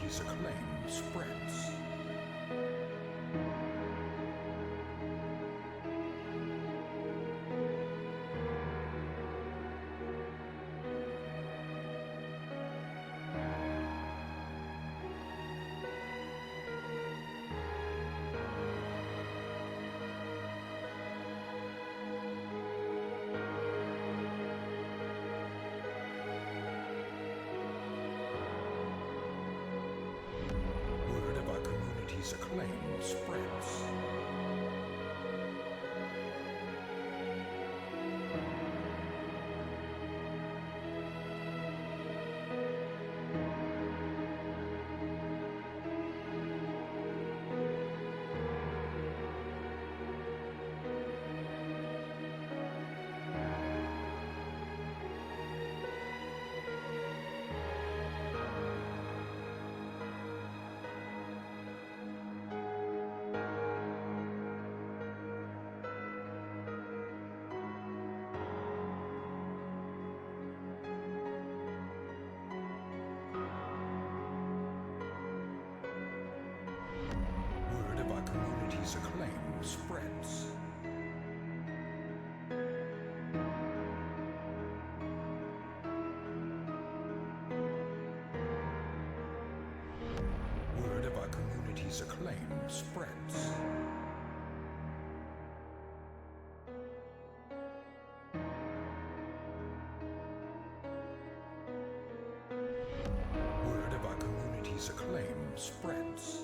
community's acclaim spreads. Acclaim spreads. Acclaim spreads. Word of our community's acclaim spreads. Word of our community's acclaim spreads.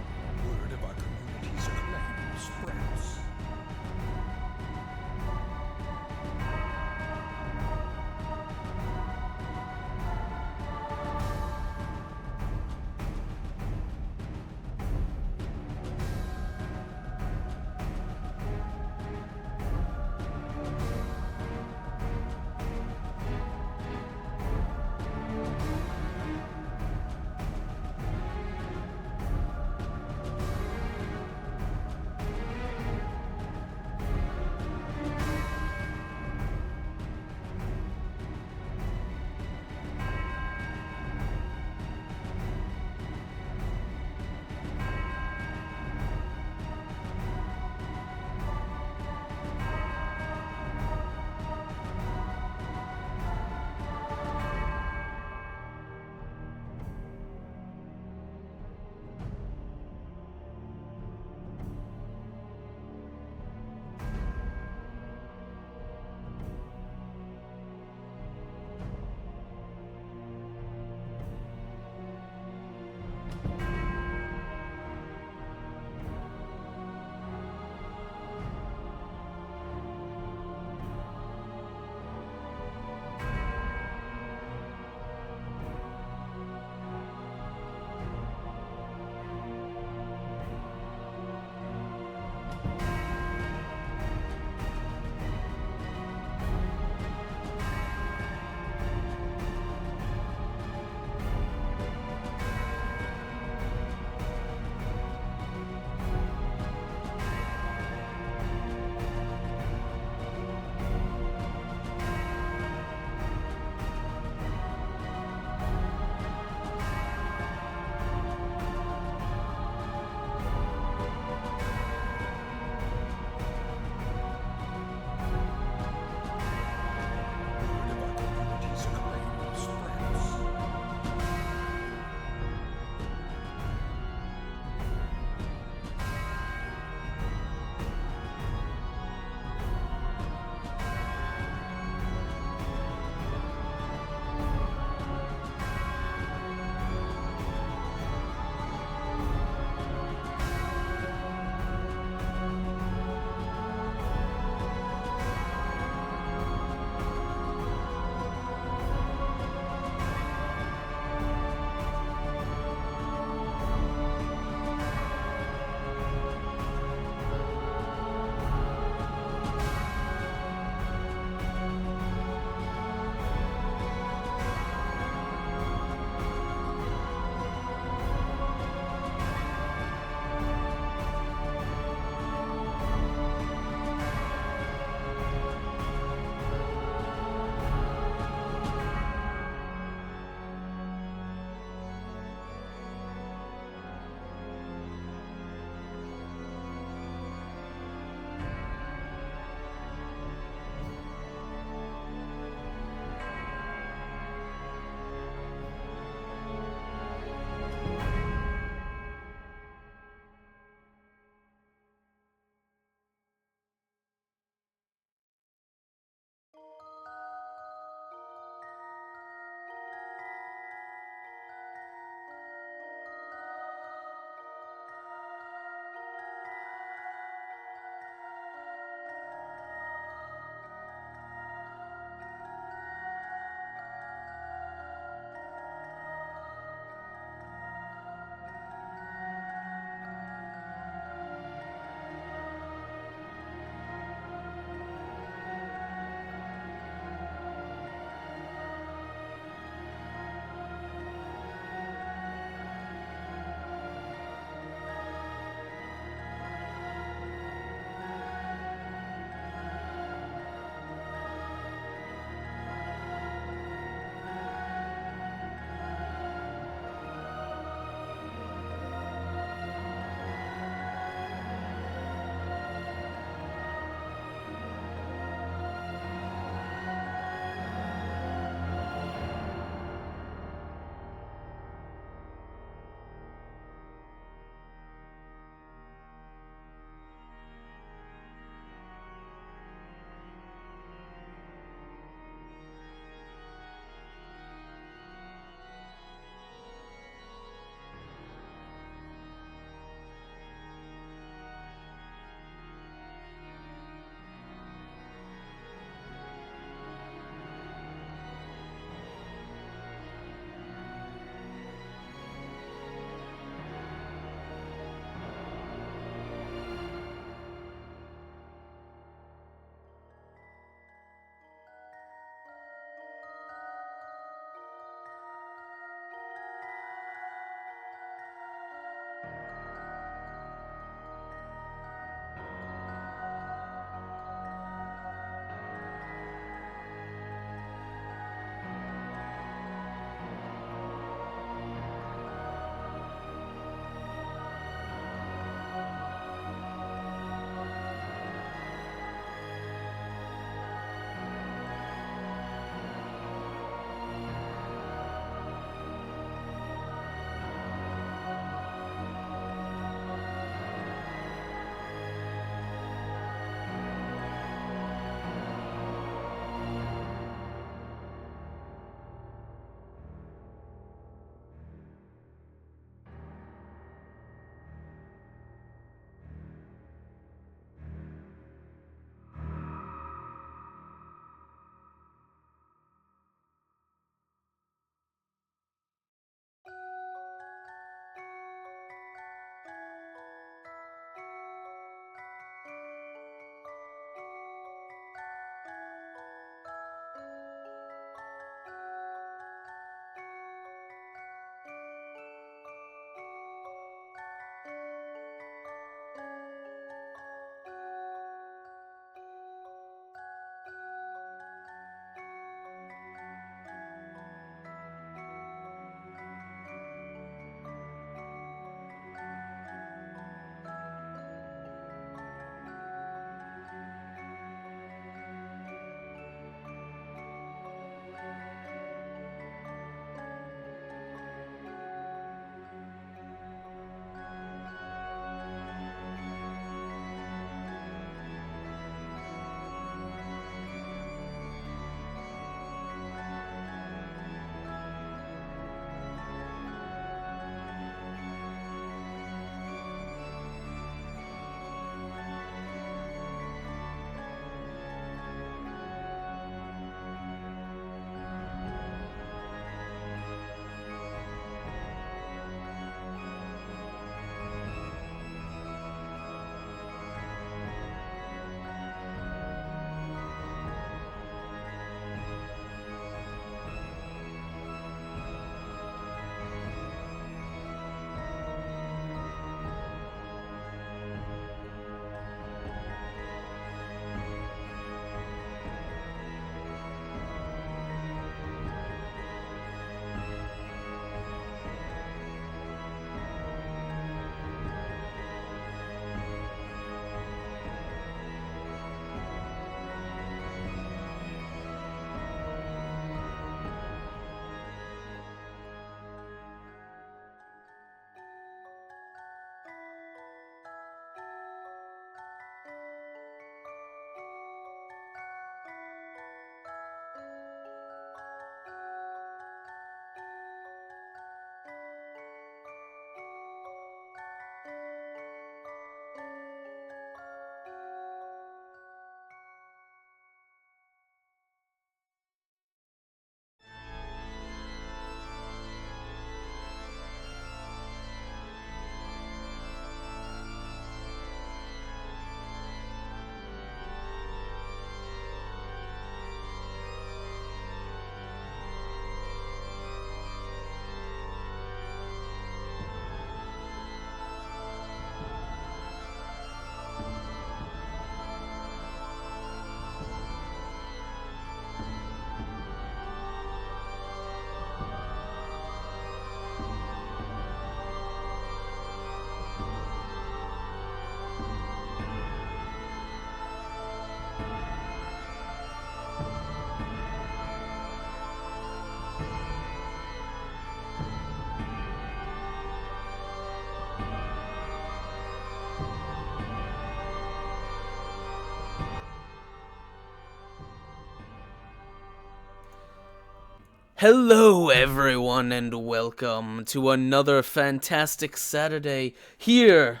Hello, everyone, and welcome to another fantastic Saturday here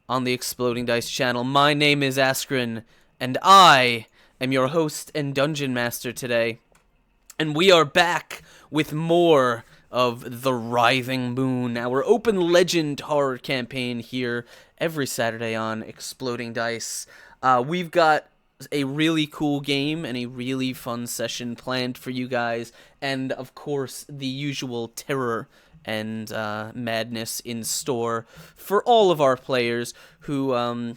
on the Exploding Dice channel. My name is Askren, and I am your host and dungeon master today. And we are back with more of The Writhing Moon, our OpenLegend horror campaign here every Saturday on Exploding Dice. We've got a really cool game and a really fun session planned for you guys, and of course the usual terror and madness in store for all of our players who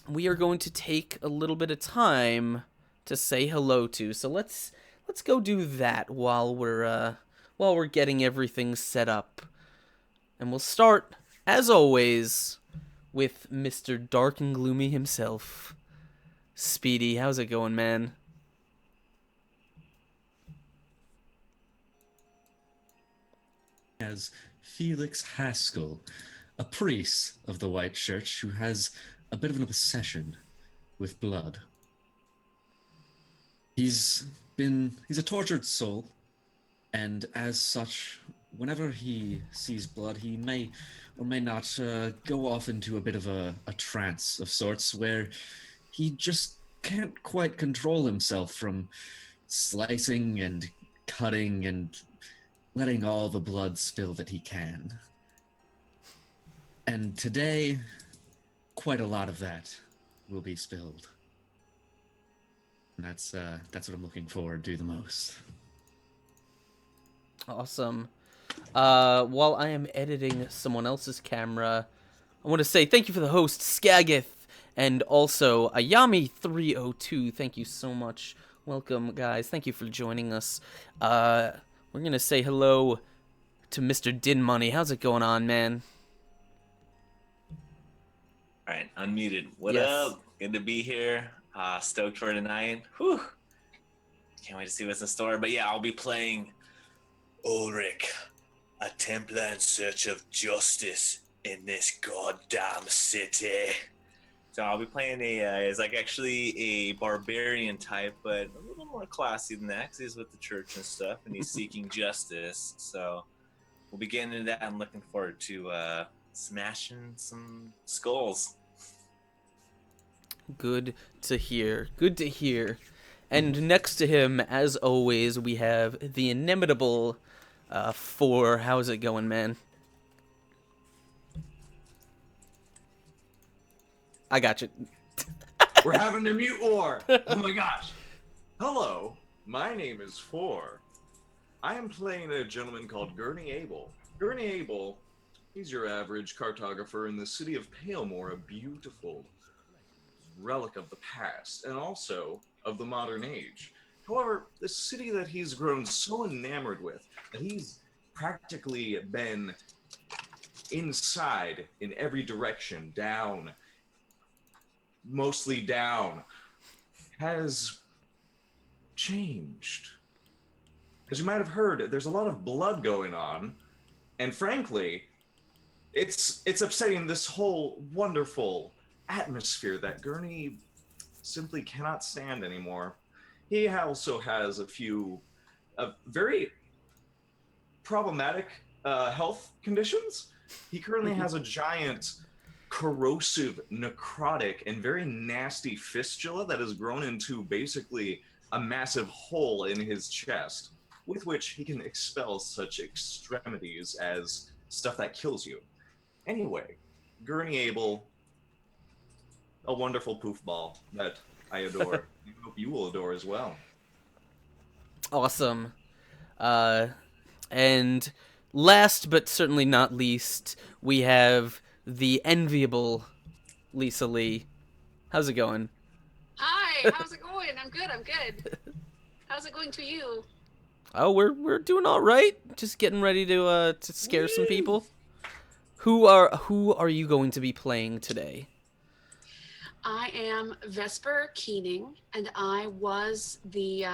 we are going to take a little bit of time to say hello to. So let's go do that while we're getting everything set up. And we'll start, as always, with Mr. Dark and Gloomy himself. Speedy, how's it going, man? As Felix Haskell, a priest of the White Church who has a bit of an obsession with blood. He's a tortured soul, and as such, whenever he sees blood, he may or may not go off into a bit of a trance of sorts where he just can't quite control himself from slicing and cutting and letting all the blood spill that he can. And today, quite a lot of that will be spilled. And that's what I'm looking forward to the most. Awesome. While I am editing someone else's camera, I want to say thank you for the host, Skagith, and also Ayami302. Thank you so much. Welcome, guys. Thank you for joining us. We're going to say hello to Mr. Din Money. How's it going on, man? All right, unmuted. What Yes. up? Good to be here. Stoked for tonight. Whew. Can't wait to see what's in store. But yeah, I'll be playing Ulrich, a Templar in search of justice in this goddamn city. So I'll be playing it's like actually a barbarian type, but a little more classy than that because he's with the church and stuff, and he's seeking justice. So we'll be getting into that. I'm looking forward to smashing some skulls. Good to hear. Good to hear. And next to him, as always, we have the inimitable Four. How's it going, man? I got you. We're having a mute war. Oh my gosh. Hello, my name is Four. I am playing a gentleman called Gurney Abel. Gurney Abel, he's your average cartographer in the city of Palemore, a beautiful relic of the past and also of the modern age. However, the city that he's grown so enamored with that he's practically been inside in every direction, down, mostly down, has changed. As you might have heard, there's a lot of blood going on, and frankly, it's upsetting this whole wonderful atmosphere that Gurney simply cannot stand anymore. He also has a few very problematic health conditions. He currently has a giant corrosive, necrotic, and very nasty fistula that has grown into basically a massive hole in his chest, with which he can expel such extremities as stuff that kills you. Anyway, Gurney Abel, a wonderful poof ball that I adore. I hope you will adore as well. Awesome. And last but certainly not least, we have the enviable Lisa Lee. How's it going? Hi, how's it going? I'm good. How's it going to you? Oh, we're doing all right. Just getting ready to scare some people. Who are you going to be playing today? I am Vesper Keening, and I was the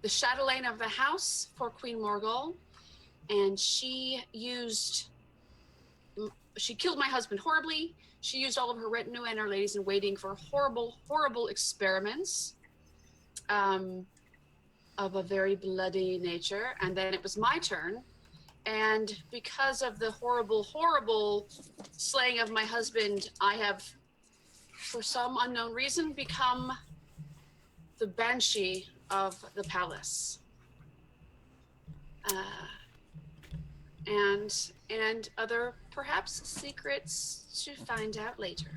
chatelaine of the house for Queen Morgul, and she killed my husband horribly. She used all of her retinue and her ladies in waiting for horrible experiments. of a very bloody nature, and then it was my turn. And because of the horrible, horrible slaying of my husband, I have, for some unknown reason, become the banshee of the palace. And other perhaps secrets to find out later.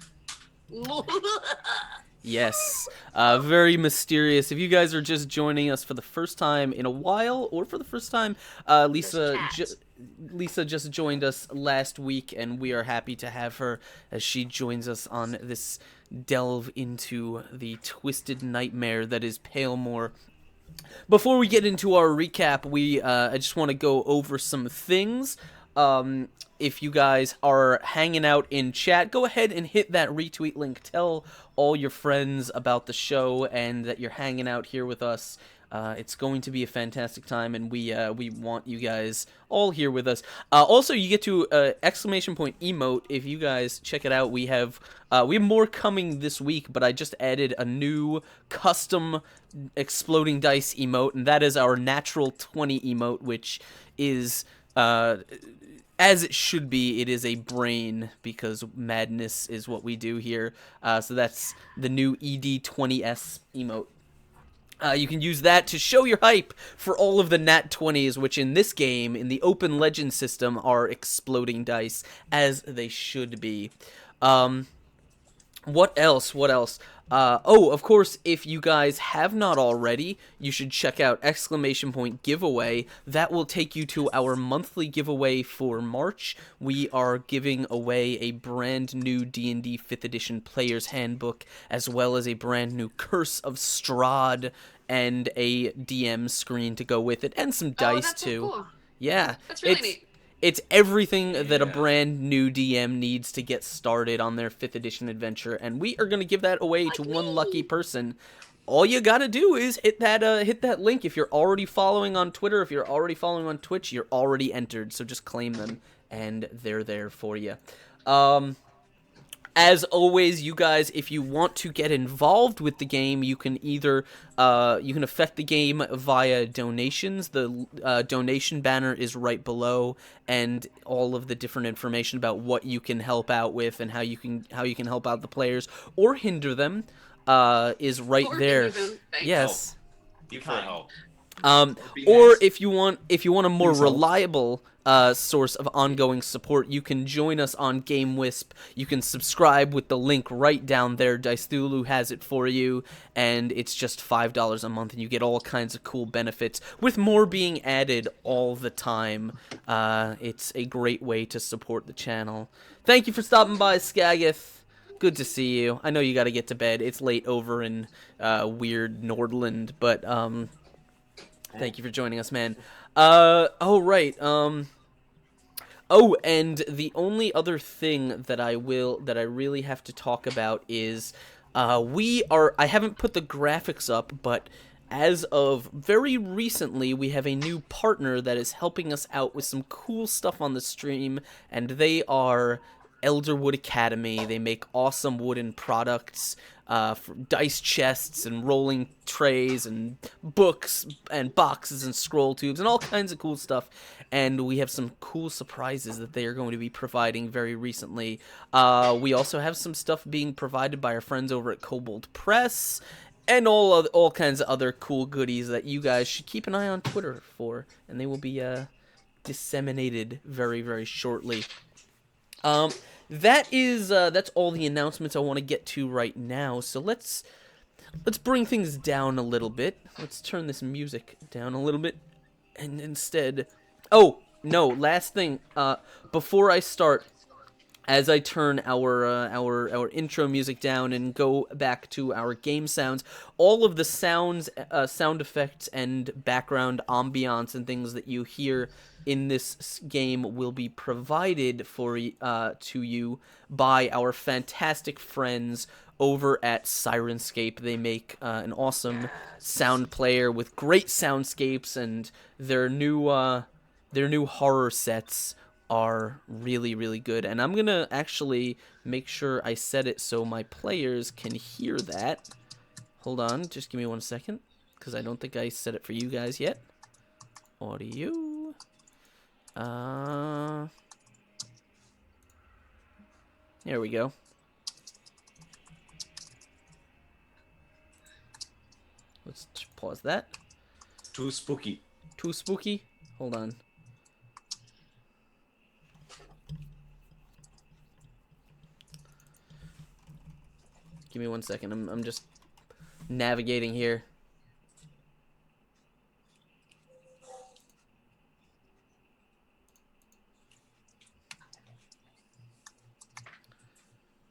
Yes, very mysterious. If you guys are just joining us for the first time in a while, or for the first time, Lisa just joined us last week, and we are happy to have her as she joins us on this delve into the twisted nightmare that is Palemore. Before we get into our recap, I just want to go over some things. If you guys are hanging out in chat, go ahead and hit that retweet link. Tell all your friends about the show and that you're hanging out here with us. It's going to be a fantastic time, and we want you guys all here with us. Also, you get to exclamation point emote. If you guys check it out, we have more coming this week, but I just added a new custom exploding dice emote, and that is our natural 20 emote, which is as it should be. It is a brain, because madness is what we do here. So that's the new ED20S emote. You can use that to show your hype for all of the nat 20s, which in this game, in the OpenLegend system, are exploding dice, as they should be. What else? Oh, of course, if you guys have not already, you should check out exclamation point giveaway. That will take you to our monthly giveaway for March. We are giving away a brand new D&D 5th edition player's handbook, as well as a brand new Curse of Strahd and a DM screen to go with it, and some dice that's so too. cool. Yeah, That's really neat. It's everything that a brand new DM needs to get started on their 5th edition adventure, and we are going to give that away to one lucky person. All you got to do is hit that link. If you're already following on Twitter, if you're already following on Twitch, you're already entered, so just claim them, and they're there for you. As always, you guys, if you want to get involved with the game, you can either you can affect the game via donations. The donation banner is right below, and all of the different information about what you can help out with and how you can help out the players or hinder them is right there. Yes. You can help. Or if you want a more reliable source of ongoing support, you can join us on GameWisp. You can subscribe with the link right down there. Dicethulu has it for you, and it's just $5 a month, and you get all kinds of cool benefits, with more being added all the time. It's a great way to support the channel. Thank you for stopping by, Skagith. Good to see you. I know you got to get to bed. It's late over in weird Nordland, but thank you for joining us, man. Oh, right. Oh, and the only other thing that I really have to talk about is, I haven't put the graphics up, but as of very recently, we have a new partner that is helping us out with some cool stuff on the stream, and they are Elderwood Academy. They make awesome wooden products, for dice chests and rolling trays and books and boxes and scroll tubes and all kinds of cool stuff. And we have some cool surprises that they are going to be providing very recently. We also have some stuff being provided by our friends over at Kobold Press, and all kinds of other cool goodies that you guys should keep an eye on Twitter for, and they will be disseminated very, very shortly. That's all the announcements I want to get to right now. So let's bring things down a little bit. Let's turn this music down a little bit, and instead, oh no, last thing. Before I start, as I turn our intro music down and go back to our game sounds, all of the sounds, sound effects, and background ambiance and things that you hear in this game will be provided to you by our fantastic friends over at Sirenscape. They make an awesome sound player with great soundscapes, and their new horror sets are really, really good. And I'm gonna actually make sure I set it so my players can hear that. Hold on, just give me 1 second, because I don't think I set it for you guys yet. Audio. There we go. Let's pause that. Too spooky. Too spooky? Hold on. Give me 1 second. I'm just navigating here.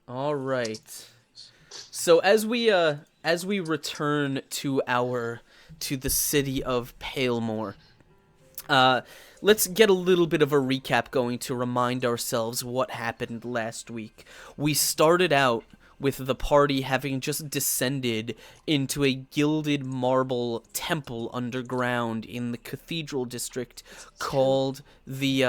All right. So as we return to the city of Palemore, let's get a little bit of a recap going to remind ourselves what happened last week. We started out with the party having just descended into a gilded marble temple underground in the cathedral district called the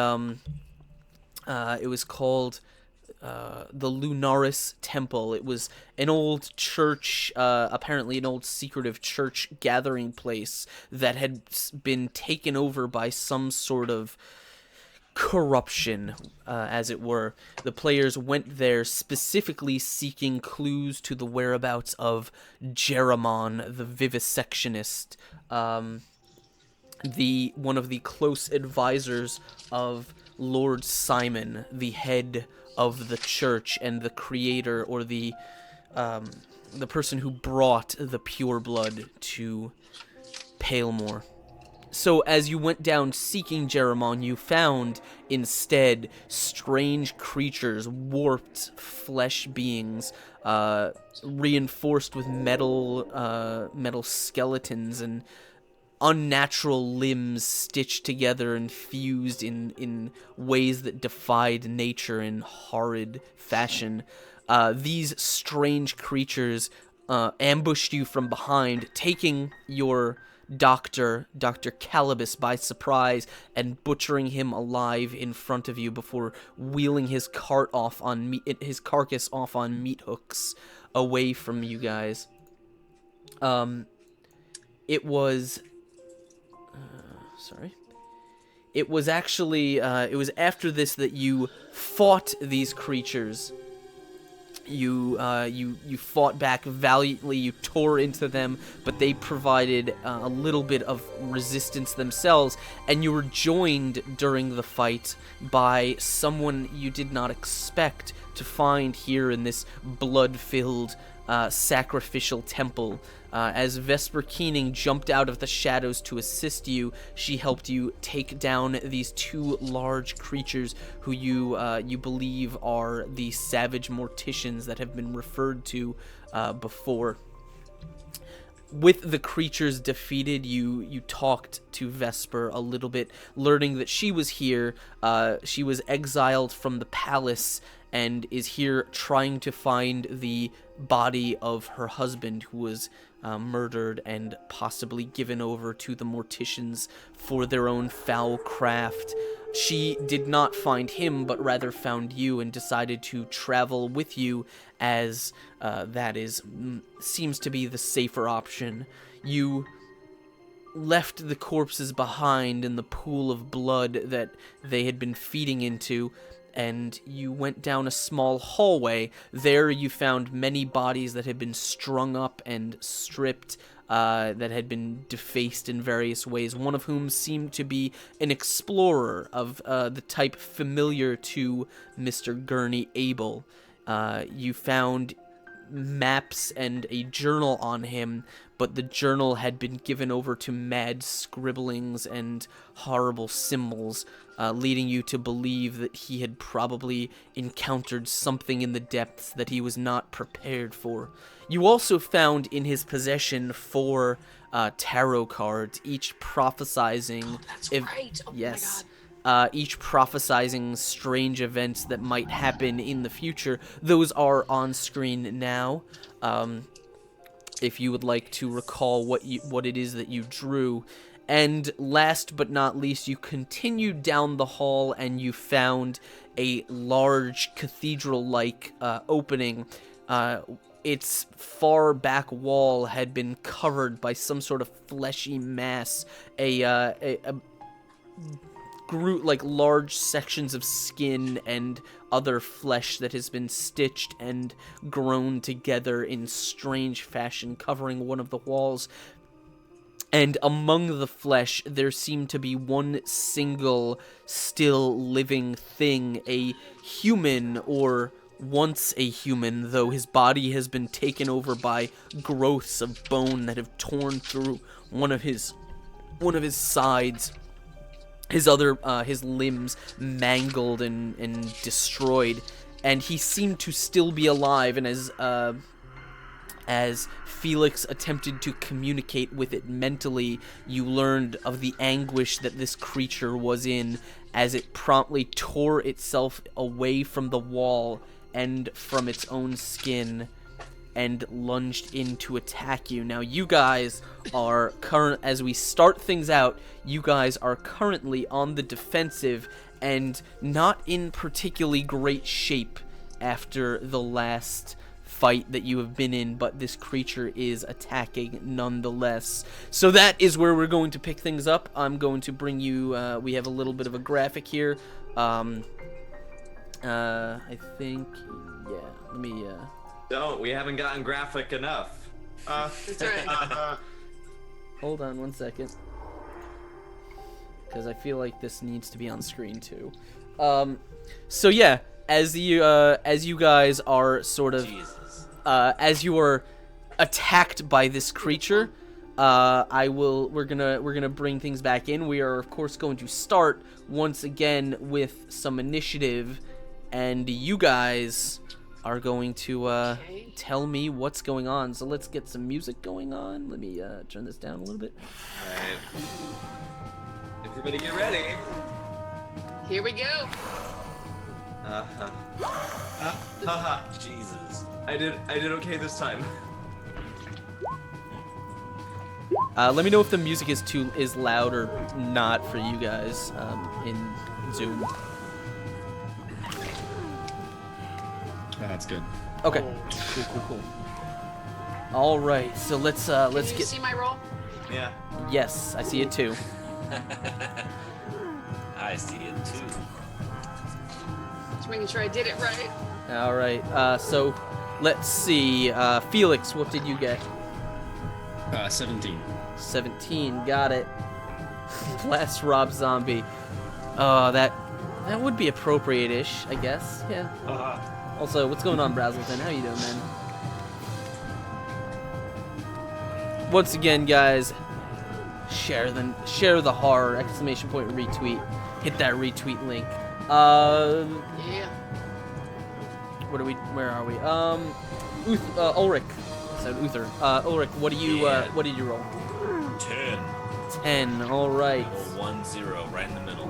the Lunaris Temple. It was an old church, apparently an old secretive church gathering place that had been taken over by some sort of corruption, as it were. The players went there specifically seeking clues to the whereabouts of Jeramon, the vivisectionist, one of the close advisors of Lord Simon, the head of the church and the creator, or the person who brought the pure blood to Palemore. So as you went down seeking Jeramon, you found instead strange creatures, warped flesh beings, reinforced with metal skeletons and unnatural limbs stitched together and fused in ways that defied nature in horrid fashion. These strange creatures ambushed you from behind, taking your Dr. Calibus by surprise and butchering him alive in front of you before wheeling his carcass off on meat hooks away from you guys. It was actually it was after this that you fought these creatures. You fought back valiantly, you tore into them, but they provided a little bit of resistance themselves, and you were joined during the fight by someone you did not expect to find here in this blood-filled sacrificial temple. As Vesper Keening jumped out of the shadows to assist you, she helped you take down these two large creatures who you believe are the savage morticians that have been referred to before. With the creatures defeated, you talked to Vesper a little bit, learning that she was here. She was exiled from the palace and is here trying to find the body of her husband, who was murdered and possibly given over to the morticians for their own foul craft. She did not find him, but rather found you and decided to travel with you, as that seems to be the safer option. You left the corpses behind in the pool of blood that they had been feeding into, and you went down a small hallway. There you found many bodies that had been strung up and stripped, that had been defaced in various ways, one of whom seemed to be an explorer of the type familiar to Mr. Gurney Abel. You found maps and a journal on him, but the journal had been given over to mad scribblings and horrible symbols, leading you to believe that he had probably encountered something in the depths that he was not prepared for. You also found in his possession 4 tarot cards, each prophesizing... Oh, that's right. Oh, yes. my God. Each prophesizing strange events that might happen in the future. Those are on screen now. If you would like to recall what it is that you drew. And last but not least, you continued down the hall and you found a large cathedral-like opening its far back wall had been covered by some sort of fleshy mass, grew like large sections of skin and other flesh that has been stitched and grown together in strange fashion, covering one of the walls. And among the flesh, there seemed to be one single still living thing, a human, or once a human, though his body has been taken over by growths of bone that have torn through one of his sides. His limbs mangled and destroyed, and he seemed to still be alive. And as Felix attempted to communicate with it mentally, you learned of the anguish that this creature was in as it promptly tore itself away from the wall and from its own skin and lunged in to attack you. Now, you guys are as we start things out, you guys are currently on the defensive and not in particularly great shape after the last fight that you have been in, but this creature is attacking nonetheless. So that is where we're going to pick things up. I'm going to bring you, we have a little bit of a graphic here. I think, yeah, let me, Don't. We haven't gotten graphic enough. That's right. hold on one second, because I feel like this needs to be on screen too. So yeah, as you guys are sort of, as you are attacked by this creature, we're gonna bring things back in. We are of course going to start once again with some initiative, and you guys are going to tell me what's going on. So let's get some music going on. Let me turn this down a little bit. Alright. Everybody get ready. Here we go. Jesus. I did okay this time. Let me know if the music is loud or not for you guys in Zoom. That's good. Okay. Cool. All right. So let's Can you get. see my roll? Yeah. Yes, I see it too. I see it too. Just making sure I did it right. All right. So let's see. Felix, what did you get? 17. 17. Got it. Blast Rob Zombie. Oh, that would be appropriate-ish, I guess. Yeah. Also, what's going on, Brazelton? How you doing, man? Once again, guys, share the horror! Exclamation point retweet. Hit that retweet link. Yeah. Where are we? Ulrich. So Uther. Ulrich, what do you what did you roll? 10. 10. All right. 1-0, right in the middle.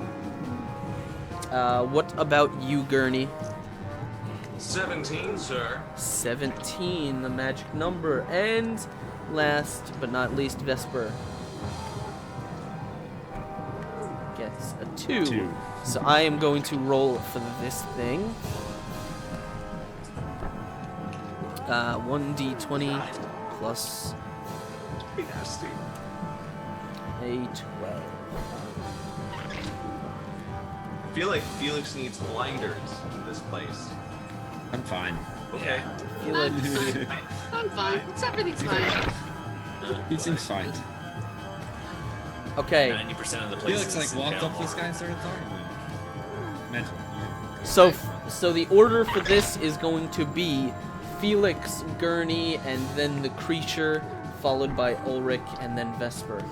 What about you, Gurney? 17, sir. 17, the magic number. And last but not least, Vesper gets a 2. 2. So I am going to roll for this thing. 1d20 plus Be nasty. a 12. I feel like Felix needs blinders in this place. I'm fine. Okay. Feel like I'm fine. Everything's fine. He seems fine. okay. 90% of the places. Felix like walked up to this guy and started talking to him. Mental. So the order for this is going to be Felix, Gurney, and then the creature, followed by Ulrich, and then Vesper.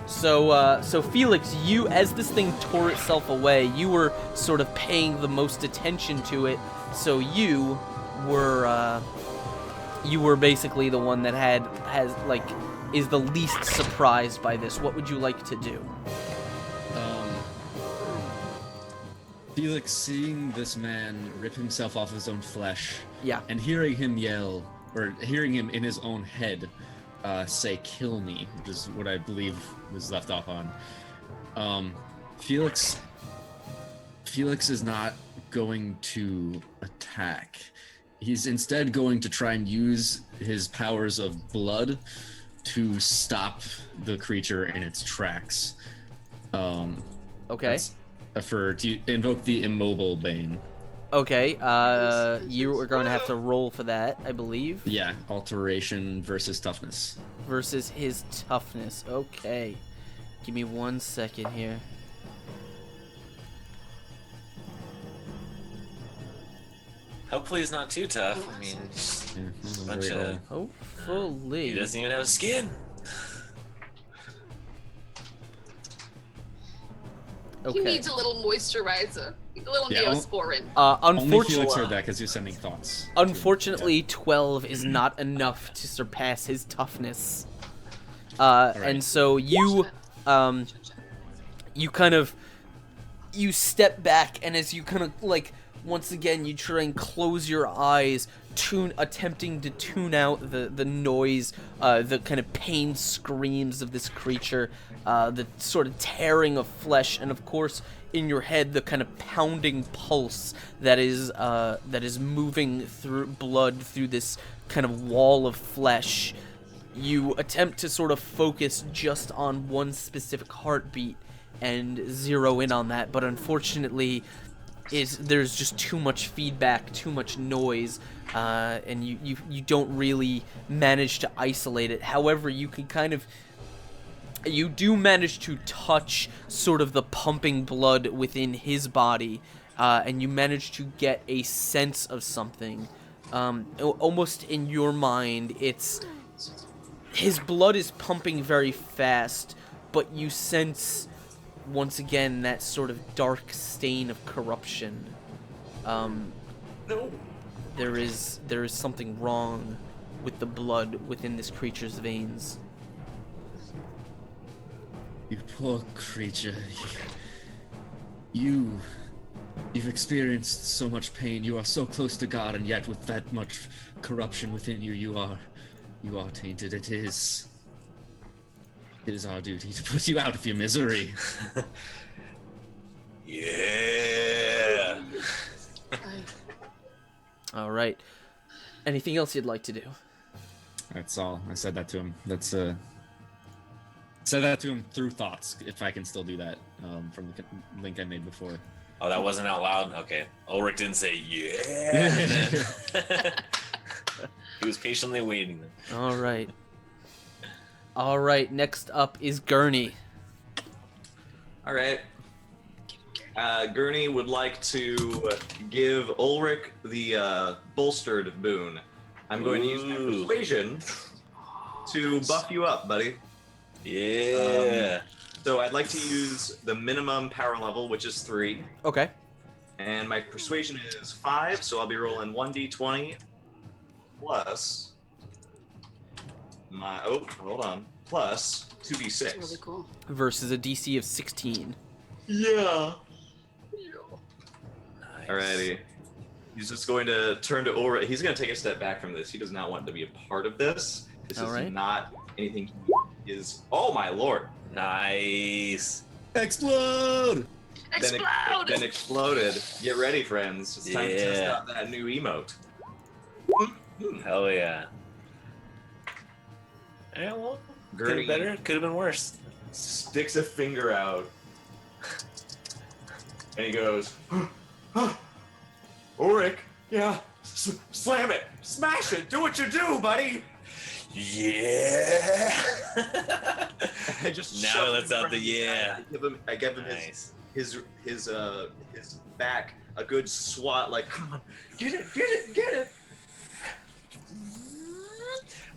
So Felix, you, as this thing tore itself away, you were sort of paying the most attention to it. So you were basically the one that is the least surprised by this. What would you like to do? Felix, seeing this man rip himself off his own flesh, Yeah. and hearing him yell, or hearing him in his own head say, "Kill me," which is what I believe was left off on. Felix is not going to attack. he's instead going to try and use his powers of blood to stop the creature in its tracks. Okay. To invoke the immobile bane. Okay. You are going to have to roll for that, I believe. Yeah, alteration versus toughness. Versus his toughness. Okay. Give me 1 second here. Hopefully he's not too tough. I mean, just Yeah, a bunch of... Hopefully. He doesn't even have skin. Okay. He needs a little moisturizer, a little Yeah, Neosporin. Only Felix Unfortunately, heard that because you're sending thoughts. unfortunately, 12 is not enough to surpass his toughness. And so you, you kind of, you step back, and as you kind of like, once again, you try and close your eyes, attempting to tune out the noise, the kind of pain screams of this creature, the sort of tearing of flesh, and of course, in your head, the kind of pounding pulse that is moving through blood through this kind of wall of flesh. You attempt to sort of focus just on one specific heartbeat and zero in on that, but unfortunately, there's just too much feedback, too much noise, and you don't really manage to isolate it. However, you do manage to touch sort of the pumping blood within his body, and you manage to get a sense of something. Almost in your mind, his blood is pumping very fast, but you sense once again that sort of dark stain of corruption. No. There is something wrong with the blood within this creature's veins. You poor creature. You've experienced so much pain. You are so close to God, and yet with that much corruption within you, you are tainted. It is our duty to put you out of your misery. Yeah. All right. Anything else you'd like to do? That's all. I said that to him. Said that to him through thoughts, if I can still do that, from the link I made before. Oh, that wasn't out loud? Okay. Ulrich didn't say yeah. He was patiently waiting. All right. All right. Next up is Gurney. All right. Gurney would like to give Ulrich the bolstered boon. I'm going to use my Ooh. persuasion to buff you up, buddy. Yeah. So I'd like to use the minimum power level, which is 3, Okay. and my persuasion is 5, so I'll be rolling 1d20 plus plus 2d6. That's really cool. Versus a DC of 16. Yeah. Nice. Alrighty. He's just going to turn to Ulrich. He's going to take a step back from this. He does not want to be a part of this. This is Alright. not anything he is. Oh my lord. Nice. Explode! Then exploded. Get ready, friends. It's time to test Yeah. out that new emote. Hell yeah. Yeah, well, could have Gurney been better. Could have been worse. sticks a finger out. And he goes, Ulrich, yeah, slam it, smash it, do what you do, buddy. Yeah. I just Now shove let's him out right the in yeah. I give him Nice. his back a good swat, like, come on, get it.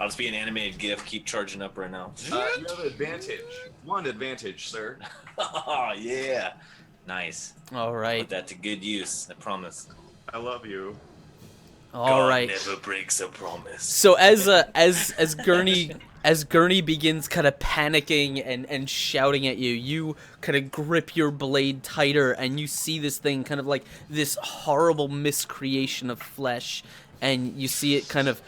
I'll just be an animated GIF. Keep charging up right now. You have advantage. One advantage, sir. Oh yeah. Nice. All right. Put that to good use. I promise. I love you. All God right. never breaks a promise. So as Gurney begins kind of panicking and shouting at you, you kind of grip your blade tighter, and you see this thing kind of like this horrible miscreation of flesh, and you see it kind of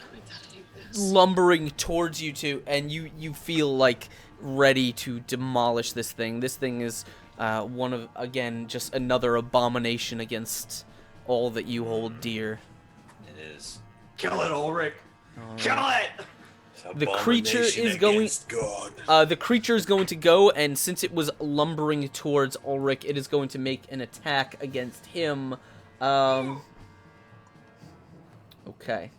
lumbering towards you two, and you feel like ready to demolish this thing. This thing is one of, again, just another abomination against all that you hold dear. It is. Kill it, Ulrich. All Kill right. it. The creature is going. The creature is going to go, and since it was lumbering towards Ulrich, it is going to make an attack against him. Okay.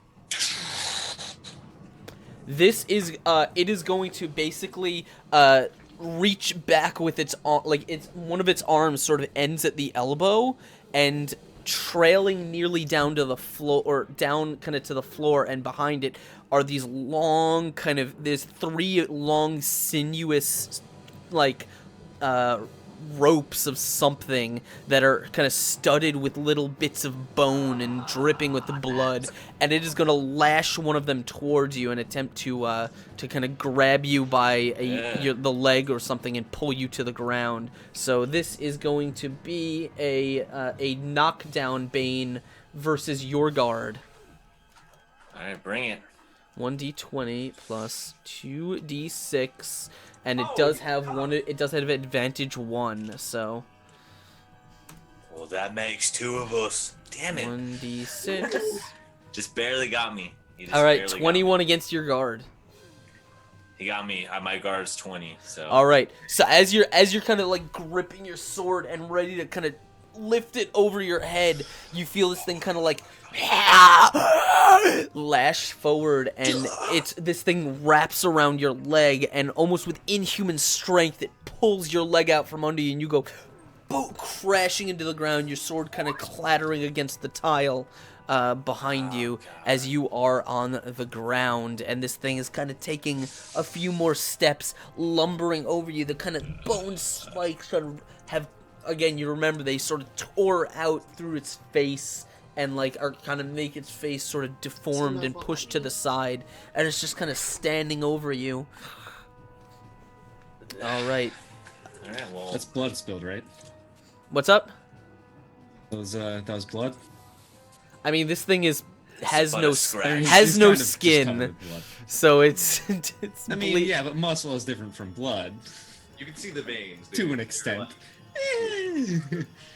This is it is going to basically reach back with its one of its arms sort of ends at the elbow, and trailing nearly down to the floor, or down kind of to the floor, and behind it are these long there's 3 long sinuous ropes of something that are kind of studded with little bits of bone and dripping with the blood, and it is going to lash one of them towards you and attempt to kind of grab you by the leg or something and pull you to the ground. So this is going to be a knockdown Bane versus your guard. All right, bring it. 1d20 plus 2d6, and it does have advantage 1, so Well, that makes 2 of us. Damn it. 1d6. Just barely got me. All right, 21 against your guard. He got me. My guard's 20. So. All right. So as you're kind of like gripping your sword and ready to kind of lift it over your head, you feel this thing kind of like lash forward, and this thing wraps around your leg, and almost with inhuman strength it pulls your leg out from under you, and you go boom, crashing into the ground, your sword kind of clattering against the tile behind you as you are on the ground, and this thing is kind of taking a few more steps, lumbering over you. The kind of bone spikes sort of have, again, you remember they sort of tore out through its face and like are kind of make its face sort of deformed and pushed to the side, and it's just kind of standing over you. All right. All right. Well, That's blood spilled, right? What's up? That was blood. I mean, this thing has but no a scratch. has no It's kind of just covered skin, with blood. so it's I mean, yeah, but muscle is different from blood You can see the veins. to an extent.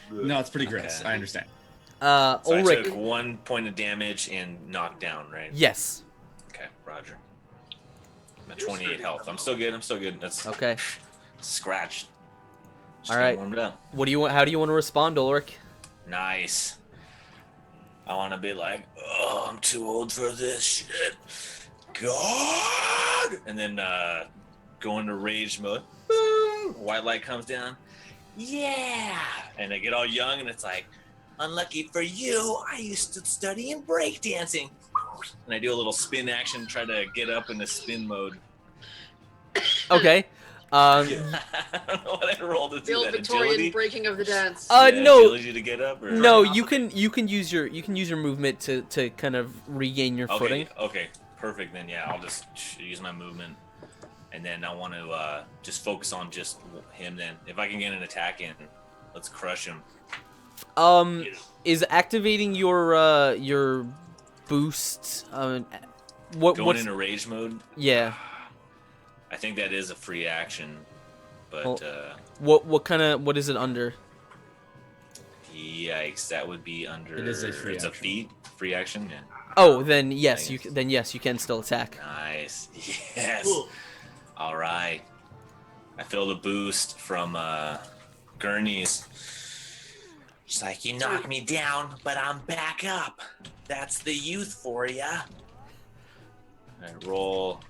No, it's pretty gross. Okay. I understand. so I Ulrich. took 1 point of damage and knocked down, right? Yes. Okay, Roger. I'm at 28 health. I'm still good. That's Okay. scratched. Just All getting right. warmed up. What do you want? How do you want to respond, Ulrich? Nice. I want to be like, oh, I'm too old for this shit. God! And then go into rage mode. Boom! White light comes down. Yeah! And I get all young, and it's like, unlucky for you, I used to study in breakdancing. And I do a little spin action, try to get up in the spin mode. Okay. I don't know what I rolled to The do old that. Victorian Agility? breaking of the dance. No. Agility to get up? Or... No, you can use your movement to kind of regain your footing. Okay, perfect. Then yeah, I'll just use my movement, and then I want to just focus on just him. Then, if I can get an attack in, let's crush him. Is activating your boost? Going into rage mode? Yeah. I think that is a free action, but What is it under? yikes, that would be under. It is a free It's action. free action. Yeah. Oh, then yes, Nice. you can still attack. Nice. Yes. All right. I feel the boost from Gurney's. She's like, you knocked me down, but I'm back up. That's the youth for ya. I roll.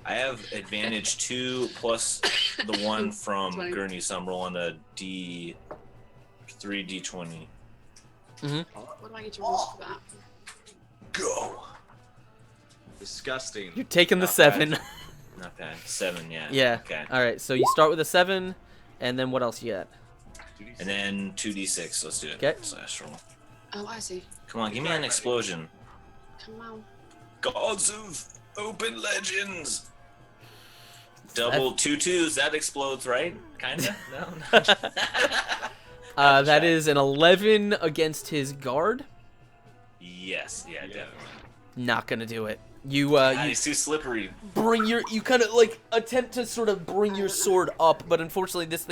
I have advantage 2 plus the 1 from 20. Gurney, so I'm rolling a D3 D20. What do I get to roll for that? Go. Disgusting. You're taking the Not 7. bad. Not bad. 7, yeah. Yeah. Okay. All right. So you start with a 7, and then what else you got? And then 2d6. Let's do it. Okay. Slash roll. Oh, I see. Come on, give me an explosion. Come on. Gods of Open Legends. Double 2 2s. That explodes, right? Kinda. No. That is an 11 against his guard. Yes. Yeah. Definitely. Not gonna do it. You God, you he's too slippery. you kind of like attempt to sort of bring your sword up, but unfortunately this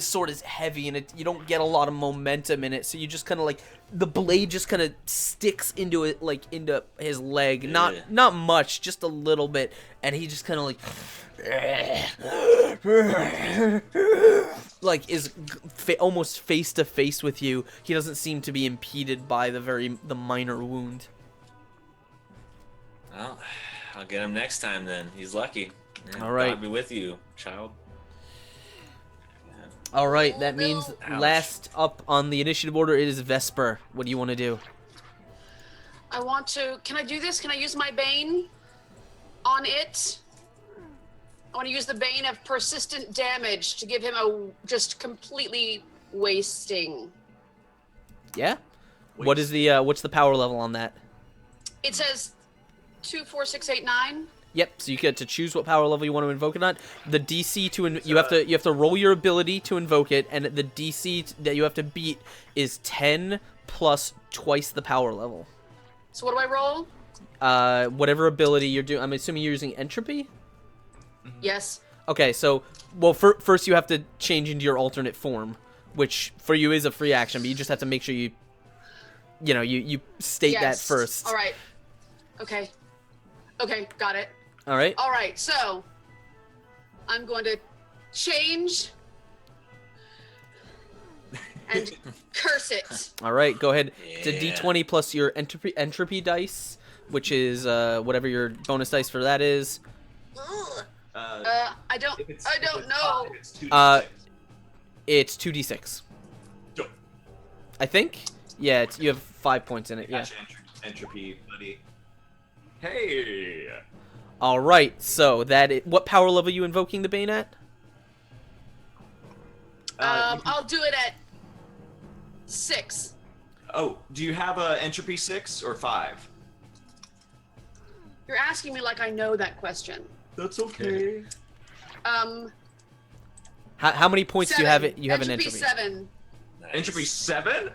sword is heavy and you don't get a lot of momentum in it, so you just kind of like the blade just kind of sticks into it, like into his leg, Yeah. not much, just a little bit, and he just kind of like is almost face to face with you. He doesn't seem to be impeded by the minor wound. Well, I'll get him next time then. He's lucky. And All right. God be with you, child. All right, that means Ouch. last up on the initiative order is Vesper. What do you want to do? I want to. Can I do this? Can I use my Bane on it? I want to use the Bane of persistent damage to give him a just completely wasting. Yeah. What is the what's the power level on that? It says 2, 4, 6, 8, 9. Yep. So you get to choose what power level you want to invoke it on. The DC you have to roll your ability to invoke it, and the DC that you have to beat is 10 plus twice the power level. So what do I roll? Whatever ability you're doing. I'm assuming you're using entropy. Yes. Okay. So well, first you have to change into your alternate form, which for you is a free action, but you just have to make sure you state that Yes. first. All right. Okay. Okay, got it. All right. All right, so I'm going to change and curse it. All right. Go ahead. It's a Yeah. D20 plus your entropy dice, which is whatever your bonus dice for that is. Ugh. Uh, I don't if it's know. 5, it's 2d6. It's 2d6. Go. I think. Yeah. You have 5 points in it. Yeah. Gotcha, entropy, buddy. Hey. All right. So what power level are you invoking the Bane at? I'll do it at 6. Oh, do you have a entropy 6 or 5? You're asking me like I know that question. That's okay. How many points do you have? You have an entropy entropy. 7. Nice. Entropy 7?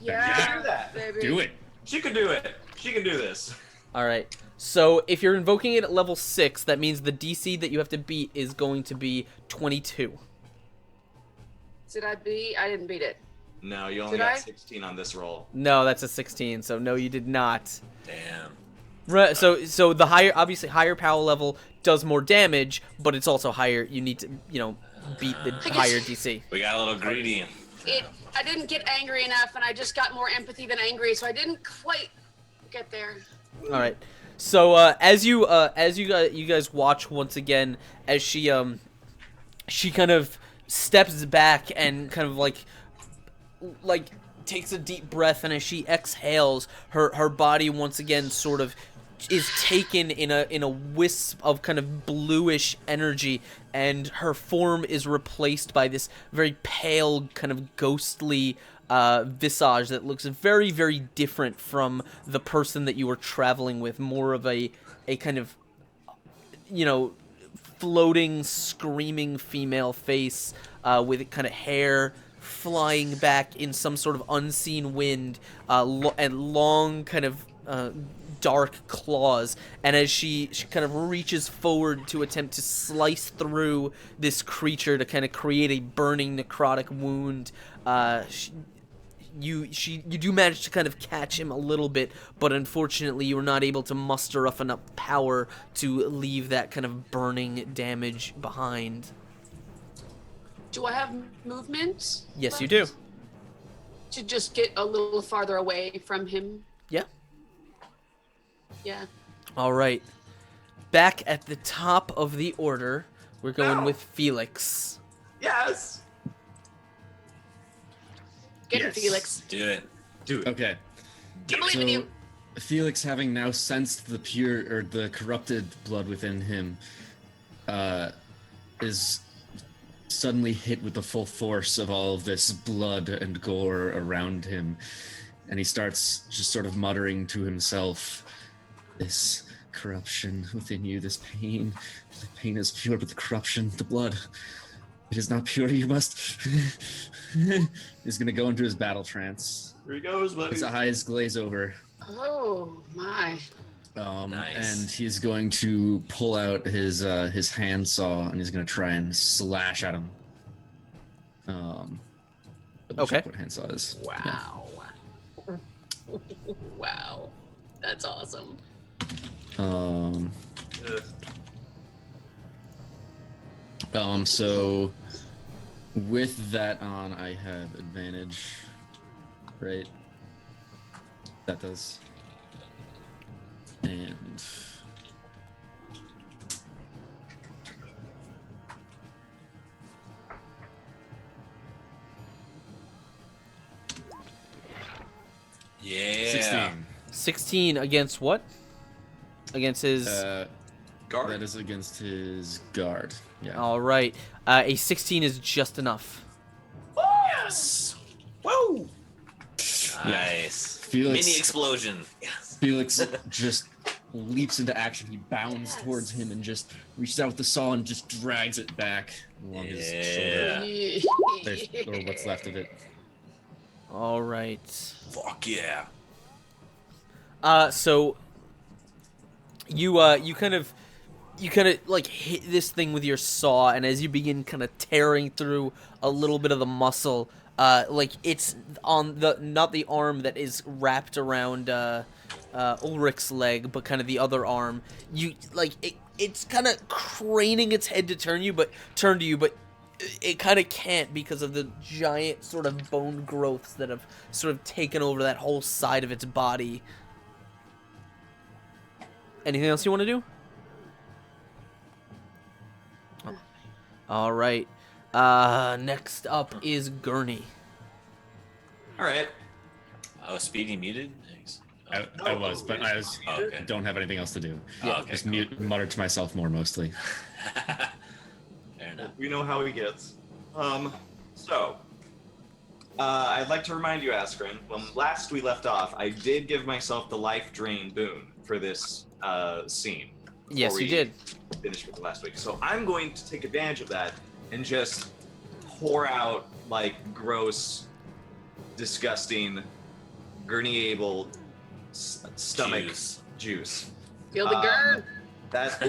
Yeah. Do that. Baby. Do it. She can do it. She can do this. All right. So if you're invoking it at level 6, that means the DC that you have to beat is going to be 22. Did I beat? I didn't beat it. No, you only Did got I? 16 on this roll. No, that's a 16. So no, you did not. Damn. Right. So the higher power level does more damage, but it's also higher. You need to beat the higher DC. We got a little greedy. I didn't get angry enough, and I just got more empathy than angry, so I didn't quite get there. All right. So as you guys watch once again as she kind of steps back and kind of like takes a deep breath, and as she exhales, her body once again sort of is taken in a wisp of kind of bluish energy, and her form is replaced by this very pale kind of ghostly visage that looks very, very different from the person that you were traveling with. More of a kind of floating, screaming female face with kind of hair flying back in some sort of unseen wind, and long kind of dark claws. And as she kind of reaches forward to attempt to slice through this creature to kind of create a burning necrotic wound, you do manage to kind of catch him a little bit, but unfortunately you were not able to muster up enough power to leave that kind of burning damage behind. Do I have movement? Yes, you do. To just get a little farther away from him? Yeah. Yeah. All right. Back at the top of the order, we're going No. with Felix. Yes. Get him, Yes. Felix. Do it. Do it. Okay. I believe in you. Felix, having now sensed the the corrupted blood within him, is suddenly hit with the full force of all of this blood and gore around him, and he starts just sort of muttering to himself, "This corruption within you, this pain. The pain is pure, but the corruption, the blood, it is not pure. You must." He's gonna go into his battle trance. Here he goes, buddy. His eyes glaze over. Oh, my. Nice. And he's going to pull out his handsaw and he's going to try and slash at him. Double check Okay. what handsaw is. Wow. Wow. That's awesome. So with that on, I have advantage, right? That does. And Yeah. 16. 16 against what? Against his. Guard. That is against his guard. Yeah. All right. A 16 is just enough. Yes. Whoa! Nice. Felix, Mini explosion. Yes. Felix just leaps into action. He bounds towards him and just reaches out with the saw and just drags it back along his shoulder. Or what's left of it. All right. Fuck yeah. So you kind of like hit this thing with your saw, and as you begin kind of tearing through a little bit of the muscle, like it's on the not the arm that is wrapped around Ulrich's leg, but kind of the other arm. You like it's kind of craning its head to turn to you, but it kind of can't because of the giant sort of bone growths that have sort of taken over that whole side of its body. Anything else you want to do? Oh. All right. Next up is Gurney. All right. Oh, Speedy muted? Thanks. I was, but I was, Okay. don't have anything else to do. Oh, okay, Just cool. mutter to myself more mostly. Fair enough. We know how he gets. I'd like to remind you, Askren, when last we left off, I did give myself the life drain boon for this scene. Yes, before you we did. Finished with the last week. So I'm going to take advantage of that and just pour out like gross, disgusting, Gurney-able stomach juice. Feel the gurn. That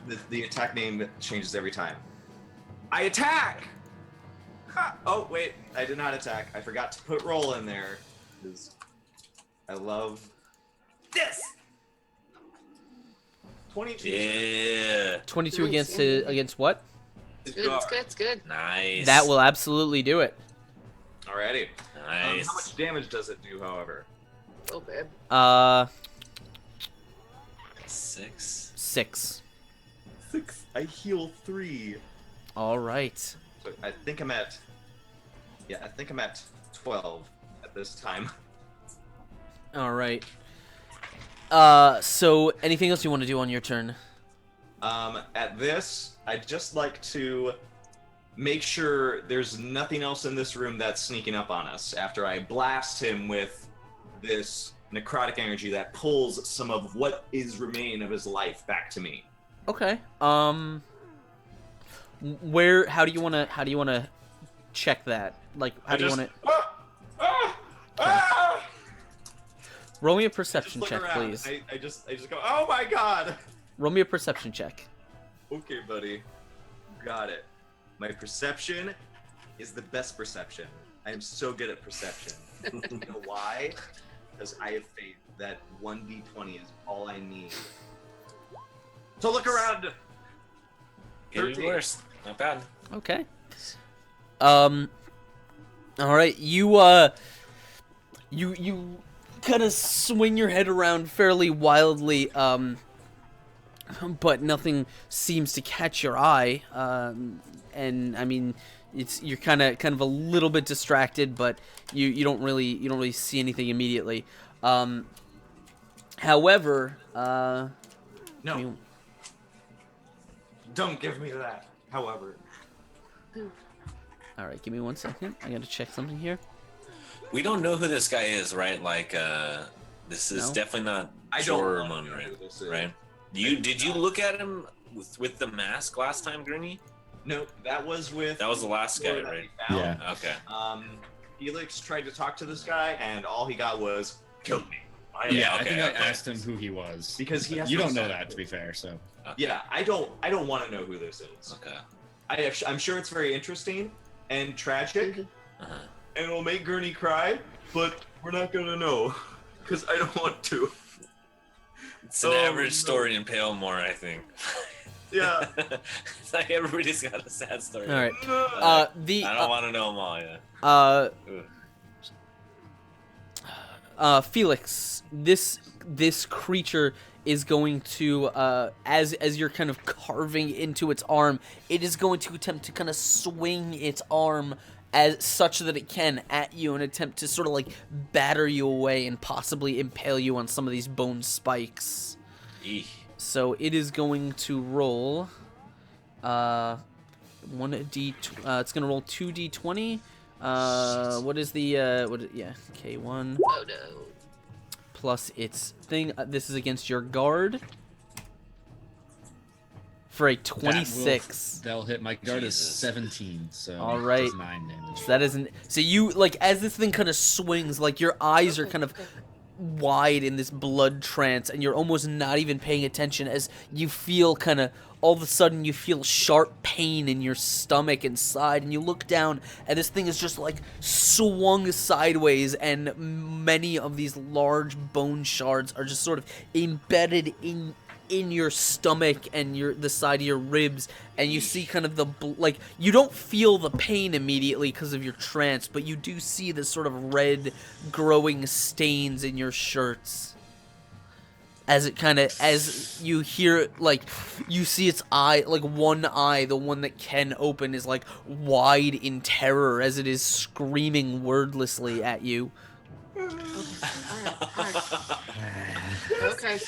is the attack name changes every time. I attack! Ha! Oh, wait, I did not attack. I forgot to put roll in there. 'Cause I love this! 22. Yeah. 22 Nice, against yeah. against what? It's good. It's good. It's good. Nice. That will absolutely do it. Alrighty. Nice. How much damage does it do, however? Oh, babe. 6. 6. 6. I heal 3. All right. So I think I'm at 12 at this time. All right. So anything else you want to do on your turn? At this, I'd just like to make sure there's nothing else in this room that's sneaking up on us after I blast him with this necrotic energy that pulls some of what is remaining of his life back to me. Okay. How do you want to check that? Like how do you want to roll me a perception Just look check, around. please? I just go, oh my god! Roll me a perception check. Okay, buddy. Got it. My perception is the best perception. I am so good at perception. You know why? Because I have faith that 1d20 is all I need. So look around! Could be 13. worse. Not bad. Okay. All right. You kind of swing your head around fairly wildly, but nothing seems to catch your eye. And I mean, you're kind of a little bit distracted, but you don't really see anything immediately. However, No, I mean, don't give me that. However, all right, give me 1 second. I gotta check something here. We don't know who this guy is, right? Like, this is No. definitely not I don't Jormon, know right? who this is. Right? Did you look at him with the mask last time, Gurney? no, that was with. That was the last guy, that we right? found. Yeah. Okay. Felix tried to talk to this guy, and all he got was killed me. Yeah, I okay, think okay. I asked him who he was. Because he has You to don't know accept that, to be fair. So Okay. Yeah, I don't want to know who this is. Okay. I'm sure it's very interesting and tragic, Uh-huh. and it'll make Gurney cry, but we're not gonna know because I don't want to. It's an average story in Palemore, I think. Yeah. It's like everybody's got a sad story. All right. I The don't want to know them all. Yeah. Felix, this creature is going to as you're kind of carving into its arm, it is going to attempt to kind of swing its arm as such that it can at you and attempt to sort of like batter you away and possibly impale you on some of these bone spikes. Eek. So it is going to roll 1d it's going to roll 2d20. What is the K1 Oh no. plus its thing. This is against your guard for a 26. that'll hit. My guard is Jesus. 17, so All right. that's 9 damage. So that isn't. So you like as this thing kind of swings, like your eyes are kind of wide in this blood trance, and you're almost not even paying attention as you feel kind of all of a sudden you feel sharp pain in your stomach and side, and you look down and this thing is just like swung sideways, and many of these large bone shards are just sort of embedded in your stomach and the side of your ribs, and you see kind of the like you don't feel the pain immediately because of your trance, but you do see the sort of red growing stains in your shirts as it kind of as you hear like you see its eye, like one eye, the one that can open, is like wide in terror as it is screaming wordlessly at you. Okay.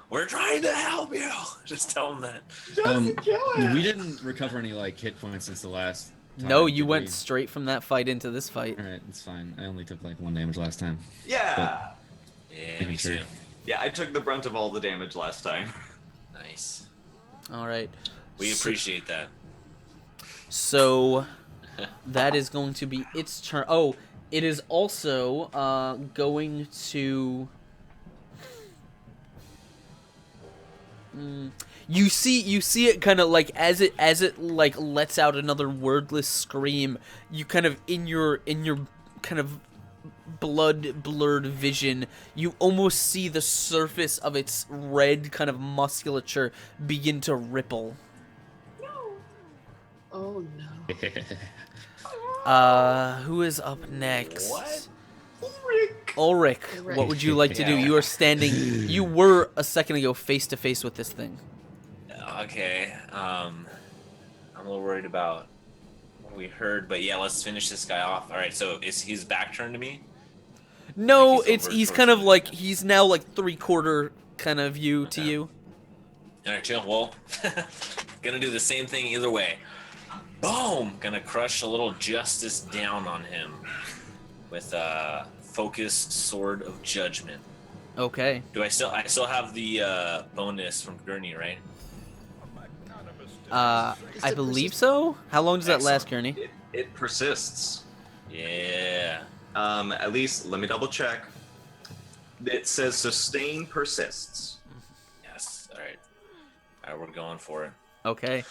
We're trying to help you. Just tell them that. We didn't recover any like hit points since the last time, No, you did went we? straight from that fight into this fight. Alright, it's fine. I only took like 1 damage last time. Yeah. Yeah, Making me sure. too. Yeah, I took the brunt of all the damage last time. Nice. All right. We appreciate that. So that is going to be its turn. Oh, it is also going to. You see it kind of like as it like lets out another wordless scream. You kind of in your kind of blood blurred vision, you almost see the surface of its red kind of musculature begin to ripple. Oh no. Who is up next? What? Ulrich, what would you like to do? You are standing. You were a second ago face to face with this thing. Okay. I'm a little worried about what we heard, but yeah, let's finish this guy off. All right. So is his back turned to me? No, Like he's over kind of towards like he's now like 3/4 kind of view to Okay. you. All right, chill. Well, gonna do the same thing either way. Boom! Gonna crush a little justice down on him with focused sword of judgment. Okay. Do I still have the bonus from Gurney, right? I believe so. How long does that last, Excellent. Gurney? It persists. Yeah. At least let me double check. It says sustain persists. Yes. All right. All right, we're going for it. Okay.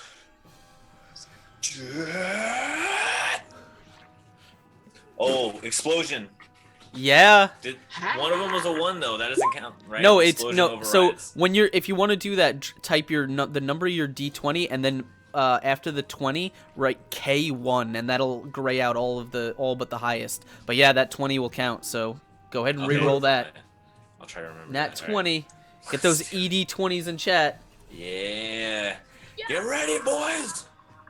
Oh, explosion! Yeah. One of them was a 1 though. That doesn't count, right? No, it's Explosion no. So overrides. when if you want to do that, type the number of your D20 and then after the 20, write K1, and that'll gray out all but the highest. But yeah, that 20 will count. So go ahead and Okay. re-roll that. I'll try to remember. Nat that. All 20. Get those ED20s in chat. Right. Yeah. Get ready, boys.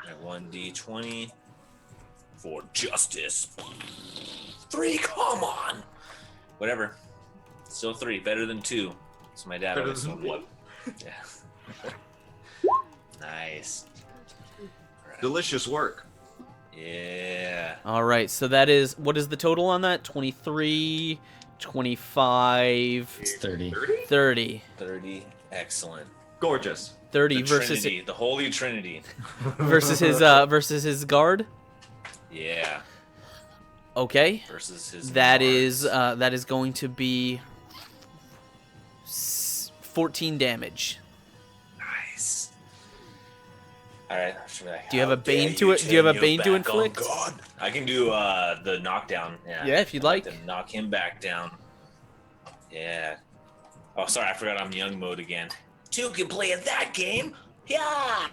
All right, 1d20 for justice. 3. Come on. Whatever. Still 3. Better than 2. So my dad Better always than told me. 1. Yeah. Nice. Delicious work. Yeah. All right, so that is, what is the total on that? 23, 25, It's 30. 30. 30. Excellent. Gorgeous. 30 The versus Trinity, the Holy Trinity. versus his guard. Yeah. Okay. versus his. That Mars. is going to be 14 damage. Nice. All right. Do you have a bane to it? Do you have a bane to inflict? I can do the knockdown. Yeah. Yeah, if you'd I'd like. to knock him back down. Yeah. Oh, sorry, I forgot I'm young mode again. Two can play in that game. Yeah.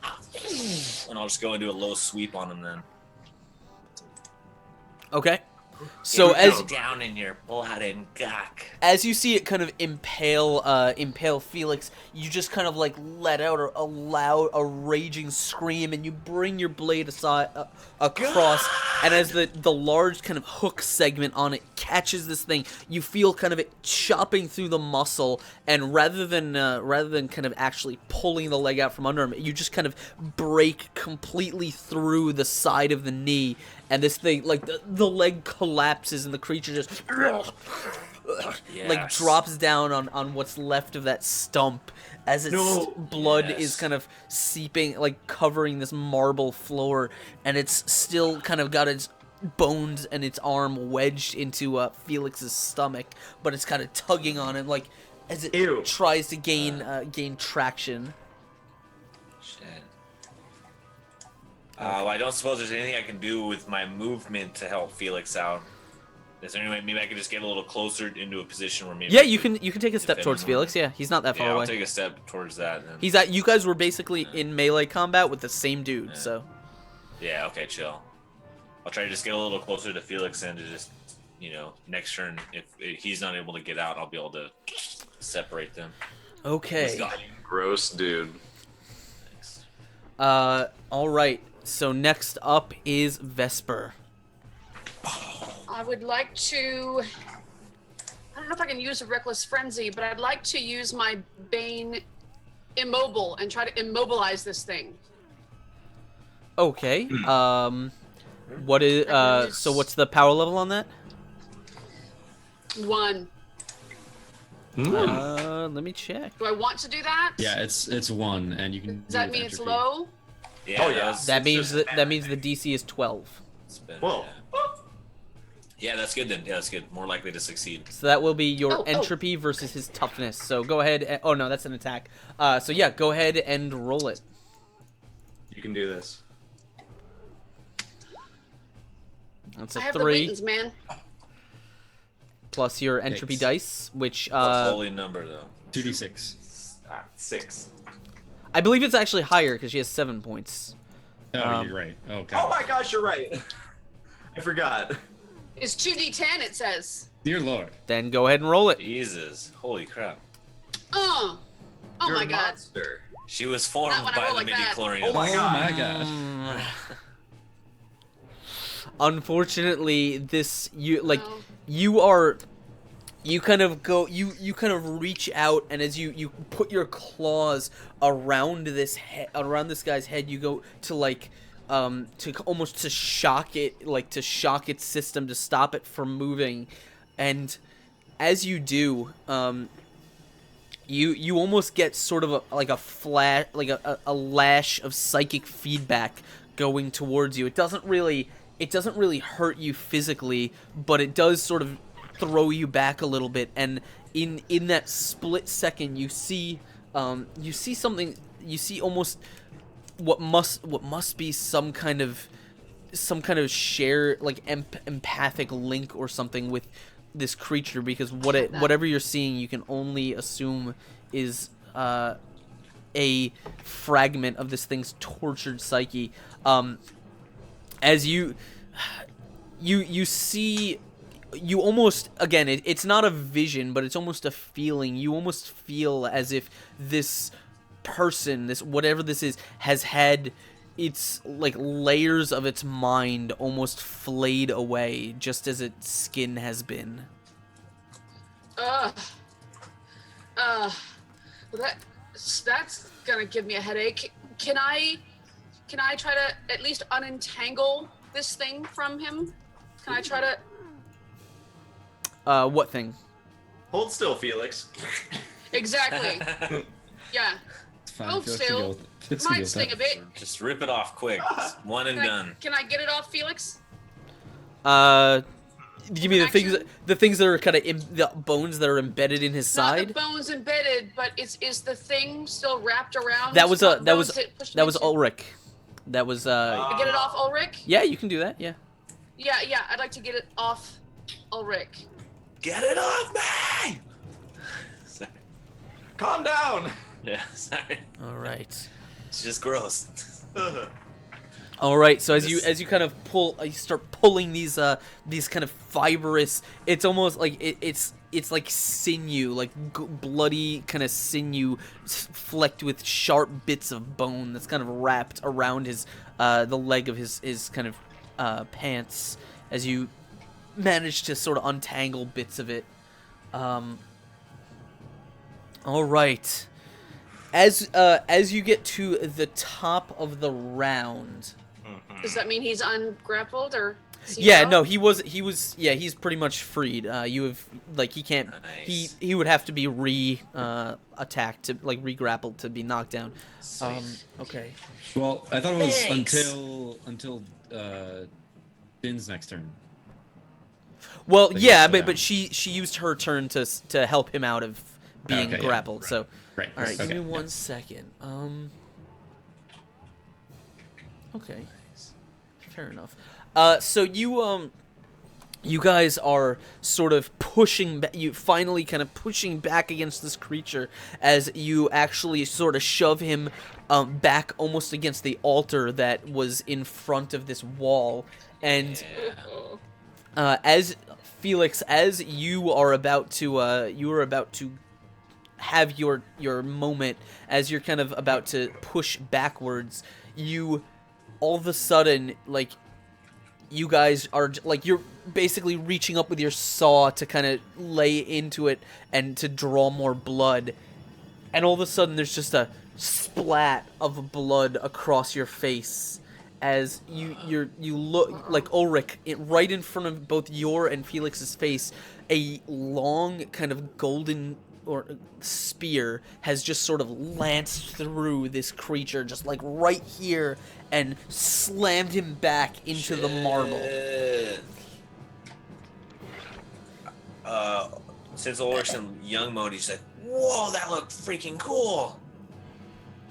And I'll just go into a low sweep on him then. Okay. So as down in your blood and gawk. as you see it kind of impale Felix, you just kind of like let out a raging scream, and you bring your blade aside across, and as the large kind of hook segment on it catches this thing, you feel kind of it chopping through the muscle, and rather than kind of actually pulling the leg out from under him, you just kind of break completely through the side of the knee, and this thing, like the leg collapses and the creature just like drops down on what's left of that stump as its blood is kind of seeping, like covering this marble floor, and it's still kind of got its bones and its arm wedged into Felix's stomach, but it's kind of tugging on it like as it tries to gain traction. Shit. Well, I don't suppose there's anything I can do with my movement to help Felix out. Is there any way maybe I could just get a little closer into a position where maybe? Yeah, you can take a step towards Felix. Yeah, he's not that far away. I'll take a step towards that. Then. He's at. You guys were basically in melee combat with the same dude, so. Yeah. Okay. Chill. I'll try to just get a little closer to Felix and to just, next turn, if he's not able to get out, I'll be able to separate them. Okay. Gross, dude. Thanks. All right. So next up is Vesper. I would like to. I don't know if I can use a reckless frenzy, but I'd like to use my Bane immobile and try to immobilize this thing. Okay. What is so what's the power level on that? 1. Let me check. Do I want to do that? Yeah, it's 1, and you can. Does that mean it's low? Yeah. That means the DC is 12. Whoa. Yeah, that's good then. Yeah, that's good. More likely to succeed. So that will be your entropy versus his toughness. So go ahead. Oh no, that's an attack. So yeah, go ahead and roll it. You can do this. That's a I have 3 the weapons, man. plus your entropy dice, which What's holy number though? 2d6. 6. I believe it's actually higher because she has 7 points. Oh, you're right. Oh god. Oh my gosh, you're right. I forgot. It's 2d10, it says. Dear Lord. Then go ahead and roll it. Jesus, holy crap! Oh You're my a god. monster. She was formed Not when I by roll the like that. midi-chlorians. Oh my god. my god. Unfortunately, this you No. you kind of reach out, and as you put your claws around this guy's head, you go to to shock it, like to shock its system to stop it from moving, and as you do, you almost get sort of a flash, like a lash of psychic feedback going towards you. It doesn't really hurt you physically, but it does sort of throw you back a little bit, and in that split second you see something. You see almost what must be some kind of share, like empathic link or something with this creature, because whatever you're seeing, you can only assume is a fragment of this thing's tortured psyche. As you see, you almost, again, it's not a vision, but it's almost a feeling. You almost feel as if this person, this whatever this is, has had its like layers of its mind almost flayed away, just as its skin has been. Well, that's gonna give me a headache. Can I try to at least unentangle this thing from him? Can I try to? What thing? Hold still, Felix. Exactly. Yeah. It's fine. Hold Felix still. can go- Felix can Might go sting with a bit. Just rip it off quick. Just one and done. Can I get it off, Felix? You mean action? the things that are kind of the bones that are embedded in his Not the side? bones embedded, but is the thing still wrapped around? That was Not that was bones pushed that was into- Ulrich. That was I get it off Ulrich? yeah, you can do that. Yeah. Yeah, I'd like to get it off Ulrich. Get it off me! Sorry. Calm down. Yeah, sorry. All right. It's just gross. All right. So as you kind of you start pulling these kind of fibrous. It's almost like it's like sinew, like bloody kind of sinew, flecked with sharp bits of bone that's kind of wrapped around his the leg of his kind of pants. As you manage to sort of untangle bits of it. All right. As you get to the top of the round. Does that mean he's ungrappled or? is he Yeah, out? no, he was. Yeah, he's pretty much freed. You have he can't. Nice. He would have to be attacked to re-grappled to be knocked down. Okay. Well, I thought it was Thanks. until Din's next turn. Well, But yeah, yes, but she used her turn to help him out of being Okay, yeah, grappled. So Right. all right, Okay, give me yeah. 1 second. Okay. Fair enough. So you guys are sort of pushing you finally kind of pushing back against this creature as you actually sort of shove him back almost against the altar that was in front of this wall. And as Felix, as you are about to have your moment, as you're kind of about to push backwards, you all of a sudden, like, you guys are like, you're basically reaching up with your saw to kind of lay into it and to draw more blood, and all of a sudden there's just a splat of blood across your face as you look like Ulrich, right in front of both your and Felix's face. A long kind of golden or spear has just sort of lanced through this creature, just like right here, and slammed him back into the marble. Shit. Since Ulrich's in young mode, he's like, whoa, that looked freaking cool.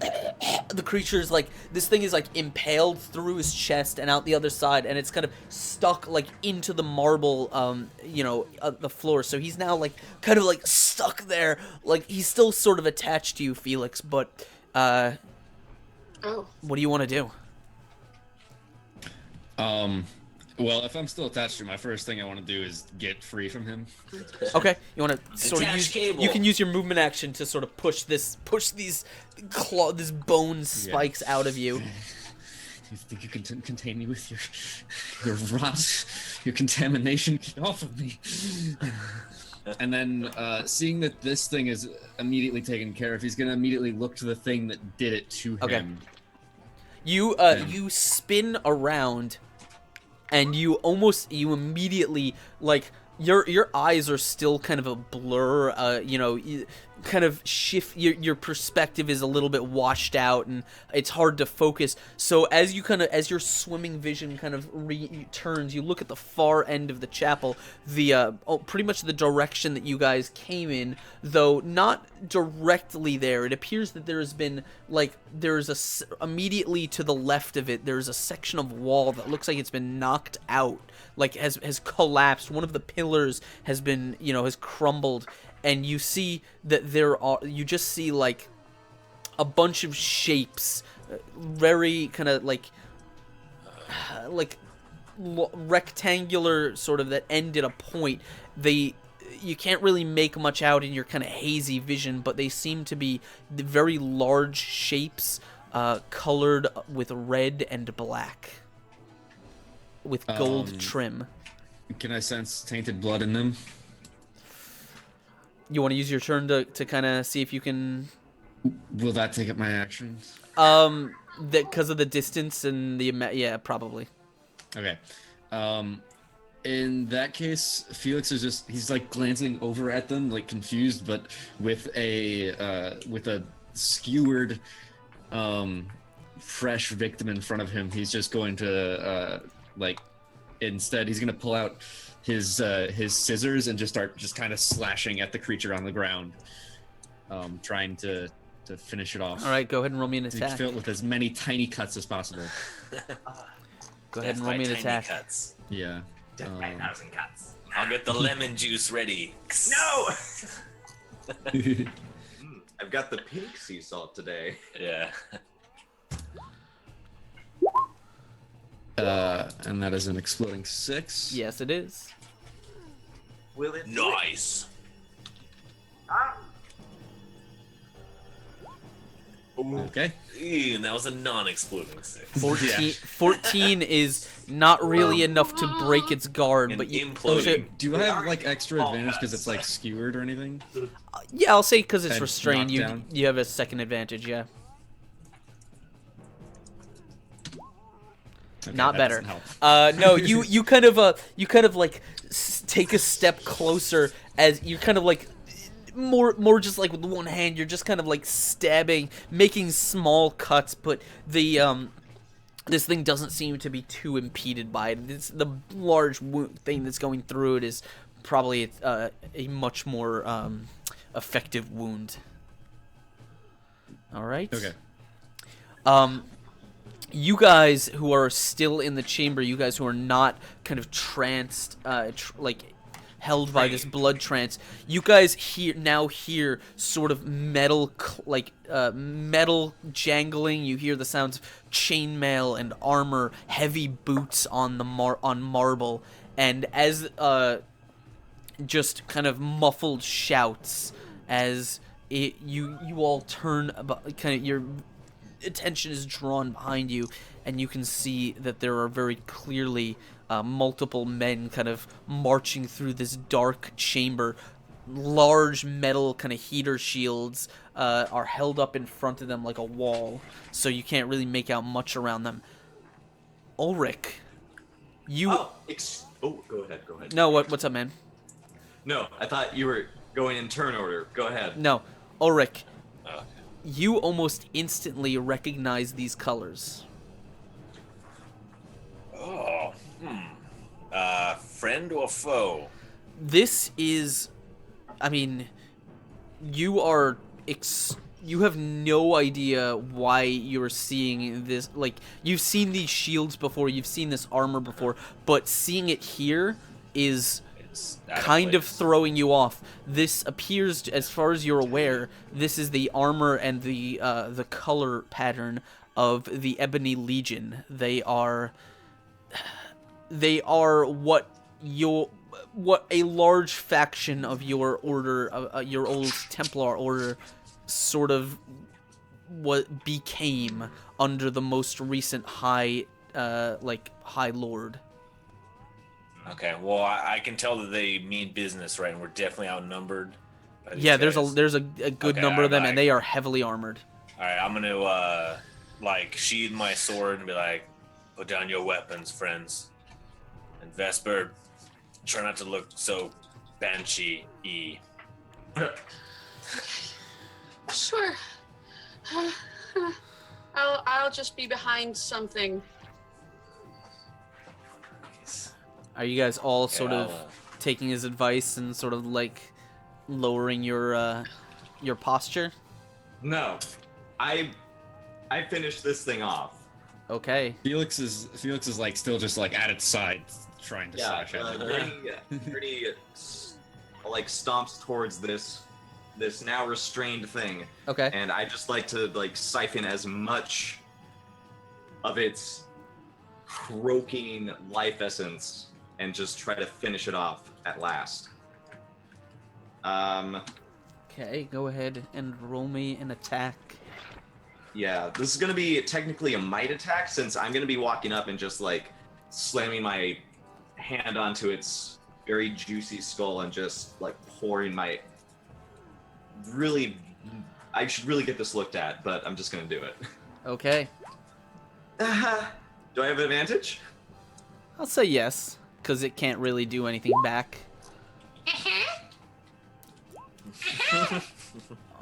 The creature is like, this thing is like impaled through his chest and out the other side, and it's kind of stuck like into the marble, the floor. So he's now like kind of like stuck there. Like, he's still sort of attached to you, Felix, but Oh. what do you want to do? Well, if I'm still attached to him, my first thing I want to do is get free from him. Okay, you want to sort of Attach use. cable. You can use your movement action to sort of push these bone spikes out of you. You think you can contain me with your rot, your contamination? Get off of me! And then, seeing that this thing is immediately taken care of, he's gonna immediately look to the thing that did it to Okay. him. You you spin around, and you immediately, like, your eyes are still kind of a blur. Kind of shift. Your perspective is a little bit washed out, and it's hard to focus. So as your swimming vision kind of returns, you look at the far end of the chapel, pretty much the direction that you guys came in, though not directly there. It appears that there has been, like, immediately to the left of it, there's a section of wall that looks like it's been knocked out, like has collapsed. One of the pillars has been, has crumbled. And you see that you just see like a bunch of shapes, very kind of like rectangular, sort of, that end at a point. You can't really make much out in your kind of hazy vision, but they seem to be very large shapes, colored with red and black, with gold trim. Can I sense tainted blood in them? You want to use your turn to kind of see if you can... Will that take up my action? Because of the distance and yeah, probably. Okay. In that case, Felix is he's like glancing over at them, like confused, but with a skewered, fresh victim in front of him. He's just going to instead he's gonna pull out his scissors and just start kind of slashing at the creature on the ground, trying to finish it off. All right, go ahead and roll me an To attack. fill it with as many tiny cuts as possible. Go ahead and roll Death me by an tiny attack. Cuts. Yeah. Death by 1,000 cuts. I'll get the lemon juice ready. No! I've got the pink sea salt today. Yeah. And that is an exploding 6. Yes, it is. Will it? Nice. Okay. Ew, and that was a non-exploding 6. 14 is not really enough to break its guard, And but you, imploding. Do I have like extra advantage because it's like skewered or anything? yeah, I'll say because it's And restrained, knockdown. you have a second advantage. Yeah, Okay, not that better. doesn't help. No, you kind of like take a step closer as you're kind of like more just like with one hand. You're just kind of like stabbing, making small cuts, but the this thing doesn't seem to be too impeded by it. It's the large thing that's going through it is probably a much more effective wound. All right. Okay. You guys who are still in the chamber, you guys who are not kind of tranced, held by this blood trance, you guys now hear sort of metal, metal jangling. You hear the sounds of chainmail and armor, heavy boots on the marble, and as just kind of muffled shouts as you all turn about, kind of your attention is drawn behind you, and you can see that there are very clearly multiple men kind of marching through this dark chamber. Large metal kind of heater shields are held up in front of them like a wall, so you can't really make out much around them. Ulrich, you... Go ahead. No, what's up, man? No, I thought you were going in turn order. Go ahead. No, Ulrich, Okay. you almost instantly recognize these colors. Oh. Friend or foe? This is, I mean, you are, you have no idea why you're seeing this. Like, you've seen these shields before, you've seen this armor before, but seeing it here is It's out kind of place. throwing you off. This appears, as far as you're aware, this is the armor and the color pattern of the Ebony Legion. They are what a large faction of your order, your old Templar order, sort of what became under the most recent High Lord. Okay, well, I can tell that they mean business, right? And we're definitely outnumbered. By these Yeah, guys. there's a good Okay, number of them, I'm and they are heavily armored. All right, I'm gonna sheathe my sword and be like, "Put down your weapons, friends." And Vesper, try not to look so banshee-y. Sure. I'll just be behind something. Are you guys all sort Yeah, of taking his advice and sort of like lowering your posture? No, I finished this thing off. Okay. Felix is like still just like at its side, trying to slash at it. Pretty like stomps towards this now restrained thing, Okay. and I just like to siphon as much of its croaking life essence and just try to finish it off at last. Okay, go ahead and roll me an attack. Yeah, this is gonna be technically a might attack since I'm gonna be walking up and just like slamming my hand onto its very juicy skull and just like pouring my I should really get this looked at, but I'm just gonna do it. Okay. Do I have advantage? I'll say yes, because it can't really do anything back.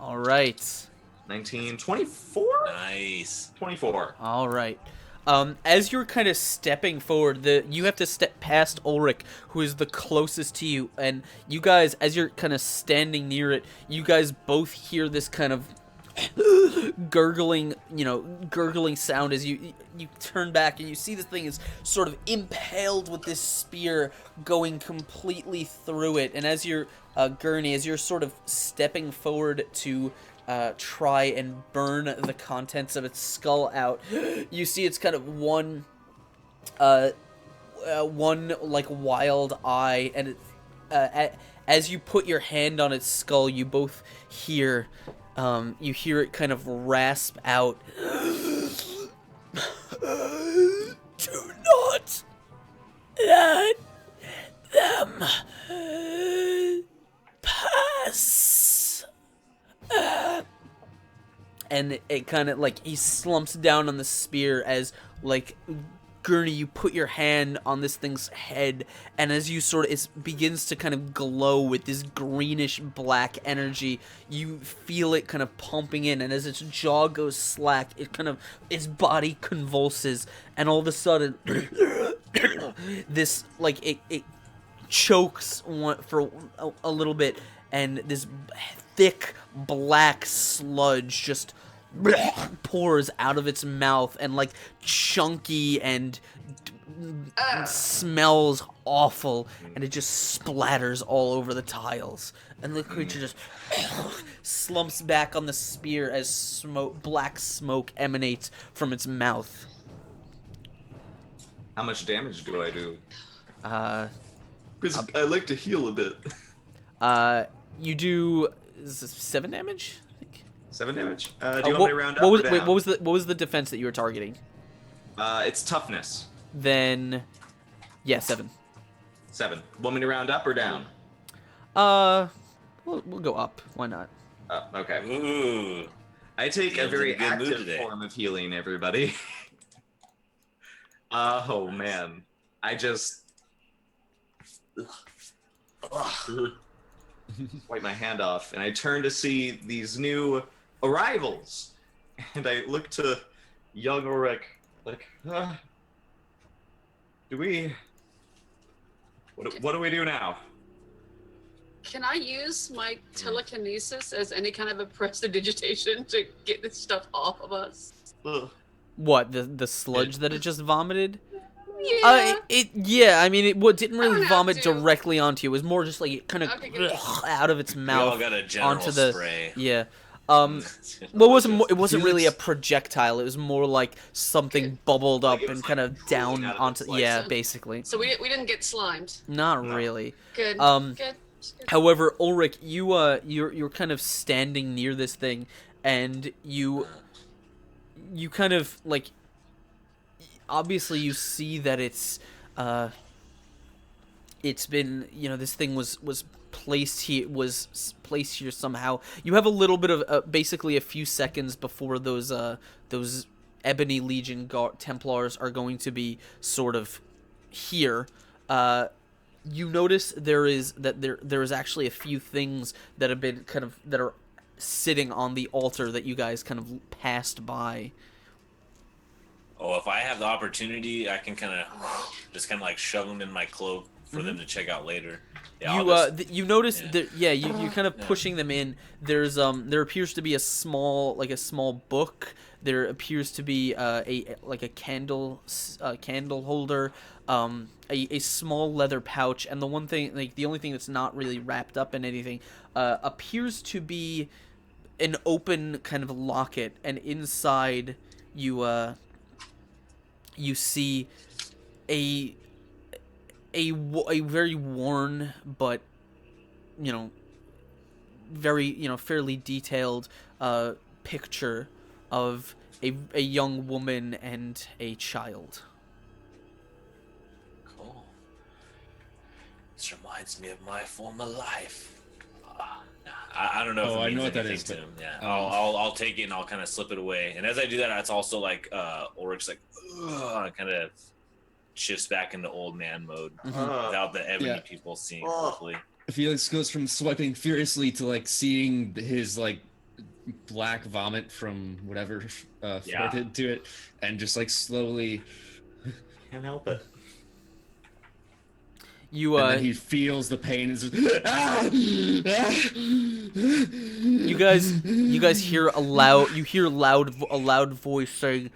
All right. 19, 24? Nice. 24. All right. As you're kind of stepping forward, you have to step past Ulrich, who is the closest to you, and you guys, as you're kind of standing near it, you guys both hear this kind of gurgling sound as you turn back, and you see this thing is sort of impaled with this spear going completely through it. And as you're Gurney, as you're sort of stepping forward to try and burn the contents of its skull out, you see it's kind of one like wild eye, and as you put your hand on its skull, you both hear it kind of rasp out, "Do not let them pass." And it kind of like he slumps down on the spear as like Gurney, you put your hand on this thing's head, and as you sort of it begins to kind of glow with this greenish black energy, you feel it kind of pumping in, and as its jaw goes slack, its body convulses, and all of a sudden this like it chokes for a little bit, and this thick black sludge just pours out of its mouth, and like chunky and smells awful, and it just splatters all over the tiles, and the creature just slumps back on the spear as black smoke emanates from its mouth. How much damage do I do? Because Uh, I like to heal a bit. You do 7 damage? 7 damage. Do you want me to round up or down? Wait, what was the defense that you were targeting? It's toughness. Then, yeah, 7. 7. Want me to round up or down? We'll go up. Why not? Okay. Ooh. I take a Feels very in a good mood active today. form of healing, everybody. Oh man, I just wipe my hand off, and I turn to see these new arrivals, and I look to young Ulrich like, what do we do now? Can I use my telekinesis as any kind of a prestidigitation to get this stuff off of us? Ugh. What, the sludge that it just vomited? Yeah. Yeah, I mean, it didn't really have vomit to. directly onto you. It was more just like it kind of Okay, good. out of its We all mouth got a general onto the spray. yeah. Well, it wasn't really a projectile. It was more like something bubbled up Like it was and kind of down out of onto. its legs. Yeah, basically. So we didn't get slimed. Not No. really. Good. Um, Good. However, Ulrich, you're kind of standing near this thing, and you kind of like obviously you see that it's been, this thing was placed here somehow. You have a little bit of basically a few seconds before those Ebony Legion Templars are going to be sort of here. You notice there is actually a few things that have been that are sitting on the altar that you guys kind of passed by. Oh, if I have the opportunity, I can kind of like shove them in my cloak for them to check out later. Yeah, You notice yeah. that you're kind of pushing them in. There's there appears to be a small book. There appears to be a candle holder, a small leather pouch, and the only thing that's not really wrapped up in anything appears to be an open kind of locket, and inside you see a very worn but very fairly detailed picture of a young woman and a child. Cool. This reminds me of my former life. I don't know if Oh, it I means know what that anything is, to but- him. Yeah, I'll take it and I'll kind of slip it away. And as I do that, it's also like Ulrich's like, kind of shifts back into old man mode without the ebony Yeah. people seeing. Hopefully, Felix goes from swiping furiously to like seeing his like black vomit from whatever Yeah. did to it, and just like slowly, Can't help it. You and then he feels the pain. And just, ah! you guys hear a loud voice saying,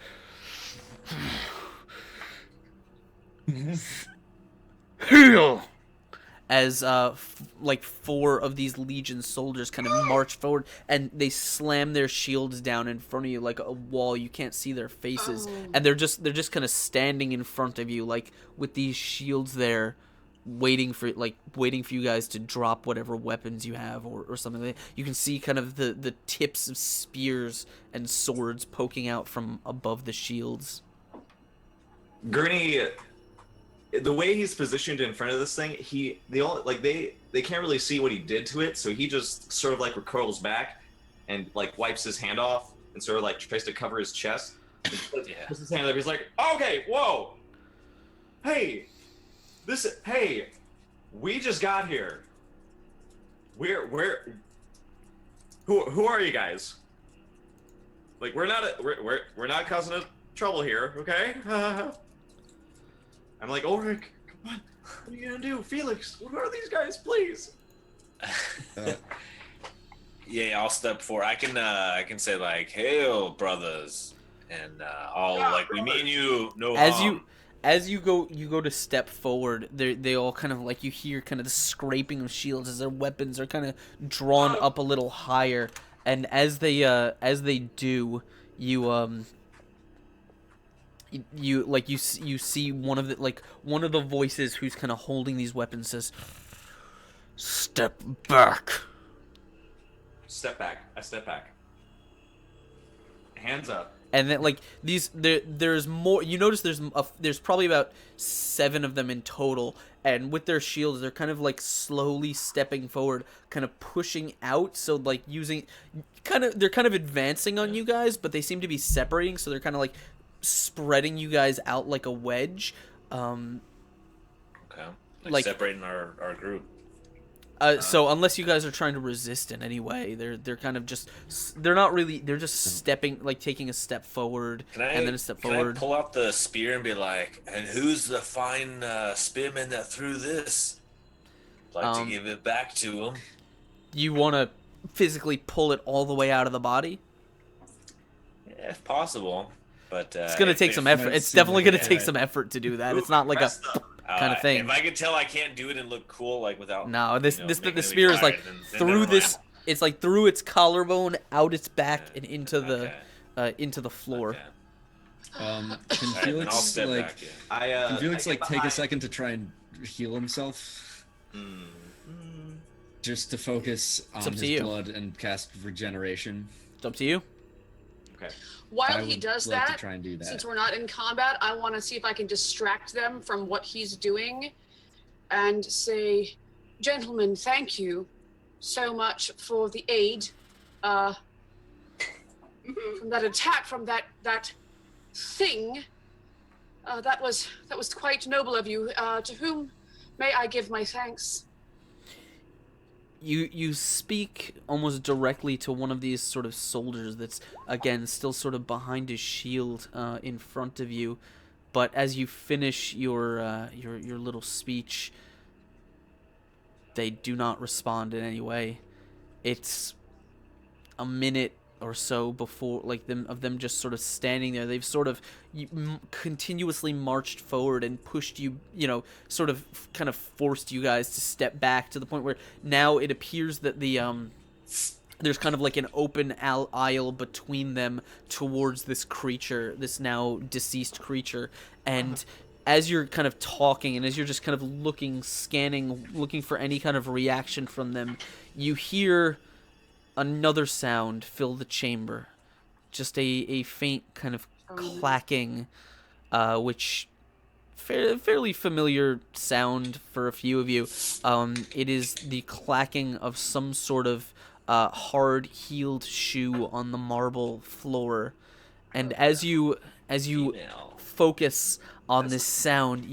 "Heal!" As like 4 of these Legion soldiers kind of march forward, and they slam their shields down in front of you like a wall. You can't see their faces, and they're just kind of standing in front of you, like with these shields there, waiting for you guys to drop whatever weapons you have or something like that. You can see kind of the tips of spears and swords poking out from above the shields. Gurney, the way he's positioned in front of this thing, they can't really see what he did to it, so he just sort of like recoils back and like wipes his hand off and sort of like tries to cover his chest. Puts his hand up. He's like, "Okay, whoa, hey, we just got here. Who are you guys? Like, we're not causing trouble here, okay?" I'm like, "Ulrich, come on, what are you gonna do? Felix, who are these guys, please?" Yeah, I'll step forward. I can say like, "Hail, brothers," and I'll like, "We mean you no harm." As you go to step forward, they all kind of like, you hear kind of the scraping of shields as their weapons are kind of drawn up a little higher, and as they do, you see one of the voices who's kind of holding these weapons says, "Step back." Step back. I step back. Hands up. And then like there's more. You notice there's probably about 7 of them in total, and with their shields they're kind of like slowly stepping forward, kind of pushing out. So like they're kind of advancing on you guys, but they seem to be separating. So they're kind of like spreading you guys out like a wedge. Okay. Like separating our group. So unless you guys are trying to resist in any way, they're kind of just, they're not really, they're just stepping, like taking a step forward and then a step forward. Can I pull out the spear and be like, "And who's the fine spearman that threw this? I'd like to give it back to him." You want to physically pull it all the way out of the body? Yeah, if possible. But it's gonna take some effort. It's definitely gonna take some effort to do that. It's not like a kind of thing. If I can tell I can't do it and look cool, like without. No, the spear is like through this. It's like through its collarbone, out its back, and into the floor. Can Felix take a second to try and heal himself? Just to focus on his blood and cast regeneration. It's up to you. Okay. While he does that, since we're not in combat, I want to see if I can distract them from what he's doing and say, "Gentlemen, thank you so much for the aid from that attack, from that thing. That was quite noble of you. To whom may I give my thanks?" You speak almost directly to one of these sort of soldiers that's, again, still sort of behind his shield in front of you. But as you finish your little speech, they do not respond in any way. It's a minute or so before, like, them just sort of standing there. They've sort of continuously marched forward and pushed you, sort of kind of forced you guys to step back to the point where now it appears that there's kind of like an open aisle between them towards this creature, this now deceased creature. And as you're kind of talking and as you're just kind of scanning, looking for any kind of reaction from them, you hear another sound fill the chamber. Just a faint kind of clacking, which fairly familiar sound for a few of you. It is the clacking of some sort of hard-heeled shoe on the marble floor. And as you focus on this sound,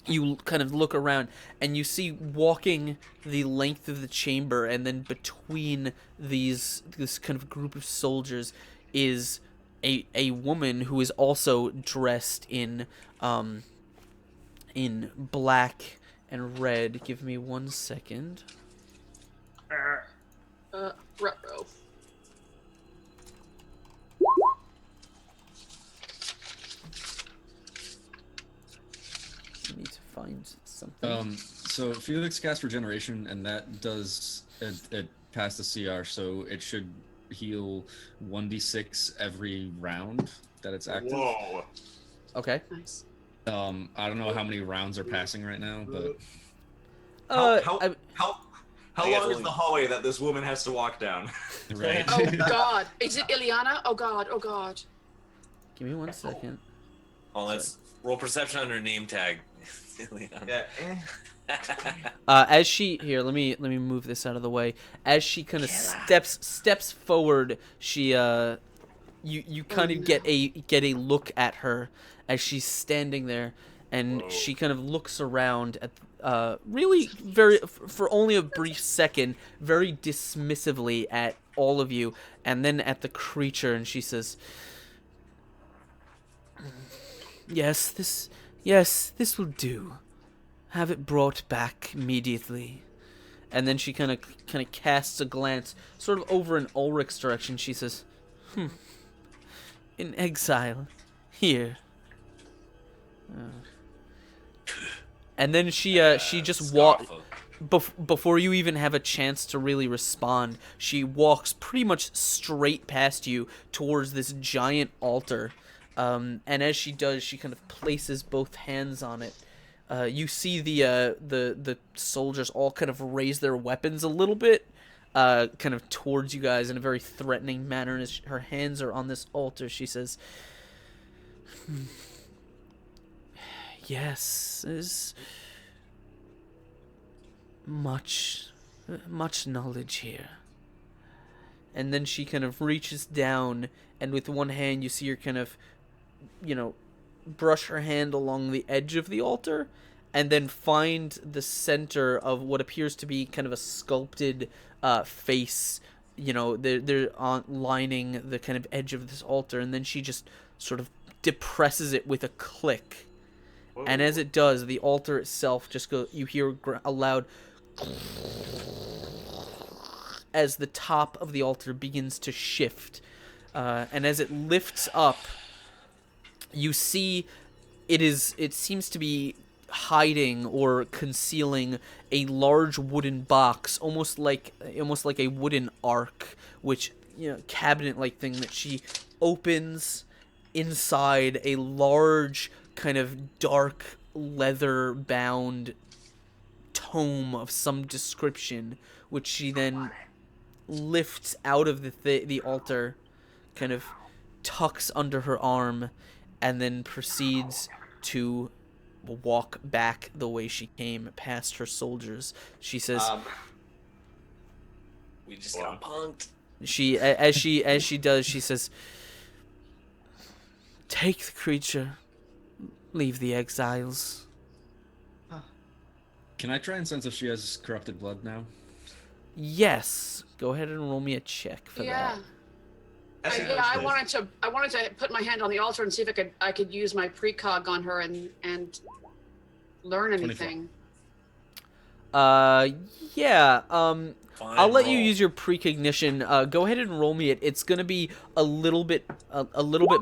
you kind of look around and you see walking the length of the chamber, and then between this kind of group of soldiers is a woman who is also dressed in black and red. Give me 1 second. Ruh-roh. I need to find something. So Felix cast regeneration, and that does it past the CR, so it should heal 1d6 every round that it's active. Whoa. Okay. Nice. I don't know how many rounds are passing right now, but How I guess long is only- the hallway that this woman has to walk down? right. Oh God, is it Ileana? Oh God, oh God. Give me 1 second. Well, let's roll perception on her name tag. Yeah. As she here, let me move this out of the way. As she kind of steps forward, she you kind of get a look at her as she's standing there, and she kind of looks around at really very for only a brief second, very dismissively at all of you, and then at the creature, and she says, Yes, this will do. Have it brought back immediately." And then she kind of casts a glance sort of over in Ulrich's direction. She says, "In exile, here." And then she just walks. Before you even have a chance to really respond, she walks pretty much straight past you towards this giant altar. And as she does, she kind of places both hands on it. You see the soldiers all kind of raise their weapons a little bit, kind of towards you guys in a very threatening manner. And as her hands are on this altar, she says, "Yes, there's much knowledge here." And then she kind of reaches down, and with one hand you see her kind of, brush her hand along the edge of the altar, and then find the center of what appears to be kind of a sculpted face. They're on lining the kind of edge of this altar, and then she just sort of depresses it with a click. Whoa. And as it does, the altar itself just you hear a loud as the top of the altar begins to shift, and as it lifts up, you see it seems to be hiding or concealing a large wooden box, almost like a wooden ark, which cabinet-like thing that she opens. Inside, a large kind of dark leather-bound tome of some description, which she then lifts out of the altar, kind of tucks under her arm, and then proceeds to walk back the way she came, past her soldiers. She says, "We just got punked." As she does, she says, "Take the creature, leave the exiles." Can I try and sense if she has corrupted blood now? Yes. Go ahead and roll me a check for that. I wanted to put my hand on the altar and see if I could use my precog on her and learn anything. 24. Yeah. I'll let you roll. use your precognition. Go ahead and roll me it. It's gonna be a little bit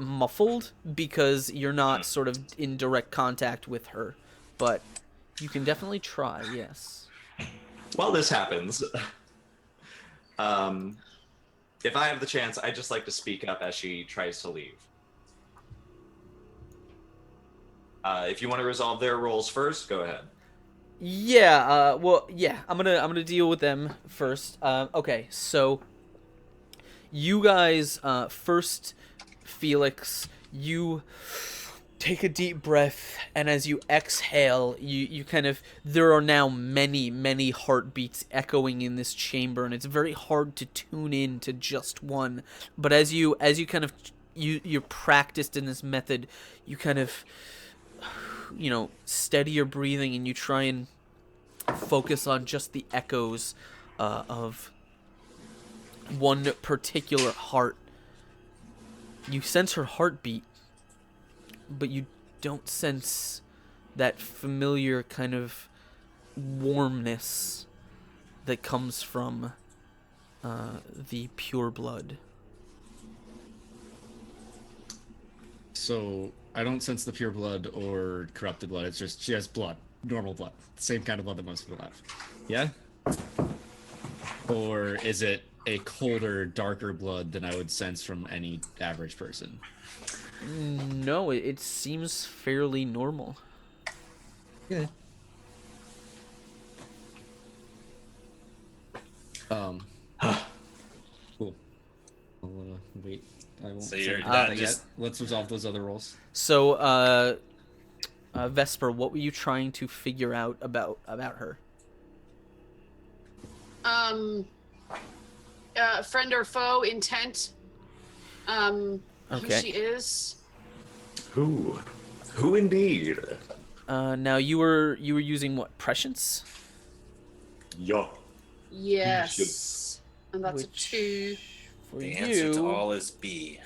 muffled because you're not sort of in direct contact with her, but you can definitely try. Yes. While this happens, if I have the chance, I'd just like to speak up as she tries to leave. If you want to resolve their roles first, go ahead. Yeah. Well, yeah. I'm gonna deal with them first. Okay. So, you guys, first, Felix, you take a deep breath, and as you exhale, you kind of, there are now many heartbeats echoing in this chamber, and it's very hard to tune in to just one. But as you kind of you're practiced in this method, you kind of steady your breathing and you try and focus on just the echoes of one particular heart. You sense her heartbeat, but you don't sense that familiar kind of warmness that comes from the pure blood. So I don't sense the pure blood or corrupted blood. It's just she has blood, normal blood, same kind of blood that most people have. Yeah? Or is it a colder, darker blood than I would sense from any average person? No, it seems fairly normal. Yeah. Cool. I'll wait. I won't So say you're anything not yet. just- Let's resolve those other rolls. So, Vesper, what were you trying to figure out about her? Friend or foe, intent. Who Okay. she is. Who indeed? Now you were using what, prescience? Yo. Yes. And that's a 2. For The you answer to all is B.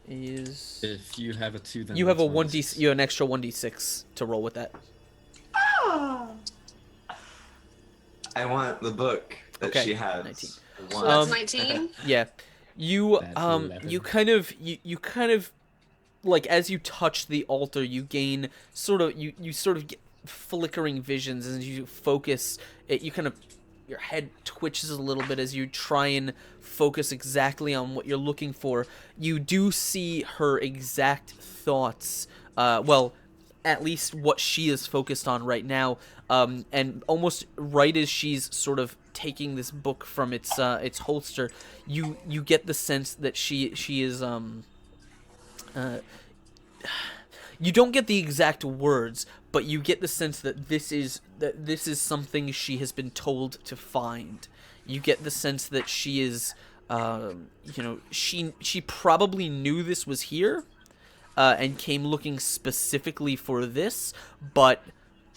is If you have a 2, then you have a that's 1d. You have an extra 1d6 to roll with that. I want the book that Okay, she has. 19. So One. that's 19. Yeah, you That's 11. you kind of like, as you touch the altar, you gain sort of you sort of get flickering visions as you focus. You kind of, your head twitches a little bit as you try and focus exactly on what you're looking for. You do see her exact thoughts. Well, at least what she is focused on right now. And almost right as she's sort of taking this book from its holster, you get the sense that she is you don't get the exact words, but you get the sense that this is something she has been told to find. You get the sense that she is she probably knew this was here and came looking specifically for this, but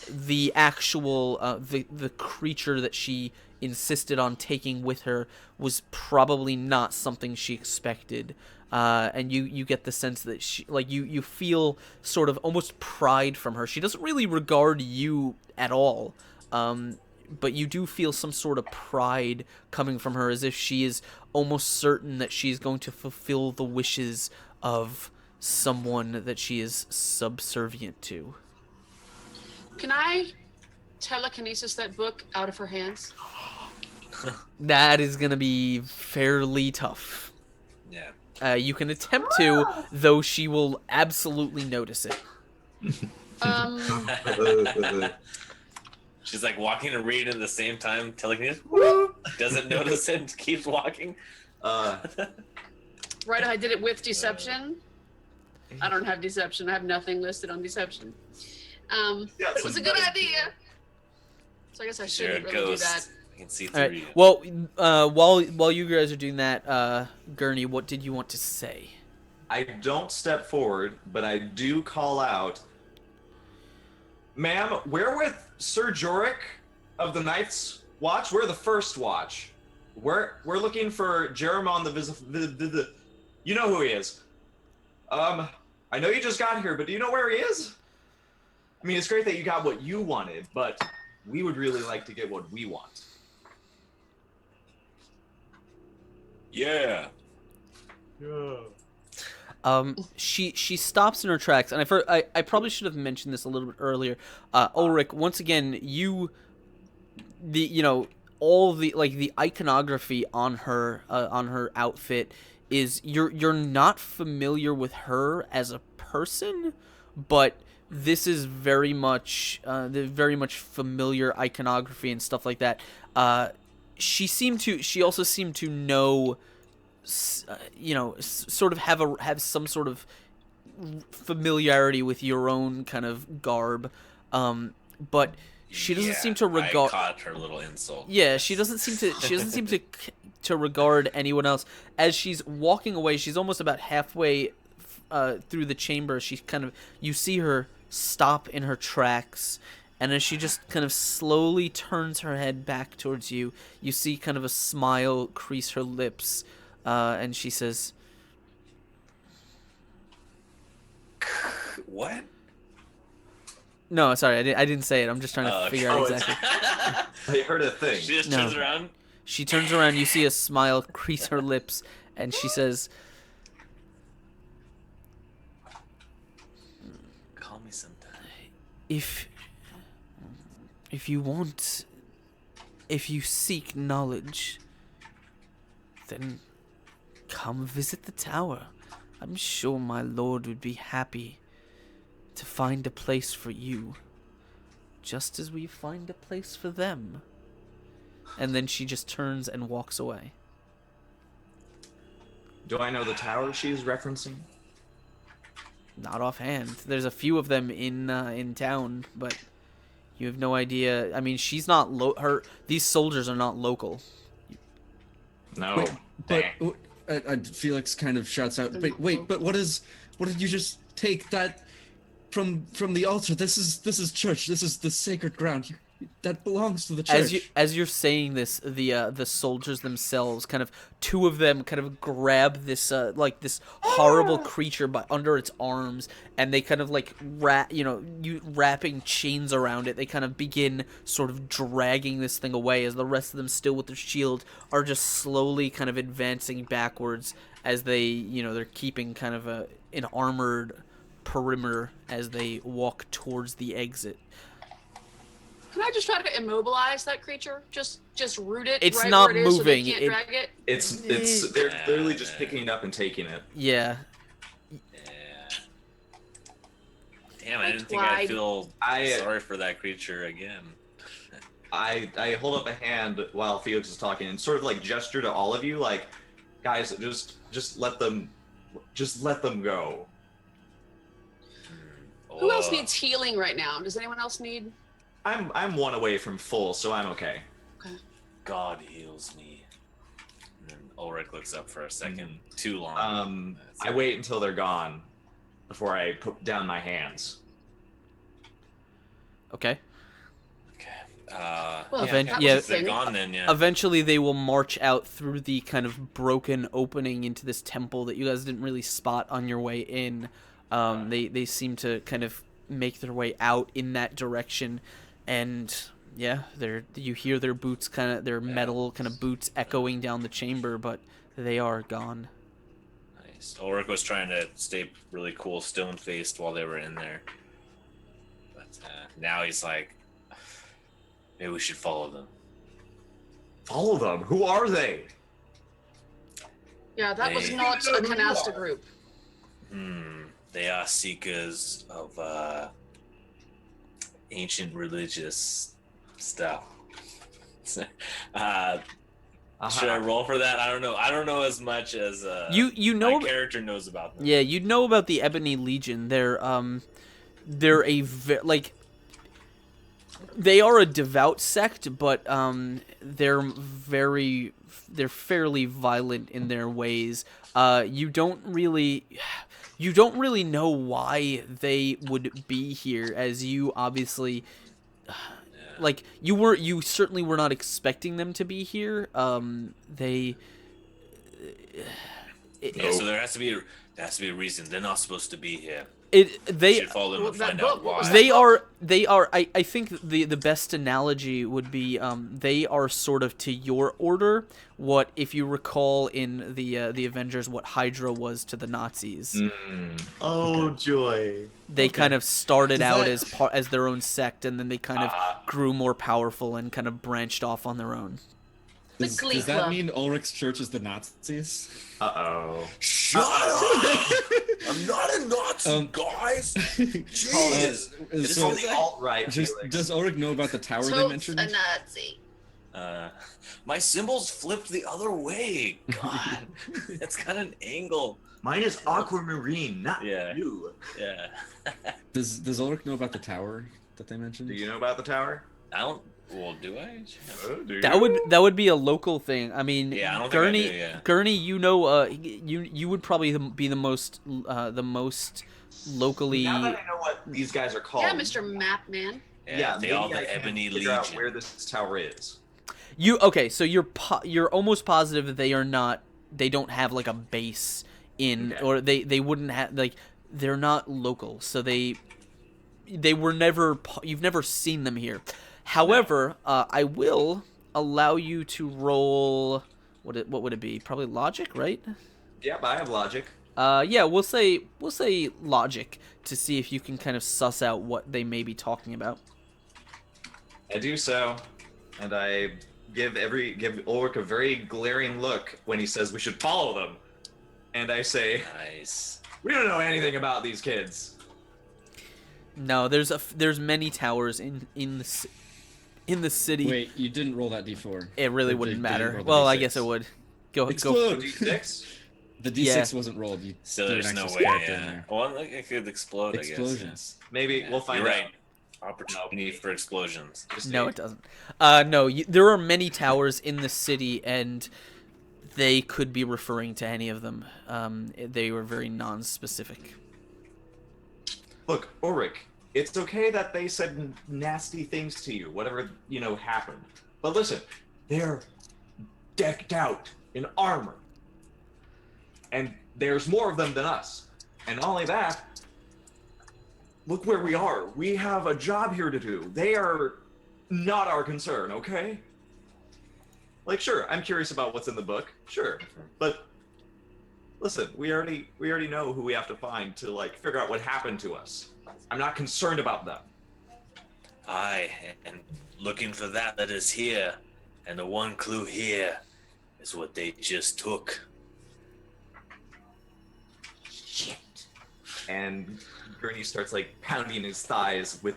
the actual the creature that she insisted on taking with her was probably not something she expected. And you get the sense that she, like, you feel sort of almost pride from her. She doesn't really regard you at all, but you do feel some sort of pride coming from her, as if she is almost certain that she's going to fulfill the wishes of someone that she is subservient to. Can I telekinesis that book out of her hands? That is going to be fairly tough. Yeah. You can attempt to, though she will absolutely notice it. She's like walking and reading at the same time, telekinesis. Doesn't notice it, keeps walking. Right, I did it with deception. I don't have deception. I have nothing listed on deception. It was a good idea. So I guess I You're a shouldn't really do ghost. that. I can see All through right. you. Well, while you guys are doing that, Gurney, what did you want to say? I don't step forward, but I do call out, "Ma'am, we're with Sir Jorik of the Night's Watch. We're the First Watch. We're looking for Jeremon the you know who he is. I know you just got here, but do you know where he is? I mean, it's great that you got what you wanted, but we would really like to get what we want." Yeah. She stops in her tracks, and I probably should have mentioned this a little bit earlier. Ulrich, once again, all the, like, the iconography on her outfit is, you're not familiar with her as a person, but this is very much familiar iconography and stuff like that. She also seemed to know, sort of have some sort of familiarity with your own kind of garb, but she doesn't seem to regard. I caught her little insult. Yeah, she doesn't seem to regard anyone else. As she's walking away, she's almost about halfway through the chamber. She's you see her stop in her tracks. And as she just kind of slowly turns her head back towards you, you see kind of a smile crease her lips, and she says, What? "No, sorry, I didn't say it. I'm just trying to figure out exactly." I heard a thing. She just No. turns around. She turns around, you see a smile crease her lips, and she says, Call me sometime. If you seek knowledge, then come visit the tower. I'm sure my lord would be happy to find a place for you, just as we find a place for them. And then she just turns and walks away. Do I know the tower she's referencing? Not offhand. There's a few of them in town, but you have no idea. I mean, she's not these soldiers are not local. No. Wait, but Dang. Felix kind of shouts out. But what did you just take that from the altar? This is church. This is the sacred ground. That belongs to the church. As you're saying this, the soldiers themselves, kind of two of them, kind of grab this this horrible creature by under its arms, and they kind of like wrapping chains around it. They kind of begin sort of dragging this thing away, as the rest of them, still with their shield, are just slowly kind of advancing backwards as they they're keeping kind of an armored perimeter as they walk towards the exit. Can I just try to immobilize that creature? Just root it. It's right not where it is moving. So they can't drag it. It's they're literally just picking it up and taking it. Yeah. Yeah. Damn, I didn't think I'd feel sorry for that creature again. I hold up a hand while Felix is talking and sort of like gesture to all of you, like, guys, just let them go. Who else needs healing right now? Does anyone else need? I'm one away from full, so I'm okay. Okay. God heals me. And then Ulrich looks up for a second. Too long. I wait until they're gone before I put down my hands. Okay. Well, if they're gone then, yeah. Eventually, they will march out through the kind of broken opening into this temple that you guys didn't really spot on your way in. They seem to kind of make their way out in that direction, and yeah, you hear their boots their metal kind of boots echoing down the chamber, but they are gone. Nice. Ulrich was trying to stay really cool, stone-faced while they were in there, but now he's like, maybe we should follow them. Follow them? Who are they? Yeah, that was not a canasta group. They are seekers of ancient religious stuff. Should I roll for that? I don't know. I don't know as much as my character knows about them. Yeah, you know about the Ebony Legion. They're they are a devout sect, but they're fairly violent in their ways. You don't really know why they would be here, as you obviously you certainly were not expecting them to be here. So there has to be a reason. They're not supposed to be here. They should follow them and find out why. They are. I think the best analogy would be they are sort of to your order what, if you recall in the Avengers, what Hydra was to the Nazis. Oh joy! They kind of started out as their own sect, and then they kind of grew more powerful and kind of branched off on their own. Does that mean Ulrich's church is the Nazis? Uh-oh. Shut up! I'm not a Nazi, guys! Jeez! It's on the alt-right. Does Ulrich know about the tower they Totes mentioned? a Nazi. My symbols flipped the other way. God, it's got an angle. Mine is aquamarine, not you. Yeah. Does Ulrich know about the tower that they mentioned? Do you know about the tower? I don't. Well, do I? That would be a local thing. I mean, Yeah, I don't Gurney, think I do, yeah. Gurney, you would probably be the most locally. Now that I know what these guys are called. Yeah, Mr. Map Man. Yeah, they all maybe the I can Ebony figure out Legion. where this tower is. So you're almost positive that they are not. They don't have like a base in, Okay. or they wouldn't have like. They're not local, so they were never. You've never seen them here. However, I will allow you to roll. What would it be? Probably logic, right? Yeah, but I have logic. Yeah, we'll say logic to see if you can kind of suss out what they may be talking about. I do so, and I give Ulrich a very glaring look when he says we should follow them. And I say, Nice. we don't know anything about these kids. No, there's many towers in the city. Wait, you didn't roll that d4. It really Or wouldn't did you matter. roll the Well, I d6? guess it would. Go. Explode! D6? The d6 wasn't rolled. You So threw there's an no extra way. character in Yeah. there. Well, like, it could explode. Explosion. I guess. Maybe Yeah. we'll find You're out. right. Opportunity for explosions. Just No, me. it doesn't. No, there are many towers in the city, and they could be referring to any of them. They were very non-specific. Look, Ulrich, it's okay that they said nasty things to you, whatever, happened. But listen, they're decked out in armor. And there's more of them than us. And not only that, look where we are. We have a job here to do. They are not our concern, okay? Like, sure, I'm curious about what's in the book, sure. But listen, we already know who we have to find to figure out what happened to us. I'm not concerned about them. Aye, and looking for that is here, and the one clue here is what they just took. Shit. And Gurney starts pounding his thighs with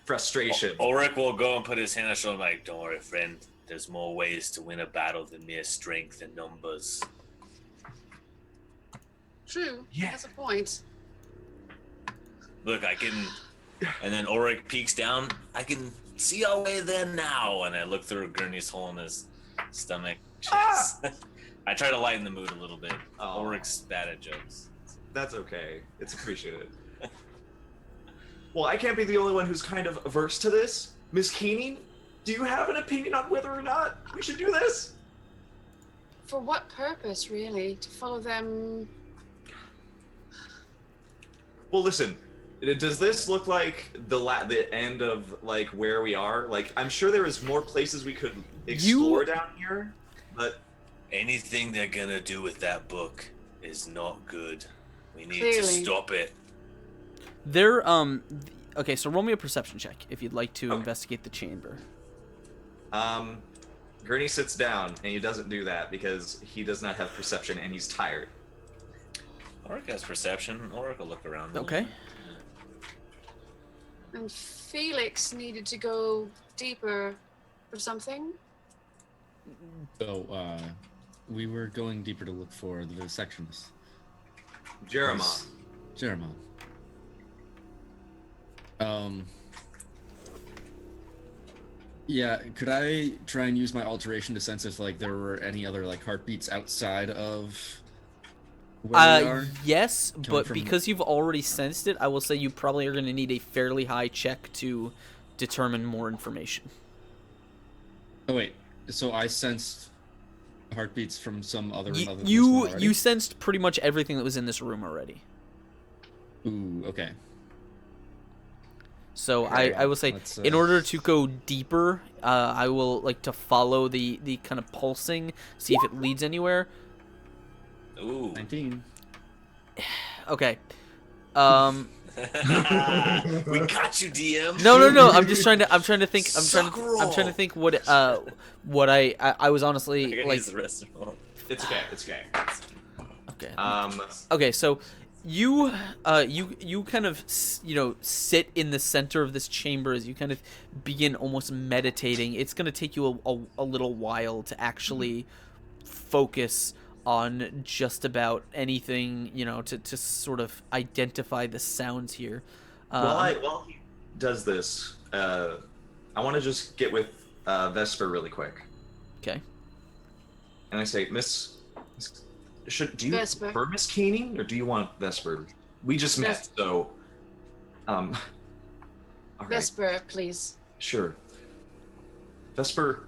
frustration. Ulrich will go and put his hand on his shoulder, like, don't worry, friend. There's more ways to win a battle than mere strength and numbers. True. Yeah. That's a point. Look, I can. And then Ulrich peeks down. I can see our way there now. And I look through Gurney's hole in his stomach. Chest. I try to lighten the mood a little bit. Oh. Ulrich's bad at jokes. That's okay. It's appreciated. Well, I can't be the only one who's kind of averse to this. Miss Keening, do you have an opinion on whether or not we should do this? For what purpose, really? To follow them? Well, listen. Does this look like the end of where we are? I'm sure there is more places we could explore down here, but Anything they're gonna do with that book is not good. We need to Clearly. stop it. They're okay, so roll me a perception check if you'd like to Okay. investigate the chamber. Gurney sits down and he doesn't do that because he does not have perception and he's tired. Ulrich has perception. Ulrich will look around. Okay. And Felix needed to go deeper for something. So, we were going deeper to look for the sections. Jeremiah. Jeremiah. Yeah, could I try and use my alteration to sense if there were any other heartbeats outside of where we are? Yes, but from- because you've already sensed it, I will say you probably are going to need a fairly high check to determine more information. Oh wait, so I sensed heartbeats from some other room other than this one You already? you sensed pretty much everything that was in this room already. Ooh, okay. So Okay, I will say, let's, in order to go deeper, I will like to follow the kind of pulsing, see if it leads anywhere. Ooh. 19. Okay. We got you, DM. No. I'm just trying to. I'm trying to think. I'm Suck trying to roll. think what I was I honestly gotta like. use the rest of them. It's okay. It's okay. Okay. Okay. So you kind of sit in the center of this chamber as you kind of begin almost meditating. It's gonna take you a little while to actually focus on just about anything, to sort of identify the sounds here. While he does this, I want to just get with Vesper really quick. Okay. And I say, do you Vesper. prefer Miss Keening or do you want Vesper? We just met, Vesper. so All right. Vesper, please. Sure. Vesper,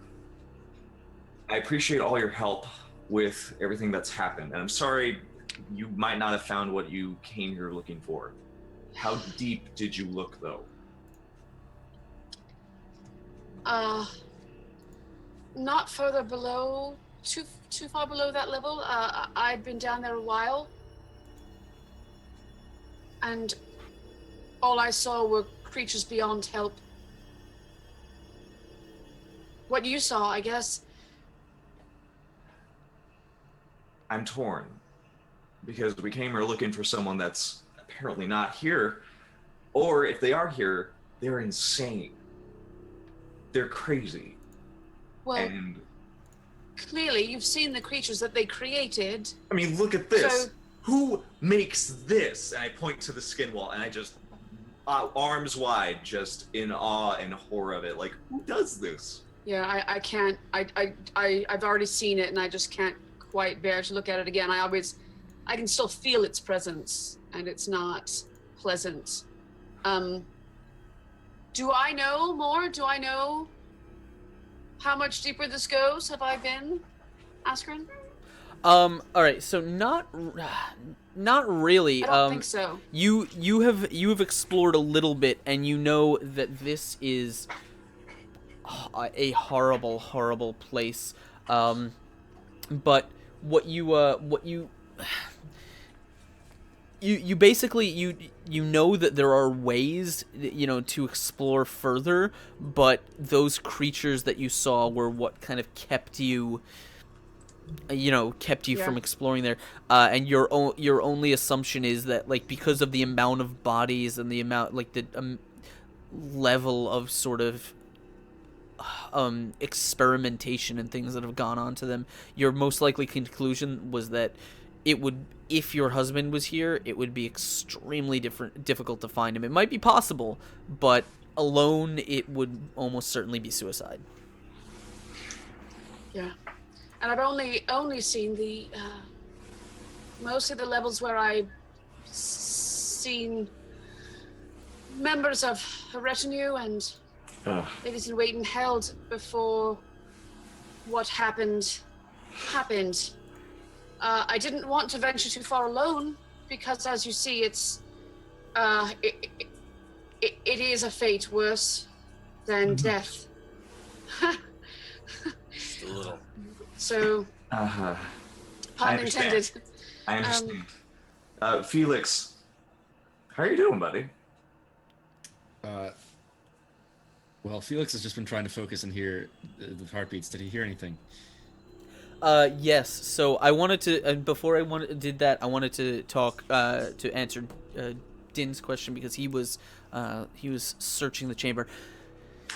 I appreciate all your help with everything that's happened, and I'm sorry you might not have found what you came here looking for. How deep did you look, though? Not further below, too far below that level. I'd been down there a while, and all I saw were creatures beyond help. What you saw, I guess. I'm torn, because we came here looking for someone that's apparently not here, or if they are here, they're insane. They're crazy. Well, And clearly you've seen the creatures that they created. I mean, look at this. So- Who makes this? And I point to the skin wall, and I just arms wide, just in awe and horror of it. Like, who does this? Yeah, I can't. I've already seen it, and I just can't quite bear to look at it again. I can still feel its presence, and it's not pleasant. Do I know more? Do I know how much deeper this goes? Have I been, Askren? All right, so not really. I don't think so. You have explored a little bit, and you know that this is a horrible place. But what you basically you know that there are ways, to explore further, but those creatures that you saw were what kind of kept you from exploring there, and your only assumption is that, like, because of the amount of bodies and the amount, like, the level of sort of experimentation and things that have gone on to them, your most likely conclusion was that it would, if your husband was here, it would be extremely difficult to find him. It might be possible, but alone it would almost certainly be suicide. Yeah, and I've only seen the mostly the levels where I've seen members of a retinue and ladies in waiting held before what happened. I didn't want to venture too far alone because, as you see, it is a fate worse than death. Just a little. So, I pun understand. intended. I understand. Felix, how are you doing, buddy? Well, Felix has just been trying to focus and hear the heartbeats. Did he hear anything? Yes. So I wanted to, before I did that, I wanted to talk to answer Din's question, because he was searching the chamber.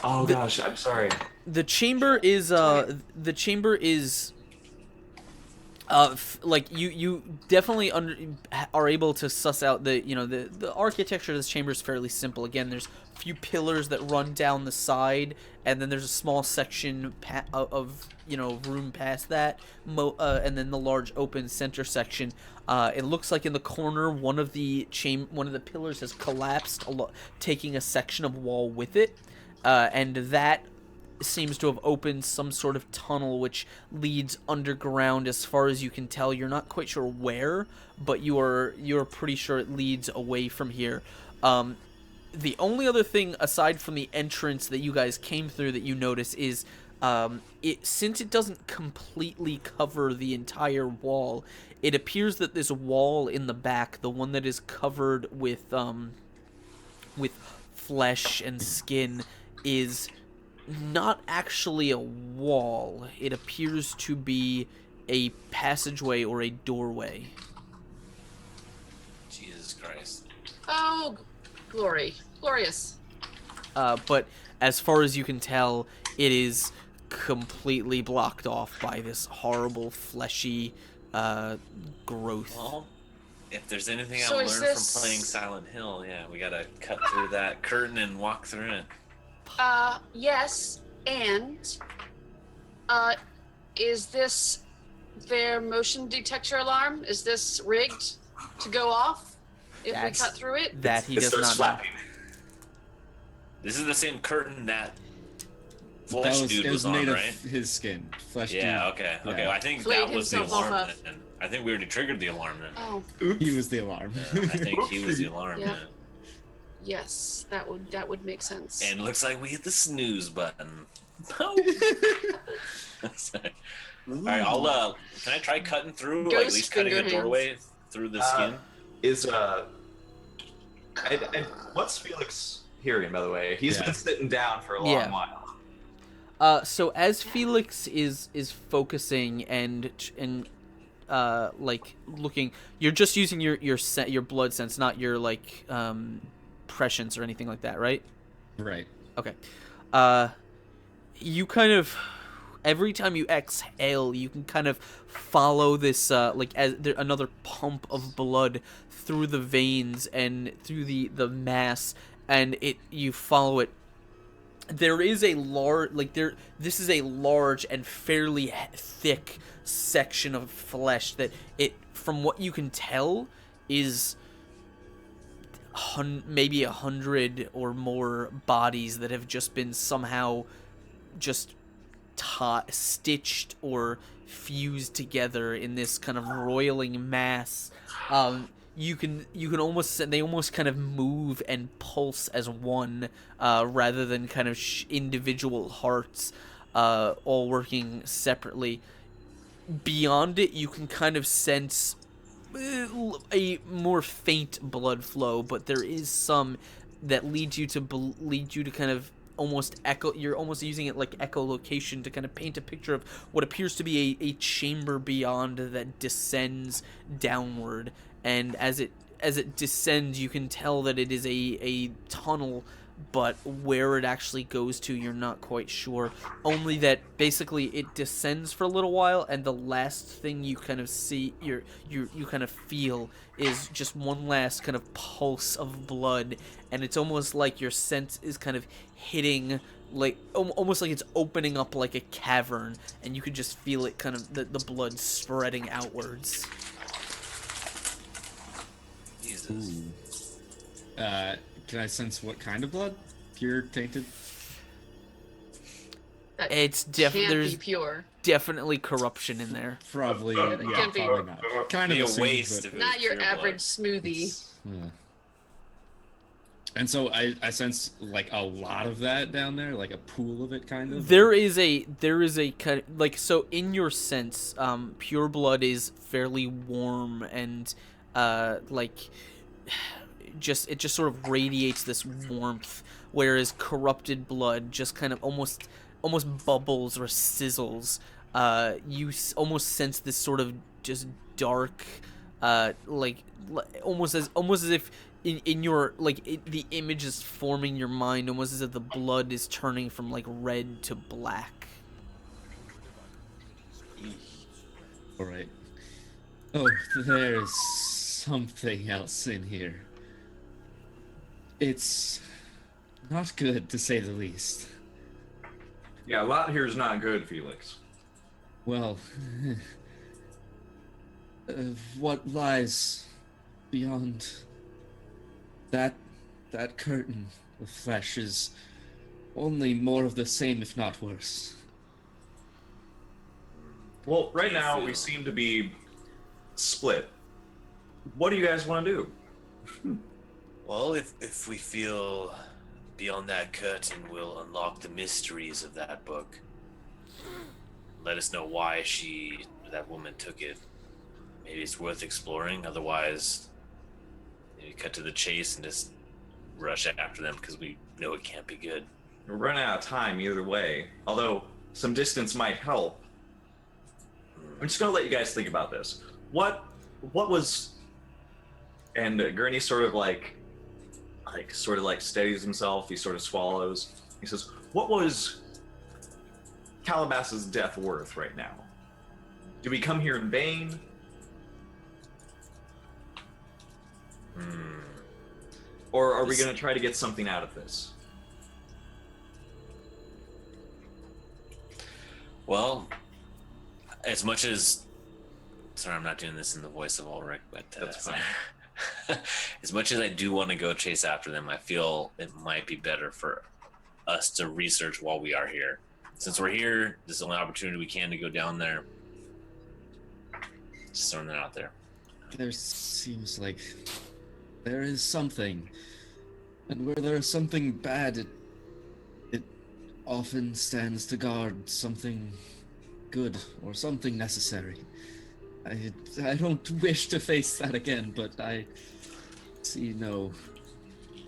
Oh gosh, I'm sorry. The chamber is like you definitely are able to suss out the architecture of this chamber is fairly simple. Again, there's a few pillars that run down the side, and then there's a small section of room past that, and then the large open center section. It looks like in the corner one of the pillars has collapsed, taking a section of wall with it, and that seems to have opened some sort of tunnel which leads underground. As far as you can tell, you're not quite sure where, but you're pretty sure it leads away from here. The only other thing aside from the entrance that you guys came through that you notice is since it doesn't completely cover the entire wall, it appears that this wall in the back, the one that is covered with flesh and skin, is not actually a wall. It appears to be a passageway or a doorway. Jesus Christ. Oh, glorious. But as far as you can tell, it is completely blocked off by this horrible fleshy growth. Well, if there's anything So I is learned this- from playing Silent Hill, yeah, we gotta cut through that curtain and walk through it. Yes, and is this their motion detector alarm? Is this rigged to go off if we cut through it? That he It does starts not know. flapping. This is the same curtain that That Flesh was, Dude it was was made on, of right? his skin. Flesh Yeah, dude. okay. Yeah. Okay, I think Flayed that was the himself alarm off then. I think we already triggered the alarm then. Oh, He was the alarm. Yeah, I think he was the alarm Yep. then. yes, that would make sense. And it looks like we hit the snooze button. All right, I'll can I try cutting through, like at Ghost least cutting a finger hands. doorway through the skin? And what's Felix hearing, by the way? He's Yeah. been sitting down for a long Yeah. while. So as Felix is focusing and like looking, you're just using your blood sense, not your like prescience or anything like that, right? Right. Okay. You kind of every time you exhale, you can kind of follow this like as another pump of blood through the veins and through the mass, and you follow it. There is a large this is a large and fairly thick section of flesh that from what you can tell is maybe 100 or more bodies that have just been somehow just stitched or fused together in this kind of roiling mass. You can almost they almost kind of move and pulse as one, rather than kind of individual hearts, all working separately. Beyond it, you can kind of sense a more faint blood flow, but there is some that lead you to kind of almost echo. You're almost using it like echolocation to kind of paint a picture of what appears to be a chamber beyond that descends downward. And as it descends, you can tell that it is a tunnel, but where it actually goes to, you're not quite sure. Only that basically it descends for a little while, and the last thing you kind of see, you kind of feel, is just one last kind of pulse of blood, and it's almost like your sense is kind of hitting, like almost like it's opening up like a cavern, and you could just feel it kind of the blood spreading outwards. Ooh. Can I sense what kind of blood? Pure, tainted? That It's can't be there's pure. definitely corruption in there. Probably, It yeah, can't be- probably not. Kind of Be a assumed, waste but- of Not your pure blood. average smoothie. Yeah. And so I sense like a lot of that down there, like a pool of it, kind of. There is a kind of, like, so in your sense, pure blood is fairly warm and like it just sort of radiates this warmth, whereas corrupted blood just kind of almost bubbles or sizzles. You almost sense this sort of just dark, like almost as if in your the image is forming your mind, almost as if the blood is turning from like red to black. All right. Oh, there's something else in here. It's not good, to say the least. Yeah, a lot here is not good, Felix. Well, what lies beyond that curtain of flesh is only more of the same, if not worse. Well, right now we seem to be split. What do you guys want to do? Well, if we feel beyond that curtain, we'll unlock the mysteries of that book. Let us know why that woman took it. Maybe it's worth exploring. Otherwise, maybe cut to the chase and just rush after them because we know it can't be good. We're running out of time either way. Although some distance might help. I'm just gonna let you guys think about this. What was? And Gurney sort of like steadies himself. He sort of swallows. He says, "What was Calabasas' death worth right now? Did we come here in vain? Or are we going to try to get something out of this?" Well, as much as... Sorry, I'm not doing this in the voice of Ulrich, but... That's fine. as much as I do want to go chase after them, I feel it might be better for us to research while we are here. Since we're here, this is the only opportunity we can to go down there. Just throwing that out there. There seems like there is something, and where there is something bad, it often stands to guard something good or something necessary. I don't wish to face that again, but I see no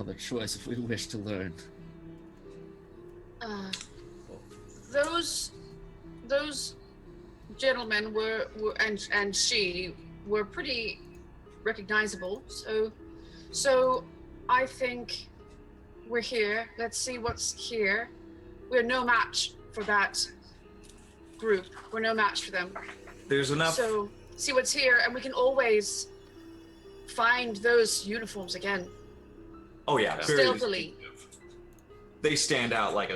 other choice if we wish to learn. Those gentlemen were and she were pretty recognizable. So I think we're here. Let's see what's here. We're no match for that group. We're no match for them. There's enough. So see what's here, and we can always find those uniforms again. Oh yeah, very Stealthily. distinctive. They stand out like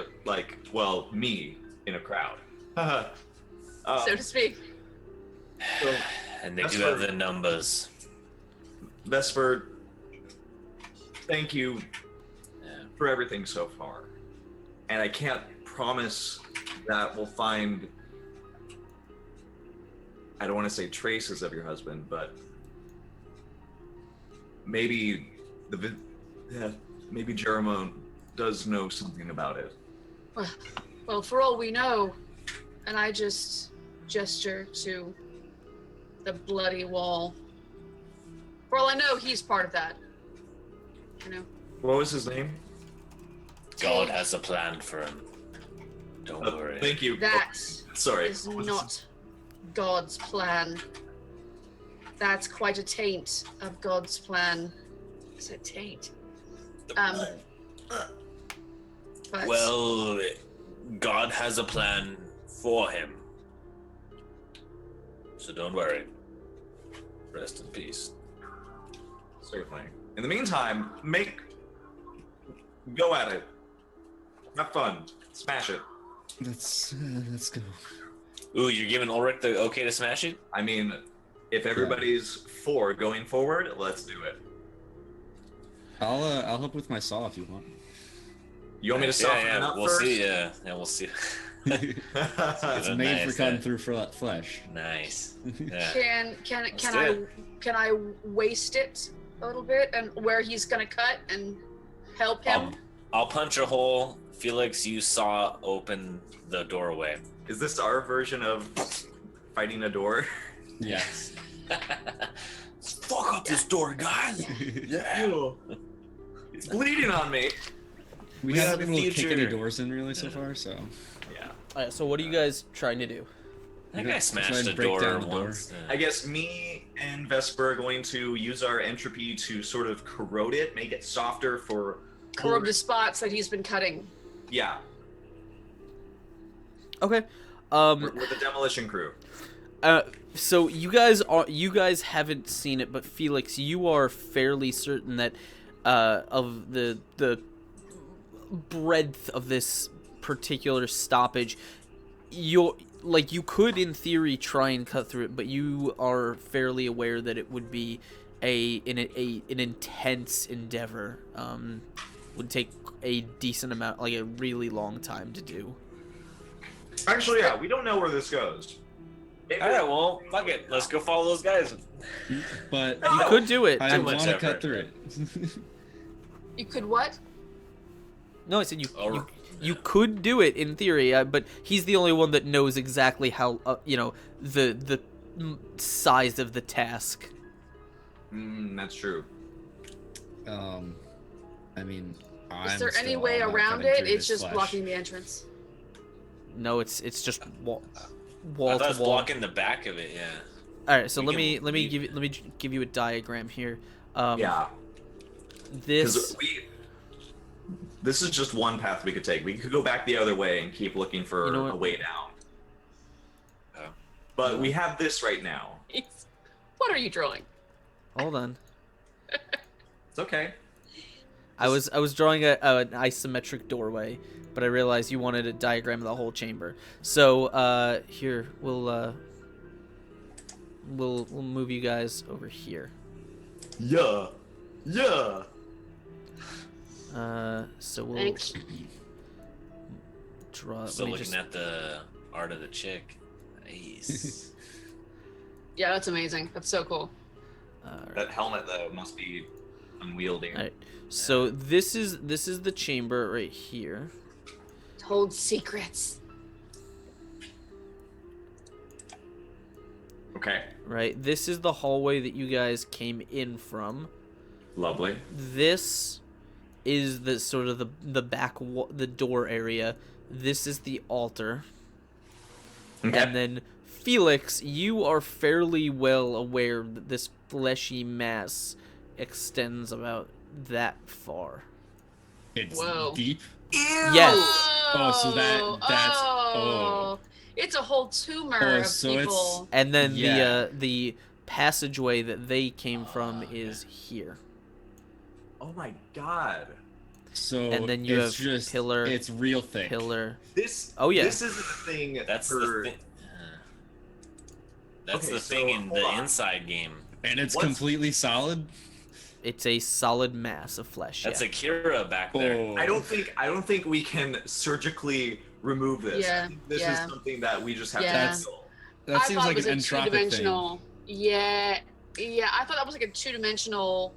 me in a crowd. So to speak. So, And they do have the numbers. Vesper, thank you for everything so far. And I can't promise that we'll find, I don't want to say traces of your husband, but maybe maybe Jeromo does know something about it. Well, for all we know, and I just gesture to the bloody wall. For all I know, he's part of that. You know. What was his name? God has a plan for him. Don't worry. Thank you. That Sorry. is not God's plan. That's quite a taint of God's plan. It's a taint. But Well, God has a plan for him. So don't worry. Rest in peace. Certainly. In the meantime, go at it. Have fun. Smash it. Let's go. Ooh, you're giving Ulrich the okay to smash it? I mean, if everybody's for going forward, let's do it. I'll help with my saw if you want. You want me to soften it up we'll first? see. Yeah, we'll see. It's made for cutting through flesh. Nice. Yeah. Can I waste it a little bit and where he's gonna cut and help him? I'll punch a hole. Felix, you saw open the doorway. Is this our version of fighting a door? Yes. Fuck up this door, guys. Yeah. It's bleeding on me. We Yeah, haven't the been able to kick future. any doors in really so far, so. Yeah. Alright, so what are you guys trying to do? I think Try I and smashed a break door down the door. once. I guess me and Vesper are going to use our entropy to sort of corrode it, make it softer for... Corrode the spots that he's been cutting. Yeah. Okay. We're the demolition crew. So you guys haven't seen it, but Felix, you are fairly certain that of the breadth of this particular stoppage, you could in theory try and cut through it, but you are fairly aware that it would be an intense endeavor. Would take a decent amount, like a really long time to do. Actually, yeah, we don't know where this goes. All right, well, fuck it. Let's go follow those guys. But You could do it. I Too much want to effort. cut through it. You could what? No, I said Or- you could do it in theory, but he's the only one that knows exactly how the size of the task. That's true. I mean, Is there any way around it? It's just blocking the entrance. No, it's just wall I to thought it was wall. blocking the back of it. Yeah. All right, so We let can me give you a diagram here. Yeah. This This is just one path we could take. We could go back the other way and keep looking for You know what? a way down. Oh. But we have this right now. What are you drawing? hold on. It's okay. I was drawing an isometric doorway, but I realized you wanted a diagram of the whole chamber. So here we'll move you guys over here. Yeah. Yeah. So we'll Thanks. draw. Still let me looking just- at the art of the chick. Nice. Yeah, that's amazing. That's so cool. That helmet though must be unwieldy. All right. So this is the chamber right here. Told secrets. Okay. Right. This is the hallway that you guys came in from. Lovely. This is the sort of the back the door area. This is the altar. Okay. And then Felix, you are fairly well aware that this fleshy mass extends about that far. It's Whoa. deep. Yes. Oh, so that's oh. It's a whole tumor of so people. And then Yeah. the passageway that they came from is here. Oh my god. so And then you it's have just pillar, It's real thick. Pillar. This. Oh, yeah. This is the thing. That's for, the thing. That's Okay, the so, thing in hold the on. inside game. And it's What's- completely solid. It's a solid mass of flesh. That's yeah. Akira back there. Oh. I don't think we can surgically remove this. Yeah, I think this yeah. is something that we just have Yeah. to handle. That I seems thought like it was an a entropic thing. two-dimensional. Yeah, I thought that was like a two-dimensional.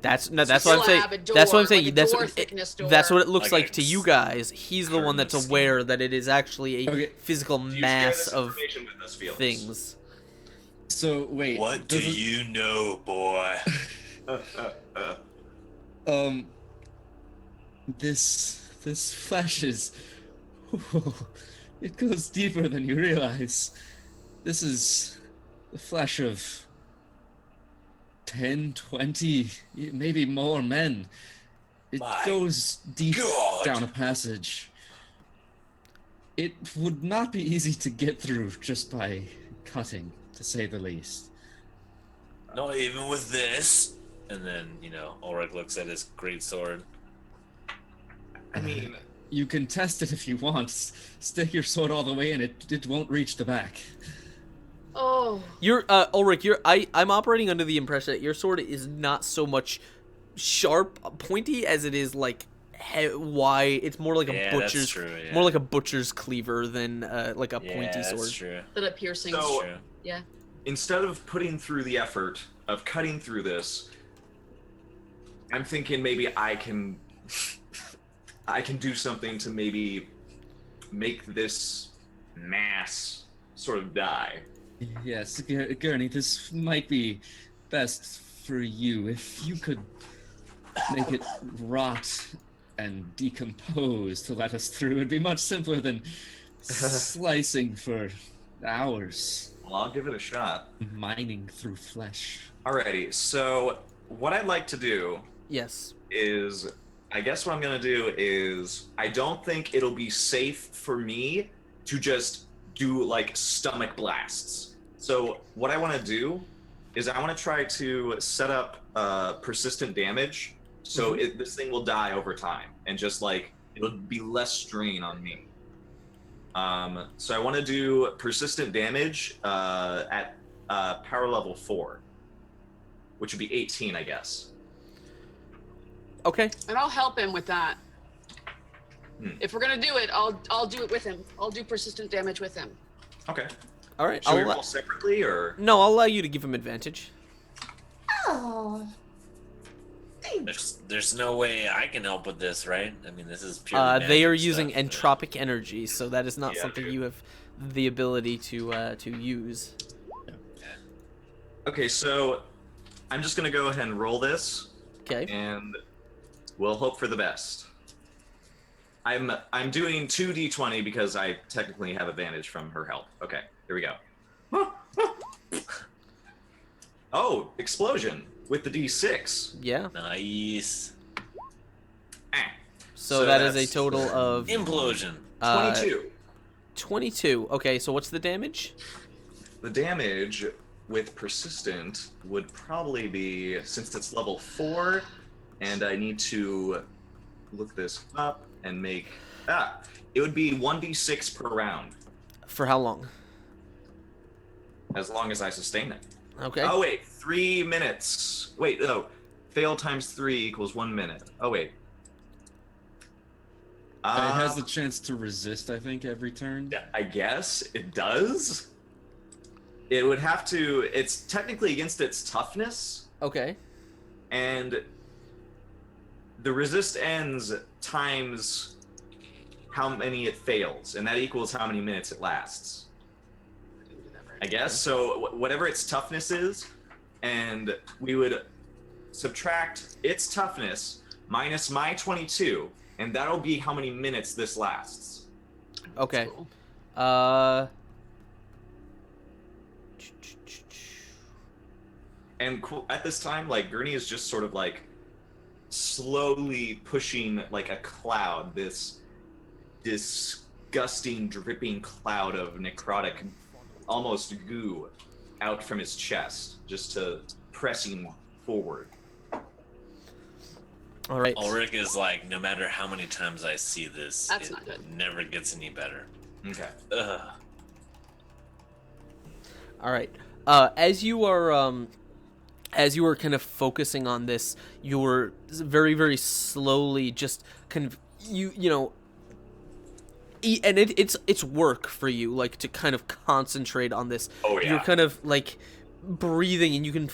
That's what I'm saying. slab, a door, That's what I'm saying. like a that's door what thickness door. that's what it looks Like like a to you guys. He's the one curtain that's of aware that it is actually a Okay. physical Do you share mass this of information with us, Felix? things. So wait. What do doesn't- you know, boy? This flesh is. It goes deeper than you realize. This is the flesh of 10, 20, maybe more men. It My goes deep God. down a passage. It would not be easy to get through just by cutting, to say the least. Not even with this. And then, Ulrich looks at his great sword. I mean, You can test it if you want. Stick your sword all the way in, it won't reach the back. Oh, You're Ulrich. I'm operating under the impression that your sword is not so much sharp, pointy as it is like wide. It's more like a Yeah, that's butcher's, true, yeah. more like a butcher's cleaver than like a Yeah, pointy that's sword. true. that up piercing. So- True. Yeah. instead of putting through the effort of cutting through this, I'm thinking maybe I can do something to maybe make this mass sort of die. Yes, Gurney, this might be best for you. If you could make it rot and decompose to let us through, it'd be much simpler than slicing for hours, Well, I'll give it a shot. mining through flesh. Alrighty, so what I'd like to do Yes. is, I guess what I'm gonna do is, I don't think it'll be safe for me to just do like stomach blasts. So what I want to do is I want to try to set up persistent damage, so this thing will die over time, and just like it'll be less strain on me. So I want to do persistent damage at power level 4, which would be 18, I guess. Okay. And I'll help him with that. Hmm. If we're gonna do it, I'll do it with him. I'll do persistent damage with him. Okay. All right. Should we I'll roll separately, or? no, I'll allow you to give him advantage. Oh. There's no way I can help with this, right? I mean, this is purely They are magic using stuff, entropic energy, so that is not Yeah, something true. you have the ability to use. Okay, so I'm just gonna go ahead and roll this, Okay. and we'll hope for the best. I'm doing 2d20 because I technically have advantage from her help. Okay, here we go. Oh, explosion with the d6. Yeah. Nice. Ah, So that is a that's total of Implosion. 22. 22. Okay, so what's the damage? The damage with persistent would probably be, since it's level 4, and I need to look this up and make it would be 1d6 per round, For how long? as long as I sustain it. Okay. Oh wait, 3 minutes. Wait, no. Fail times 3 equals 1 minute. Oh wait. It has the chance to resist, I think, every turn. I guess it does. It would have to. It's technically against its toughness, Okay. and the resist ends times how many it fails, and that equals how many minutes it lasts. I guess so. Whatever its toughness is, and we would subtract its toughness minus my 22, and that'll be how many minutes this lasts. Okay. Cool. And at this time, like, Gurney is just sort of like slowly pushing like a cloud, this disgusting dripping cloud of necrotic, almost goo, out from his chest, just to pressing forward. All right. Ulrich is like, no matter how many times I see this, That's it not good. never gets any better. Okay. Ugh. All right. As you are kind of focusing on this, you're very, very slowly just kind of you know. And it's work for you, like, to kind of concentrate on this. Oh, yeah. You're kind of like breathing, and you can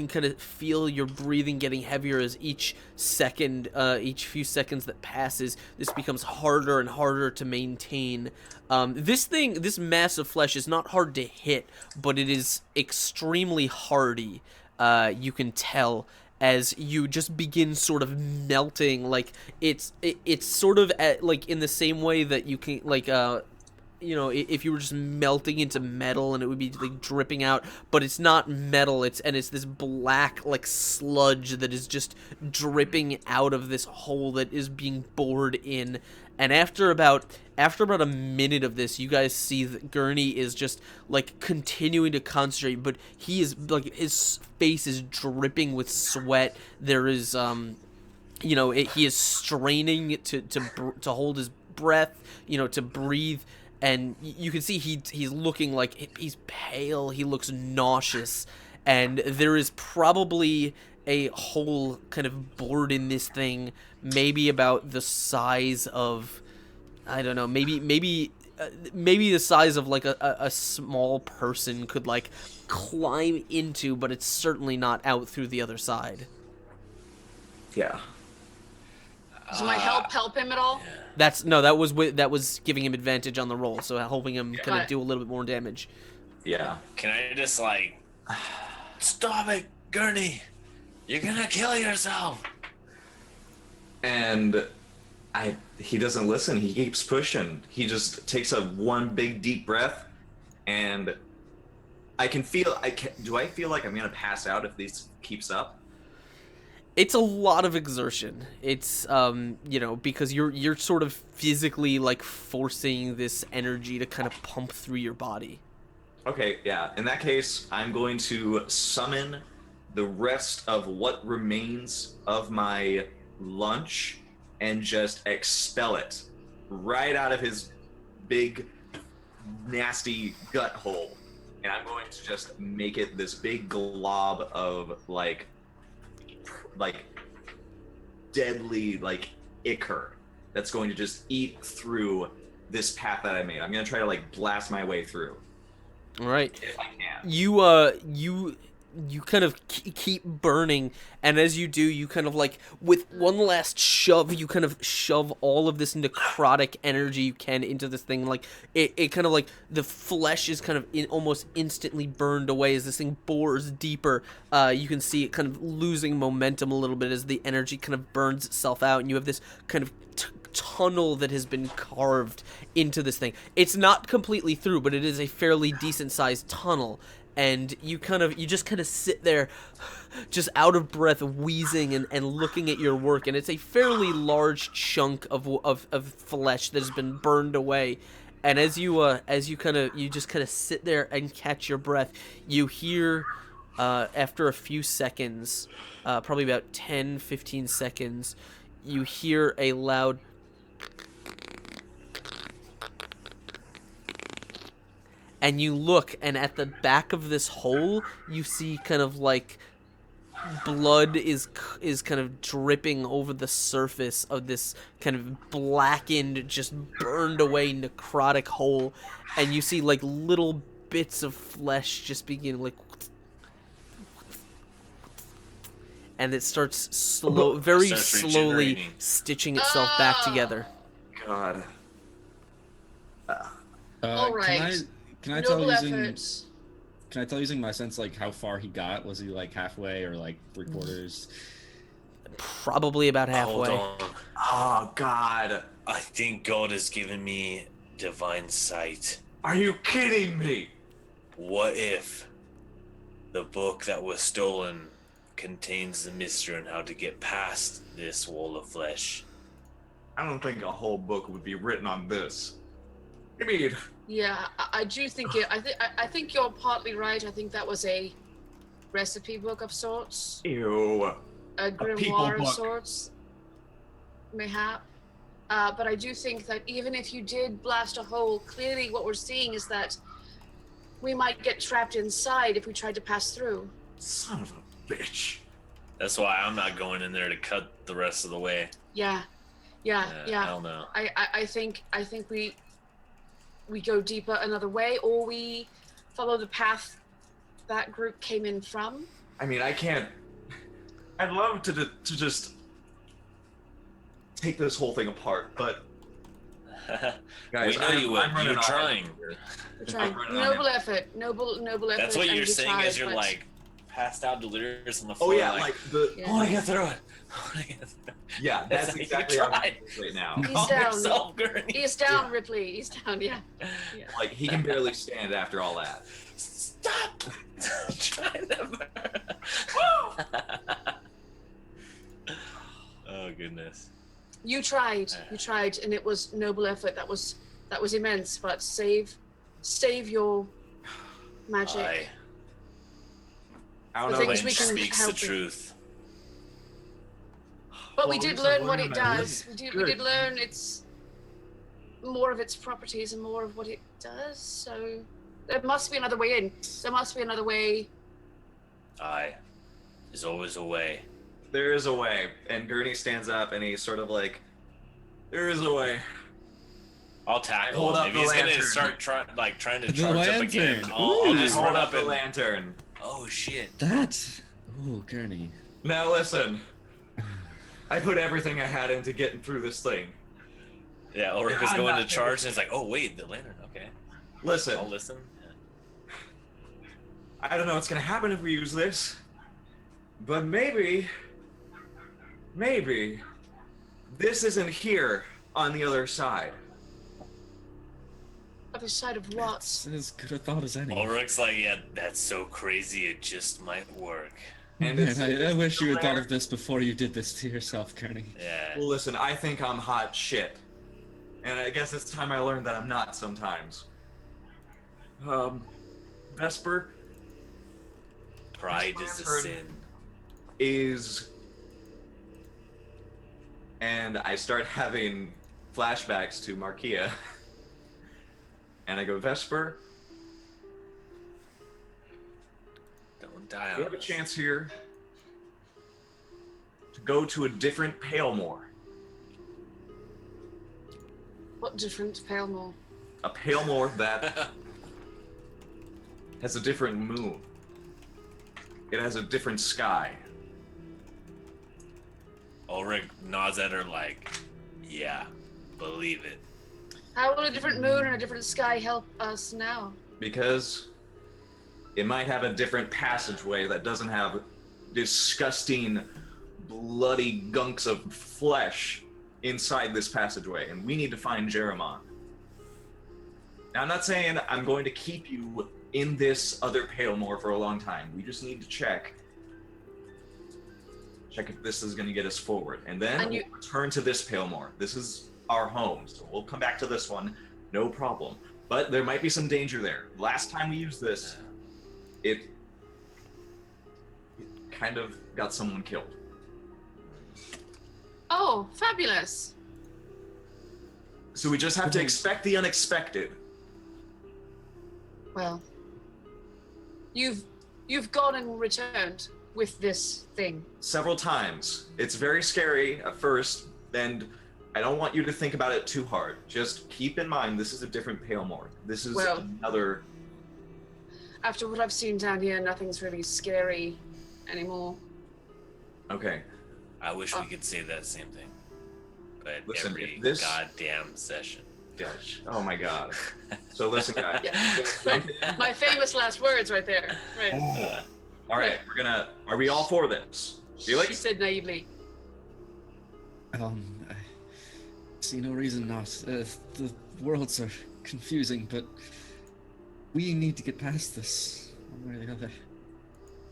kind of feel your breathing getting heavier as each few seconds that passes, this becomes harder and harder to maintain. This mass of flesh is not hard to hit, but it is extremely hardy. You can tell as you just begin sort of melting, like it's sort of like in the same way that you can, like, if you were just melting into metal and it would be like dripping out, but it's not metal, it's this black like sludge that is just dripping out of this hole that is being bored in. And after about a minute of this, you guys see that Gurney is just like continuing to concentrate, but he is like, his face is dripping with sweat. There is he is straining to hold his breath, to breathe. And you can see he's looking like he's pale, he looks nauseous, and there is probably a hole kind of bored in this thing, maybe about the size of, I don't know, maybe the size of like a small person could like climb into, but it's certainly not out through the other side. Yeah. Does my help him at all? That was giving him advantage on the roll, so helping him kind of do a little bit more damage. Yeah. Can I just like, stop it, Gurney? You're gonna kill yourself. And he doesn't listen. He keeps pushing. He just takes one big deep breath, and I can feel. Do I feel like I'm gonna pass out if this keeps up? It's a lot of exertion. It's because you're sort of physically like forcing this energy to kind of pump through your body. Okay, yeah. In that case, I'm going to summon the rest of what remains of my lunch and just expel it right out of his big, nasty gut hole. And I'm going to just make it this big glob of like deadly like ichor that's going to just eat through this path that I made. I'm gonna try to like blast my way through. All right. If I can. You kind of keep burning, and as you do, you kind of like, with one last shove, you kind of shove all of this necrotic energy you can into this thing. Like it kind of like the flesh is kind of almost instantly burned away as this thing bores deeper. You can see it kind of losing momentum a little bit as the energy kind of burns itself out, and you have this kind of tunnel that has been carved into this thing. It's not completely through, but it is a fairly decent sized tunnel. And you just kind of sit there, just out of breath, wheezing and looking at your work. And it's a fairly large chunk of flesh that has been burned away. And as you just kind of sit there and catch your breath, you hear, after a few seconds, probably about 10-15 seconds, you hear a loud and you look, and at the back of this hole, you see kind of like blood is kind of dripping over the surface of this kind of blackened, just burned away necrotic hole, and you see like little bits of flesh just begin like, and it starts very Starts slowly regenerating. stitching itself back together. God. All right. Can I tell Noble using efforts. Can I tell using my sense like how far he got? Was he like halfway or like 3/4? Probably about Hold halfway. on. Oh, God. I think God has given me divine sight. Are you kidding me? What if the book that was stolen contains the mystery on how to get past this wall of flesh? I don't think a whole book would be written on this. I mean, Yeah, I do think it. I think you're partly right. I think that was a recipe book of sorts, ew. a people grimoire of book. sorts, mayhap. But I do think that even if you did blast a hole, clearly what we're seeing is that we might get trapped inside if we tried to pass through. Son of a bitch. That's why I'm not going in there to cut the rest of the way. Yeah. Hell no. I think we go deeper another way, or we follow the path that group came in from. I mean, I can't. I'd love to just take this whole thing apart, but guys, we know you will. I'm running You're off trying. here. We're trying. I'm running on Noble effort. Noble effort. That's what and you're we saying tried, as you're but- like passed out delirious on the Oh floor. yeah, like the Yeah. Oh, I got through it. yeah, That's that's how you exactly how tried. it is right now. He's Calm down. yourself, Gurney. He's down, Ripley. He's down. Yeah. Like he can barely stand after all that. Stop trying to. Oh goodness. You tried, and it was noble effort. That was immense. But save your magic. I don't The know. things Lynch we can speaks the help with. truth. But we Well, did at least learn I'm what learning it my does. lesson. We did Good. learn its more of its properties and more of what it does. So there must be another way in. There must be another way. Aye. There's always a way. There is a way, and Gurney stands up and he's sort of like, "There is a way." I'll tackle Hold him. up If the he's lantern. gonna start trying to The charge up again, lantern. I'll Ooh. just Hold run up up the and. lantern. Oh shit. That. Oh, Gurney. Now listen. I put everything I had into getting through this thing. Yeah, Ulrich was I'm going to not- charge, and it's like, oh wait, the lantern. Okay, Listen, I'll listen. I don't know what's gonna happen if we use this, but maybe this isn't here on the other side. Other side of what? It's as good a thought as any. Ulrich's like, yeah, that's so crazy, it just might work. And Man, it's, I wish you had thought there. of this before you did this to yourself, Gurney. Yeah. Well, listen, I think I'm hot shit, and I guess it's time I learned that I'm not sometimes. Vesper Pride is a Lantern. sin. is, and I start having flashbacks to Markia, and I go, Vesper, Don't die we on have a us. chance here to go to a different Palemore. What different Palemore? A Palemore that has a different moon. It has a different sky. Ulrich nods at her like, yeah, believe it. How will a different moon and a different sky help us now? Because it might have a different passageway that doesn't have disgusting, bloody gunks of flesh inside this passageway, and we need to find Jeremiah. Now, I'm not saying I'm going to keep you in this other Palemore for a long time. We just need to check if this is going to get us forward, and then And you- we'll return to this Palemore. This is our home, so we'll come back to this one, no problem. But there might be some danger there. Last time we used this, it kind of got someone killed. Oh, fabulous! So we just have to expect the unexpected. Well, you've gone and returned with this thing. Several times. It's very scary at first, and I don't want you to think about it too hard. Just keep in mind this is a different Palemore. This is another... After what I've seen down here, nothing's really scary anymore. Okay. I wish we could say that same thing. But Listen, every this... goddamn session. Gosh. Oh my god. So listen, guys. Yeah. My famous last words right there. Right. All right, we're gonna... Are we all for this? Felix? She said naively. I see no reason not. The worlds are confusing, but we need to get past this one way or the other.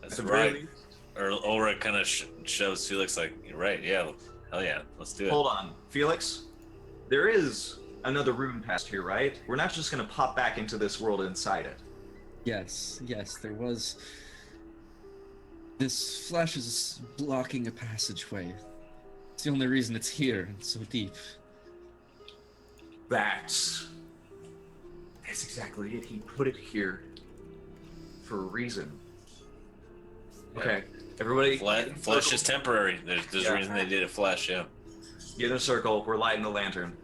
That's At the right. very least. Or Ulrich kind of shows Felix like, you're right, yeah, hell yeah, let's do it. Hold on. Felix, there is another room past here, right? We're not just gonna pop back into this world inside it. Yes, there was. This flash is blocking a passageway. It's the only reason it's here and so deep. That's exactly it. He put it here for a reason. Okay, everybody. Flesh is temporary. There's a reason they did a flash, yeah. Get in a circle. We're lighting the lantern.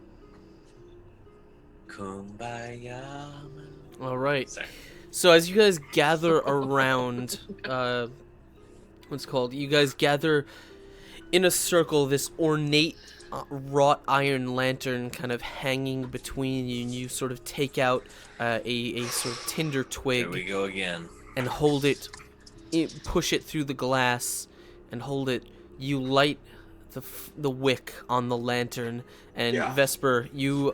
Kumbaya. All right. Sorry. So as you guys gather around, you guys gather in a circle, this ornate wrought iron lantern kind of hanging between you, and you sort of take out a sort of tinder twig. Here we go again. And hold it, push it through the glass, and hold it. You light the wick on the lantern, and Vesper, you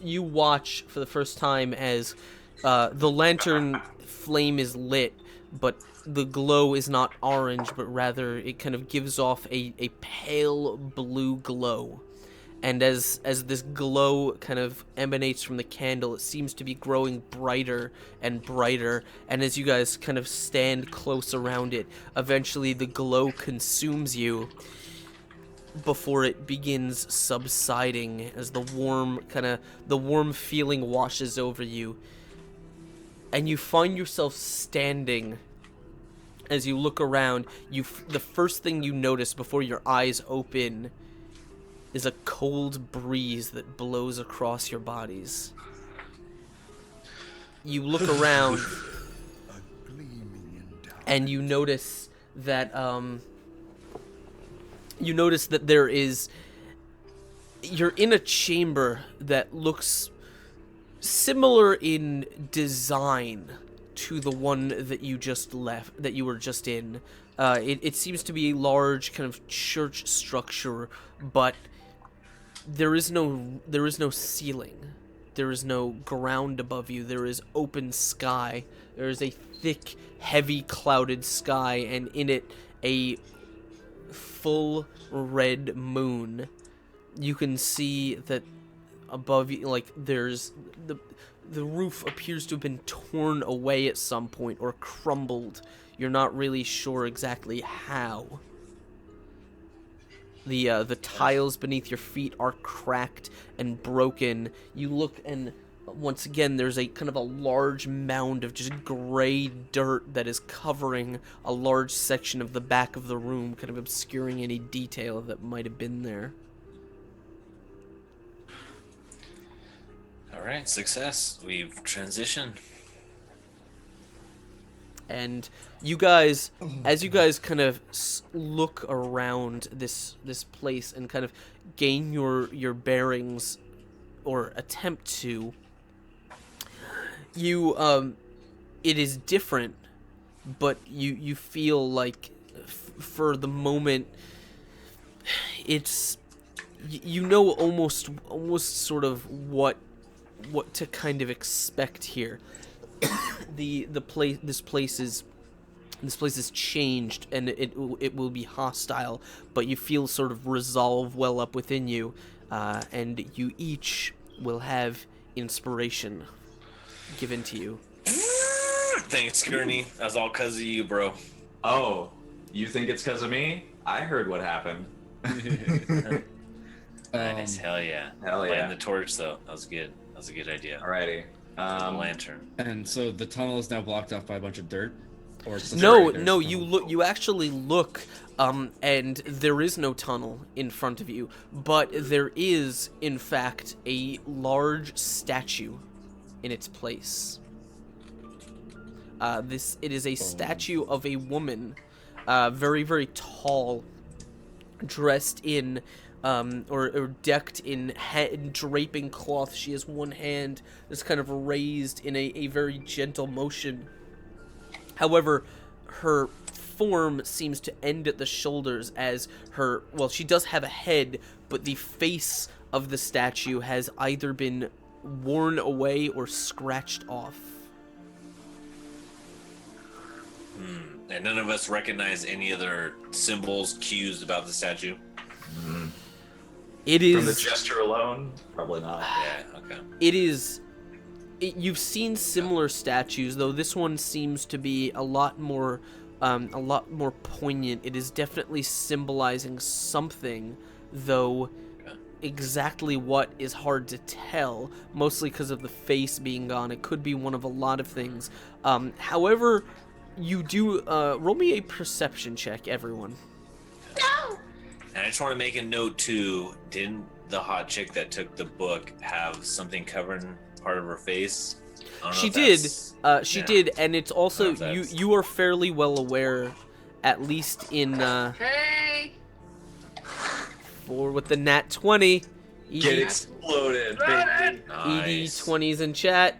watch for the first time as the lantern flame is lit, but the glow is not orange, but rather it kind of gives off a pale blue glow. And as this glow kind of emanates from the candle, it seems to be growing brighter and brighter. And as you guys kind of stand close around it, eventually the glow consumes you before it begins subsiding as the warm feeling washes over you. And you find yourself standing. As you look around, the first thing you notice before your eyes open is a cold breeze that blows across your bodies. You look around, and you notice that there is... You're in a chamber that looks similar in design to the one that you just left, that you were just in. It seems to be a large kind of church structure, but there is no ceiling. There is no ground above you. There is open sky. There is a thick, heavy, clouded sky, and in it a full red moon. You can see that above you, like, there's the roof appears to have been torn away at some point or crumbled. You're not really sure exactly how. The tiles beneath your feet are cracked and broken. You look, and once again there's a kind of a large mound of just gray dirt that is covering a large section of the back of the room, kind of obscuring any detail that might have been there. All right, success. We've transitioned. And you guys, as you guys kind of look around this place and kind of gain your bearings, or attempt to, you it is different, but you feel like for the moment it's almost sort of what to kind of expect here. This place is changed, and it will be hostile, but you feel sort of resolve well up within you, and you each will have inspiration given to you. Thanks, Gurney. That's all because of you, bro. Oh, you think it's because of me? I heard what happened. Nice, hell yeah. Hell yeah. Lighting the torch, though. That was good. That was a good idea. Alrighty. Lantern. And so the tunnel is now blocked off by a bunch of dirt? Or it's just No, right there, no, it's you tunnel? look. You actually look, and there is no tunnel in front of you, but there is, in fact, a large statue in its place. It is a statue of a woman, very, very tall, dressed in, or decked in draping cloth. She has one hand that's kind of raised in a very gentle motion. However, her form seems to end at the shoulders as she does have a head, but the face of the statue has either been worn away or scratched off. And none of us recognize any other symbols, cues about the statue. It is... From the gesture alone, probably not. Yeah, okay. It is... you've seen similar statues, though this one seems to be a lot more poignant. It is definitely symbolizing something, though exactly what is hard to tell, mostly because of the face being gone. It could be one of a lot of things. However, you do roll me a perception check, everyone. No! And I just want to make a note too. Didn't the hot chick that took the book have something covering part of her face? She did, and it's also you are fairly well aware, at least in Hey! with the nat 20. Get exploded, baby. ED 20s in chat.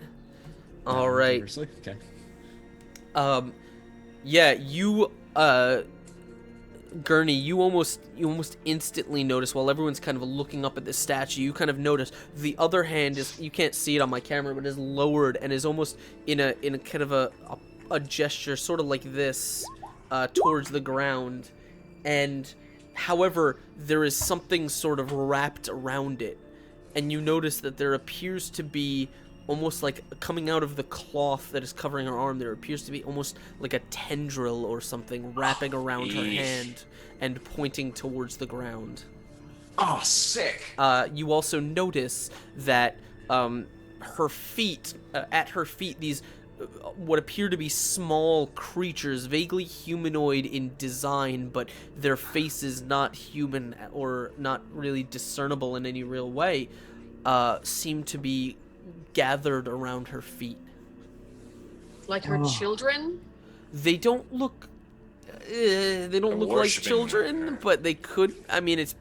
All right. Seriously? Okay. Yeah, you Gurney, you almost instantly notice, while everyone's kind of looking up at this statue, you kind of notice the other hand is, you can't see it on my camera, but is lowered and is almost in a kind of a gesture sort of like this towards the ground. And however, there is something sort of wrapped around it, and you notice that there appears to be almost like coming out of the cloth that is covering her arm, there appears to be almost like a tendril or something wrapping around her hand and pointing towards the ground. Oh, sick. You also notice that her feet, at her feet, these what appear to be small creatures, vaguely humanoid in design, but their faces not human or not really discernible in any real way, seem to be gathered around her feet. Like her children? They don't look like children, but they could. I mean, it's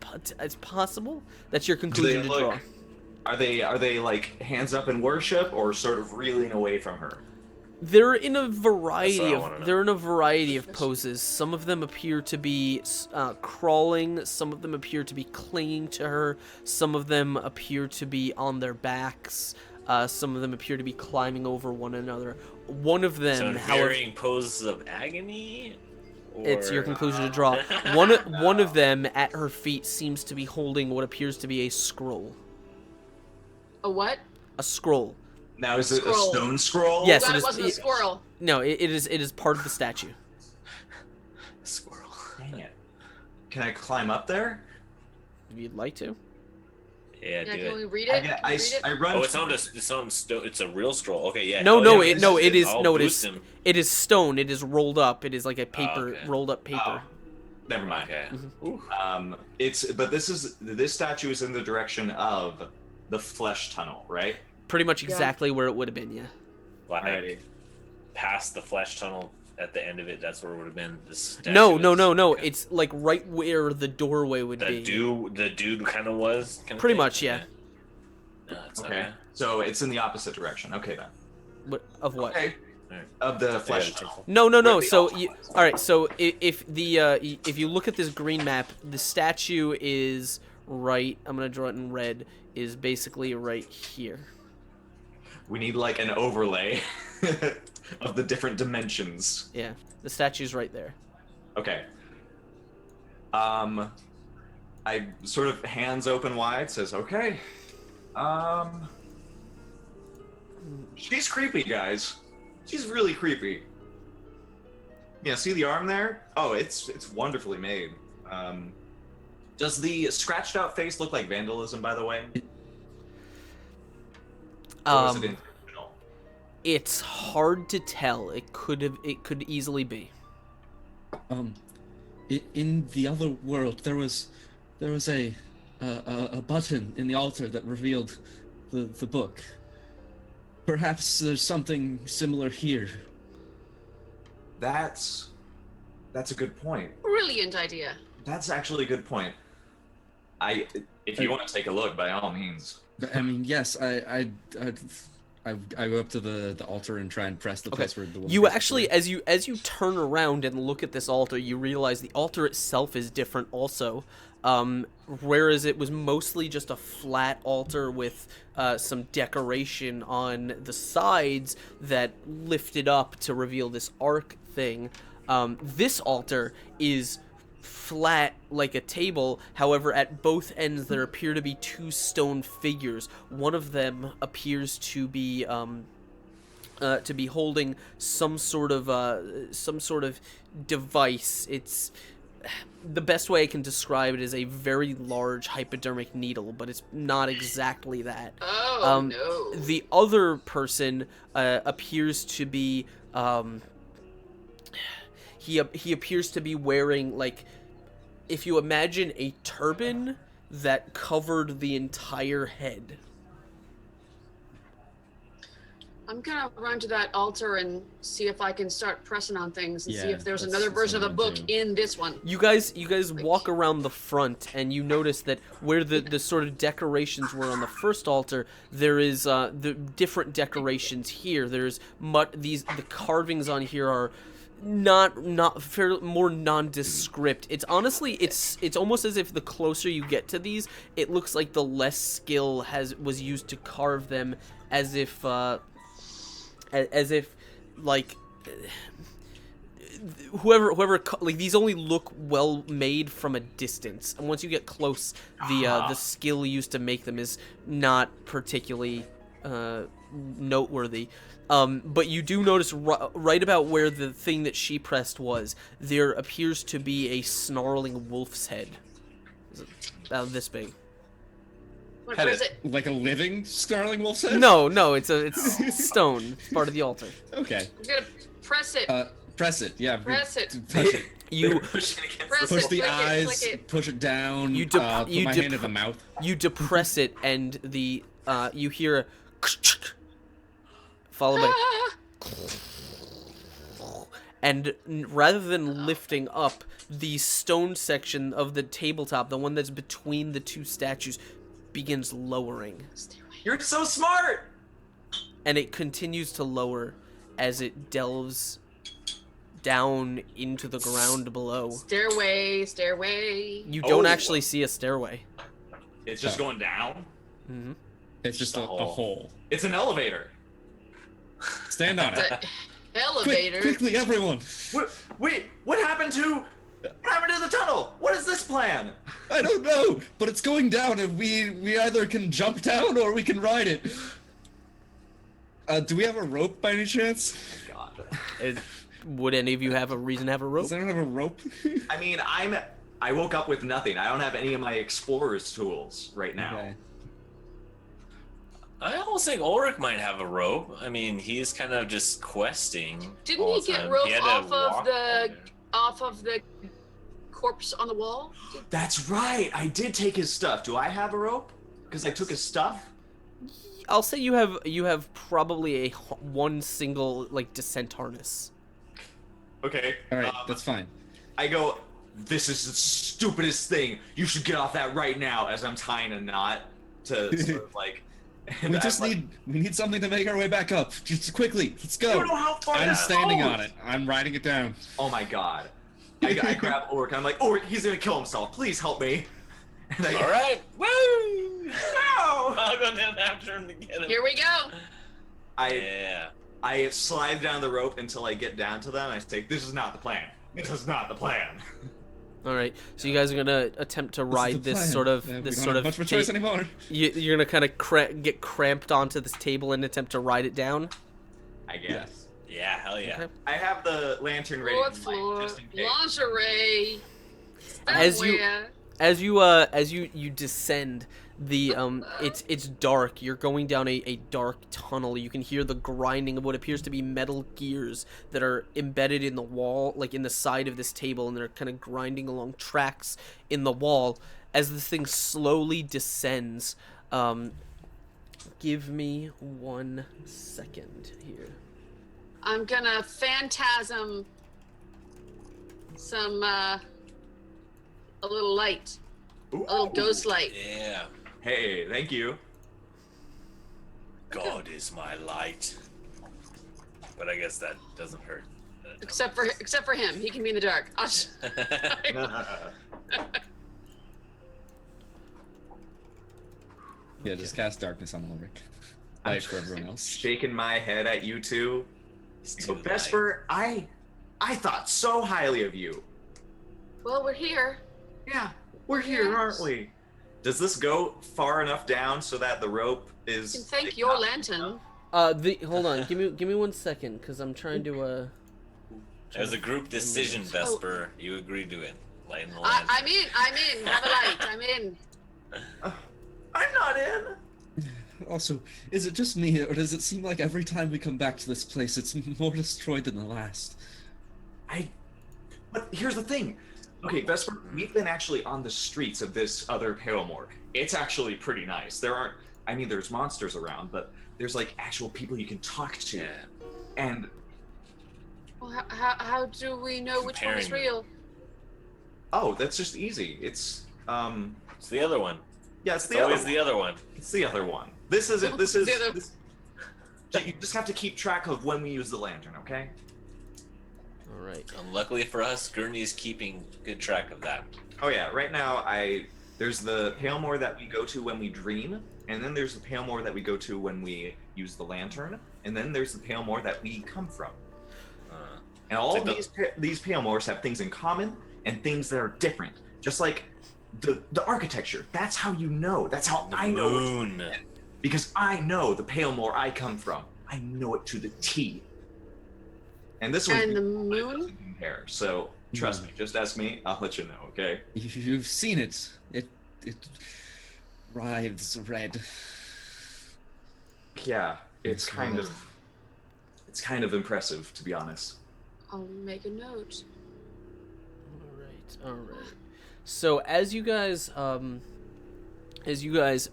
possible. That's your conclusion to draw. Are they like hands up in worship or sort of reeling away from her? They're in a variety of poses. Some of them appear to be crawling. Some of them appear to be clinging to her. Some of them appear to be on their backs. Some of them appear to be climbing over one another. One of them, varying poses of agony. It's your conclusion to draw. One of them at her feet seems to be holding what appears to be a scroll. A what? A scroll. Now, is it a stone scroll? Yes, Glad it is. It wasn't a squirrel. No, it is part of the statue. Squirrel. Dang it. Can I climb up there? If you'd like to. Yeah, do Can it. we read it? I run. Oh, it's a real scroll. Okay, yeah. It is stone. It is rolled up. It is like a paper, rolled up paper. Oh, never mind. Okay. This statue is in the direction of the flesh tunnel, right? Pretty much exactly where it would have been, yeah. Like Alrighty. past the flesh tunnel at the end of it, that's where it would have been. No. Okay. It's like right where the doorway would be. The dude kind of was? Pretty much, yeah. No, it's Okay. So it's in the opposite direction. Okay, then. Of what? Okay. Of the flesh tunnel. No. So, all right. So if you look at this green map, the statue is right. I'm gonna draw it in red. Is basically right here. We need like an overlay of the different dimensions. Yeah, the statue's right there. Okay. I sort of hands open wide, says, okay. She's creepy, guys. She's really creepy. Yeah, see the arm there? Oh, it's wonderfully made. Does the scratched out face look like vandalism, by the way? Or was it intentional? It's hard to tell. It could easily be. In the other world, there was a button in the altar that revealed the book. Perhaps there's something similar here. That's a good point. Brilliant idea. That's actually a good point. If you want to take a look, by all means. I mean, yes, I go up to the altar and try and press the place where the woman You faces actually, away. as you turn around and look at this altar, you realize the altar itself is different also. Whereas it was mostly just a flat altar with some decoration on the sides that lifted up to reveal this arc thing. This altar is flat like a table. However, at both ends there appear to be two stone figures. One of them appears to be holding some sort of device. It's the best way I can describe it is a very large hypodermic needle, but it's not exactly that. Oh, no. The other person appears to be he appears to be wearing, like, if you imagine a turban that covered the entire head. I'm gonna run to that altar and see if I can start pressing on things and see Yeah, if there's that's another version of the what I'm book gonna do. in this one. You guys walk around the front, and you notice that where the sort of decorations were on the first altar, there is the different decorations here. There's the carvings on here are more nondescript. It's honestly it's almost as if the closer you get to these, it looks like the less skill was used to carve them, as if like whoever like, these only look well made from a distance, and once you get close, the skill used to make them is not particularly noteworthy. But you do notice right about where the thing that she pressed was, there appears to be a snarling wolf's head. About this big. What is it? Like a living snarling wolf's head? No, it's stone. It's part of the altar. Okay. I'm gonna press it. Press it. Yeah. Press it. Push it. You Pushing against Press Push it, the click it, eyes. click it. Push it down. You put my dep- hand in the mouth. you depress it, and the you hear a followed by, Ah! and rather than lifting up, the stone section of the tabletop, the one that's between the two statues, begins lowering, You're so smart! and it continues to lower as it delves down into the ground below. Stairway. You don't Oh. actually see a stairway. It's just going down. Hmm. It's just a hole. It's an elevator. Stand on it. The elevator. Quickly, everyone! Wait, what happened to the tunnel? What is this plan? I don't know, but it's going down, and we either can jump down or we can ride it. Do we have a rope by any chance? God. Would any of you have a reason to have a rope? Does anyone have a rope? I mean, I woke up with nothing. I don't have any of my explorer's tools right now. Okay. I almost think Ulrich might have a rope. I mean, he's kind of just questing. Didn't all he the get time. rope He had to off of walk the- all there. Off of the corpse on the wall? That's right. I did take his stuff. Do I have a rope? Because I took his stuff? I'll say you have probably one single, like, descent harness. Okay. All right, that's fine. I go, this is the stupidest thing. You should get off that right now, as I'm tying a knot to sort of like... And We need something to make our way back up. Just quickly, let's go. I don't know how far I'm that standing goes. on it. I'm riding it down. Oh my god. I grab Ulrich. I'm like, Ulrich, he's gonna kill himself. Please help me. And I All right. Woo! No! I'll go down after him to get him. Here we go. Yeah. I slide down the rope until I get down to them. I say, this is not the plan. This is not the plan. All right, so you guys are gonna attempt to ride the this plan. sort of We this don't sort have of much of a choice ta- anymore. you're gonna kind of get cramped onto this table and attempt to ride it down. I guess. Yeah, hell yeah. Okay. I have the lantern ready Fourth to floor. light, just in case. Lingerie. As you- Somewhere. As you descend, it's dark. You're going down a dark tunnel. You can hear the grinding of what appears to be metal gears that are embedded in the wall, like in the side of this table, and they're kind of grinding along tracks in the wall as this thing slowly descends. Give me 1 second here. I'm gonna phantasm some a little light, a little ghost light. Yeah. Hey, thank you. God is my light. But I guess that doesn't hurt. Except for him, he can be in the dark. Yeah, just cast darkness on Ulrich. Light for everyone else. Shaking my head at you two. It's So too Vesper, I thought so highly of you. Well, we're here. Yeah, we're here, aren't we? Does this go far enough down so that the rope is? You can thank your lantern. Hold on. Give me 1 second, because I'm trying to As a group decision, Vesper, you agreed to it. Lighting the I'm lantern. in. Have a light. I'm in. I'm not in. Also, is it just me, or does it seem like every time we come back to this place, it's more destroyed than the last? But here's the thing. Okay, Vesper, we've been actually on the streets of this other Paramore. It's actually pretty nice. There's monsters around, but there's like actual people you can talk to. Yeah. And Well, how do we know which one is Comparing real? oh, that's just easy. It's It's the other one. yeah, it's It's the other always one. the other one. It's the other one. This isn't. This is. The other- This, you just have to keep track of when we use the lantern, okay? All right. And luckily for us, Gurney's keeping good track of that. Oh yeah. Right now, there's the Palemore that we go to when we dream, and then there's the Palemore that we go to when we use the lantern, and then there's the Palemore that we come from. And all It's of like these Palemores have things in common and things that are different. Just like the architecture. That's how you know. That's how I know. Moon. Because I know the Palemore I come from. I know it to the T. And this one And the moon? doesn't compare. So trust me, just ask me, I'll let you know, okay? You've seen it. It writhes red. Yeah, it's kind of impressive, to be honest. I'll make a note. All right. So as you guys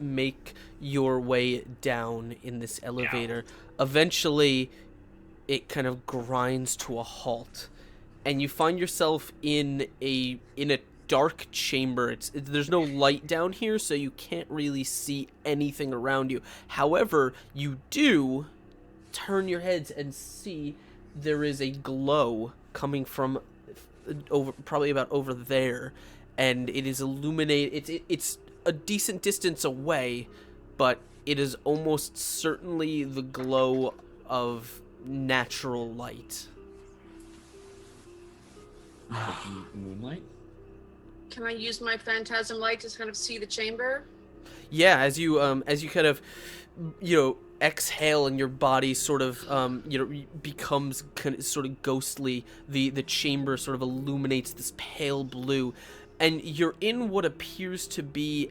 make your way down in this elevator, eventually it kind of grinds to a halt, and you find yourself in a dark chamber. There's no light down here, so you can't really see anything around you. However, you do turn your heads and see there is a glow coming from probably about over there, and it is illuminated. It's a decent distance away, but it is almost certainly the glow of natural light. Moonlight? Mm-hmm. Can I use my phantasm light to kind of see the chamber? Yeah, as you kind of, exhale and your body sort of, becomes kind of sort of ghostly, the chamber sort of illuminates this pale blue, and you're in what appears to be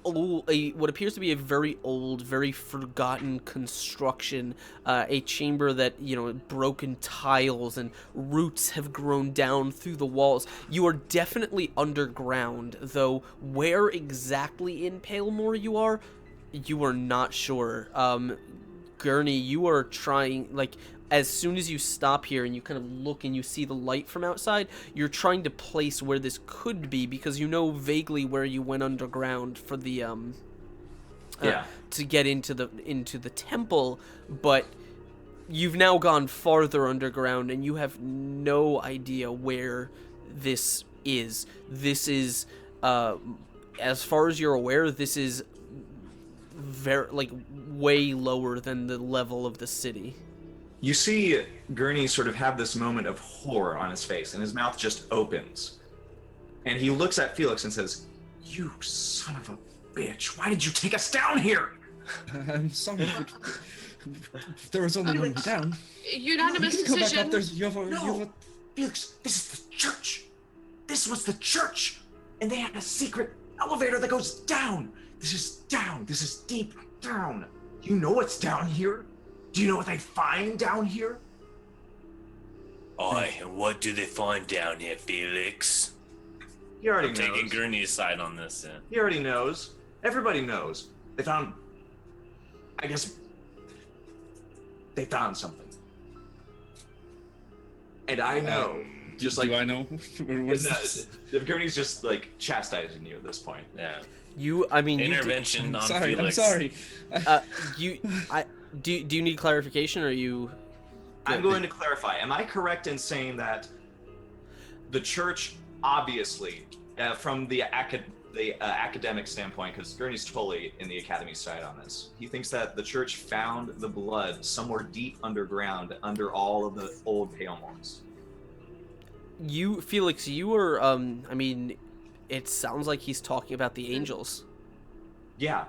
what appears to be a very old, very forgotten construction, a chamber that, broken tiles and roots have grown down through the walls. You are definitely underground, though where exactly in Palemore you are not sure. Gurney, you are trying, as soon as you stop here and you kind of look and you see the light from outside, you're trying to place where this could be, because you know vaguely where you went underground for the to get into the temple, but you've now gone farther underground and you have no idea where this is. This is as far as you're aware, this is very way lower than the level of the city. You see Gurney sort of have this moment of horror on his face, and his mouth just opens. And he looks at Felix and says, "You son of a bitch, why did you take us down here?" I'm sorry, but there was only one way down. Unanimous You can go back up. decision. You have Felix, this is the church. This was the church. And they had a secret elevator that goes down. This is down. This is deep down. Do you know what's down here? Do you know what they find down here? Oi, and what do they find down here, Felix? He already I'm knows. taking Gurney's side on this. He already knows. Everybody knows. They found... I guess... They found something. And I know. Just like... Do I know? Gurney's just, like, chastising you at this point. Yeah. Intervention on sorry, Felix. I'm sorry. Do you need clarification, or are you? I'm going to clarify. Am I correct in saying that the church, obviously, from the academic standpoint, because Gurney's totally in the academy side on this, he thinks that the church found the blood somewhere deep underground under all of the old Palemores. Felix, you were, it sounds like he's talking about the angels. Yeah.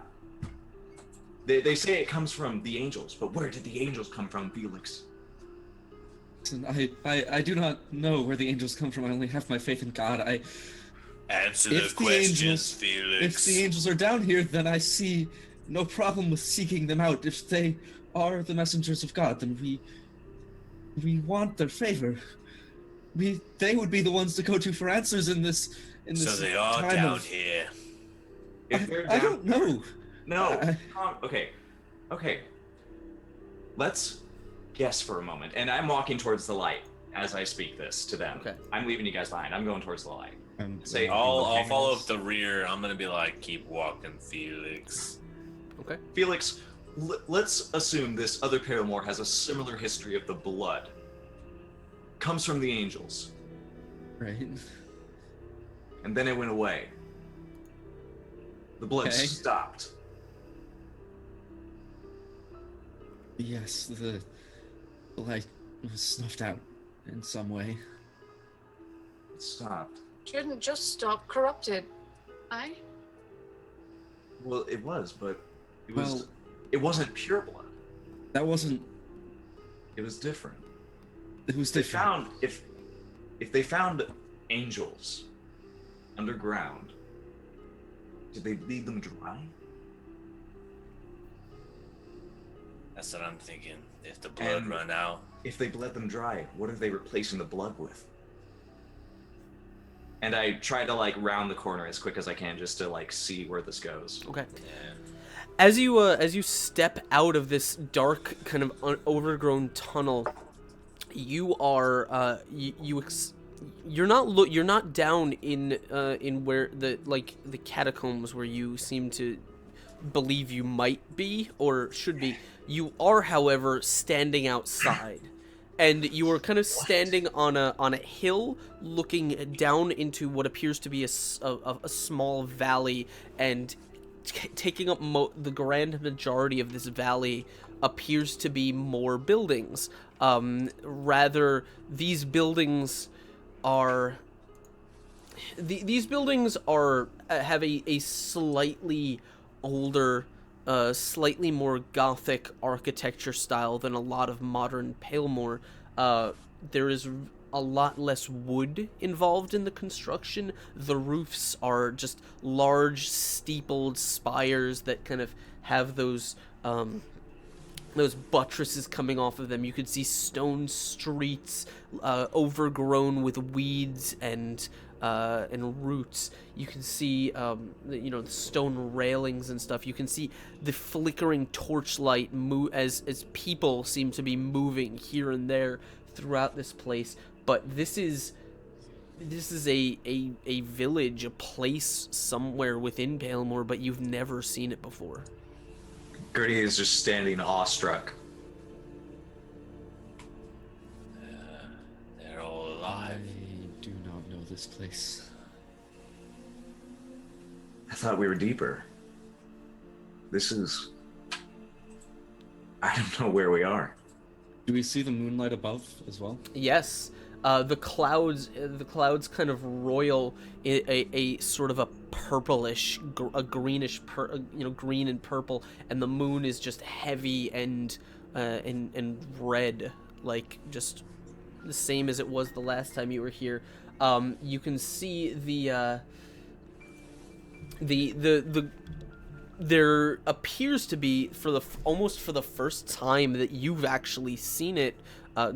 They say it comes from the angels, but where did the angels come from, Felix? Listen, I do not know where the angels come from. I only have my faith in God. Answer the questions, Felix. If the angels are down here, then I see no problem with seeking them out. If they are the messengers of God, then we want their favor. They would be the ones to go to for answers in this. So they are time down of, here. If they're down, I don't know. No. Okay. Let's guess for a moment. And I'm walking towards the light as I speak this to them. Okay. I'm leaving you guys behind. I'm going towards the light. Say, I'll follow up the rear. I'm gonna be like, keep walking, Felix. Okay. Felix, let's assume this other Paramore has a similar history of the blood. Comes from the angels. Right. And then it went away. The blood Okay. stopped. Yes, the light was snuffed out in some way. It stopped. Shouldn't just stop corrupted. Aye? Well, it was, but it Well- wasn't pure blood. That wasn't. It was different. It was They different. found if they found angels underground, did they bleed them dry? That's what I'm thinking. If the blood And- run out, If they bled them dry, what are they replacing the blood with? And I try to like round the corner as quick as I can just to like see where this goes. Okay. yeah. As you step out of this dark kind of overgrown tunnel, you are you're not down in where the catacombs where you seem to believe you might be or should be. You are, however, standing outside, and you are kind of standing on a hill, looking down into what appears to be a small valley, and taking up the grand majority of this valley appears to be more buildings. Rather, these buildings are have a slightly older, slightly more gothic architecture style than a lot of modern Palemore. There is a lot less wood involved in the construction. The roofs are just large steepled spires that kind of have those buttresses coming off of them. You could see stone streets overgrown with weeds and roots. You can see the stone railings and stuff. You can see the flickering torchlight as people seem to be moving here and there throughout this place. But this is a village, a place somewhere within Palemore, but you've never seen it before. Gertie is just standing awestruck. They're all I alive. do not know this place. I thought we were deeper. This is... I don't know where we are. Do we see the moonlight above as well? Yes, the clouds kind of roil a sort of a purplish, a greenish, green and purple, and the moon is just heavy and red, like just the same as it was the last time you were here. You can see the there appears to be almost for the first time that you've actually seen it,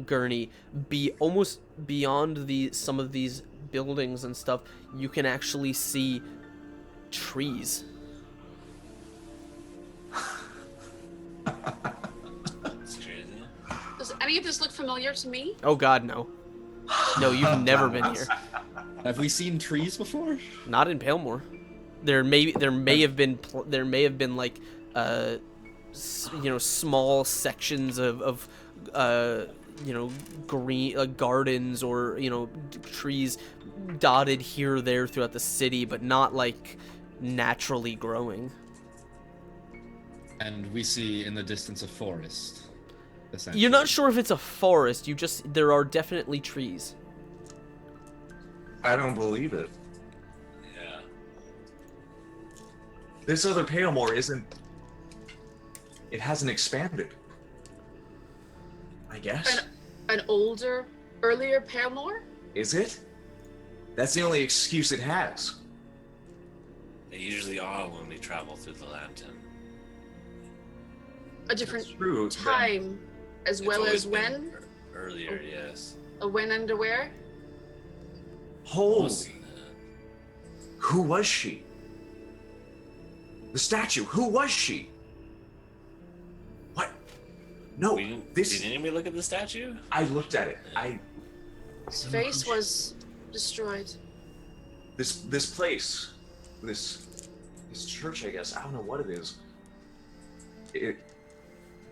Gurney, be almost beyond some of these buildings and stuff. You can actually see trees. That's crazy. Does any of this look familiar to me? Oh God, no. No, you've never been here. Have we seen trees before? Not in Palemore. There may have been like small sections of green gardens or trees dotted here or there throughout the city, but not like naturally growing. And we see in the distance a forest. You're not sure if it's a forest. There are definitely trees. I don't believe it. Yeah. This other Palemore isn't. It hasn't expanded. I guess. An earlier Palemore? Is it? That's the only excuse it has. They usually are when we travel through the lantern. A different True. time, as It's well always as been when? Earlier, yes. A when and a where? Holy. Most, Who was she? The statue. Who was she? What? No. Did anybody look at the statue? I looked at it. His face was destroyed. This place, this church, I guess. I don't know what it is.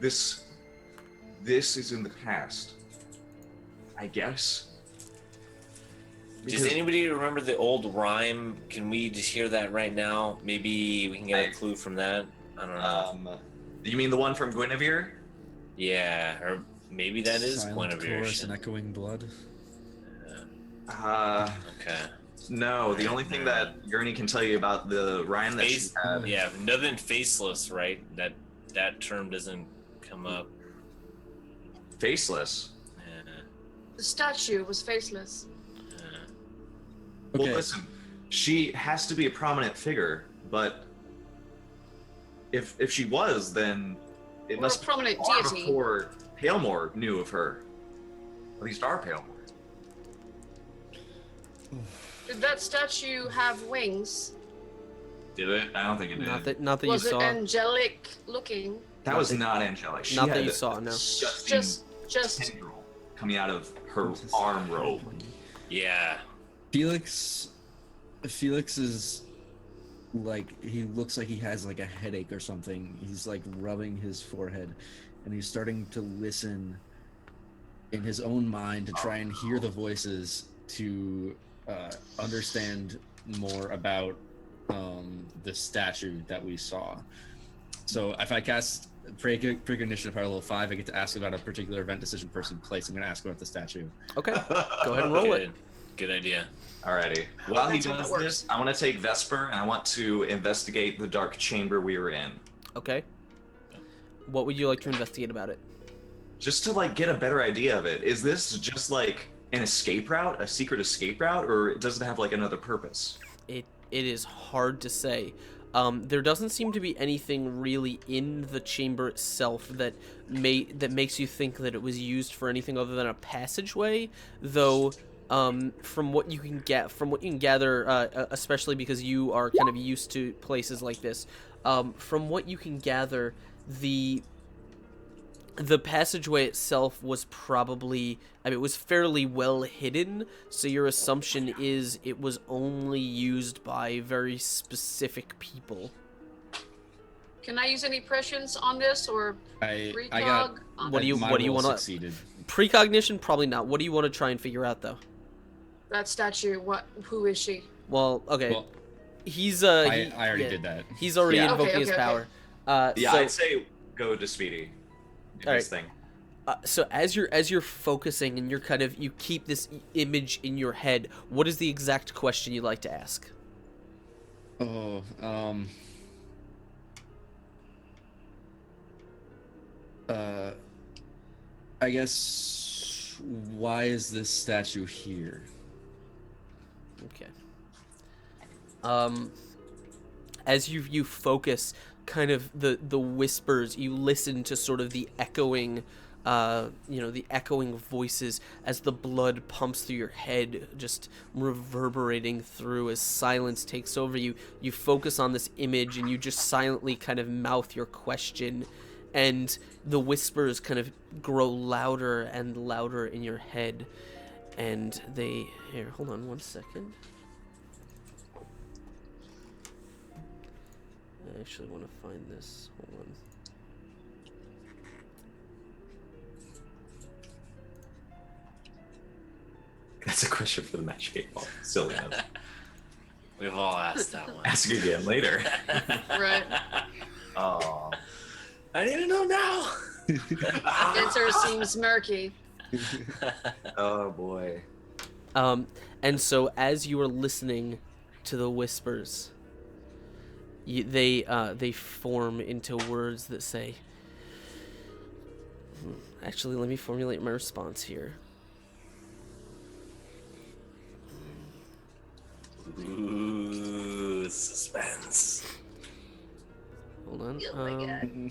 This is in the past, I guess. Does anybody remember the old rhyme? Can we just hear that right now? Maybe we can get a clue from that. I don't know. You mean the one from Guinevere? Yeah, or maybe that is Silent Guinevere. chorus and echoing blood. Okay. No, the only thing that Gurney can tell you about the rhyme that she had. Yeah, nothing faceless, right? That term doesn't come up. Faceless. Yeah. The statue was faceless. Well, Okay. listen, she has to be a prominent figure, but if she was, then it Or must a prominent be far deity. before Palemore knew of her. At least our Palemore. Did that statue have wings? Did it? I don't think it did. Not that you Was it saw. angelic looking? That was not angelic. She Not that had you a saw, no. disgusting Just tendril coming out of her arm robe. Yeah. Felix is like, he looks like he has like a headache or something. He's like rubbing his forehead and he's starting to listen in his own mind to try and hear the voices to understand more about the statue that we saw. So if I cast Precognition at level 5, I get to ask about a particular event, decision, person, place. I'm going to ask about the statue. Okay, go ahead and roll it. Good idea. Alrighty. While he That's how does that works. this, I want to take Vesper and I want to investigate the dark chamber we were in. Okay. What would you like to investigate about it? Just to like get a better idea of it. Is this just like an escape route, a secret escape route, or does it have like another purpose? It is hard to say. There doesn't seem to be anything really in the chamber itself that makes you think that it was used for anything other than a passageway, though. From what you can gather, especially because you are kind of used to places like this, from what you can gather, the passageway itself was probably, it was fairly well hidden, so your assumption is it was only used by very specific people. Can I use any prescience on this or I precog? got What do you my want roll to succeeded. precognition? Probably not. What do you want to try and figure out though? That statue, who is she? Well, okay. Well, He's I already did that. He's already Yeah. invoking Okay, his okay, power. Yeah, So, I'd say go to Speedy. Do All this right. thing. so as you're focusing and you're kind of, you keep this image in your head, what is the exact question you'd like to ask? Oh, I guess, why is this statue here? Okay. as you focus, kind of the whispers, you listen to sort of the echoing, the echoing voices as the blood pumps through your head, just reverberating through as silence takes over you. You focus on this image and you just silently kind of mouth your question, and the whispers kind of grow louder and louder in your head. And here, hold on one second. I actually want to find this. Hold on. That's a question for the match game. Oh, silly. We've all asked that one. Ask again later. Right. Oh, I need to know now. Answer seems murky. oh boy. And so as you are listening to the whispers, they form into words that say. Actually, let me formulate my response here. Ooh, suspense. Hold on. Oh my God.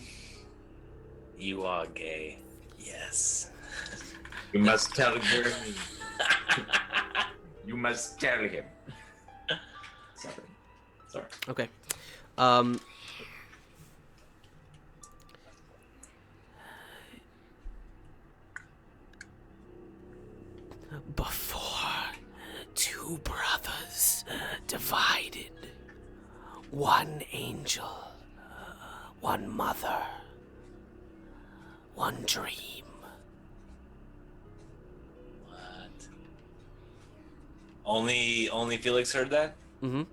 You are gay. Yes. You must tell Jeremy. You must tell him. Sorry. Okay. Before two brothers divided, one angel, one mother, one dream. What? Only Felix heard that? Mm-hmm.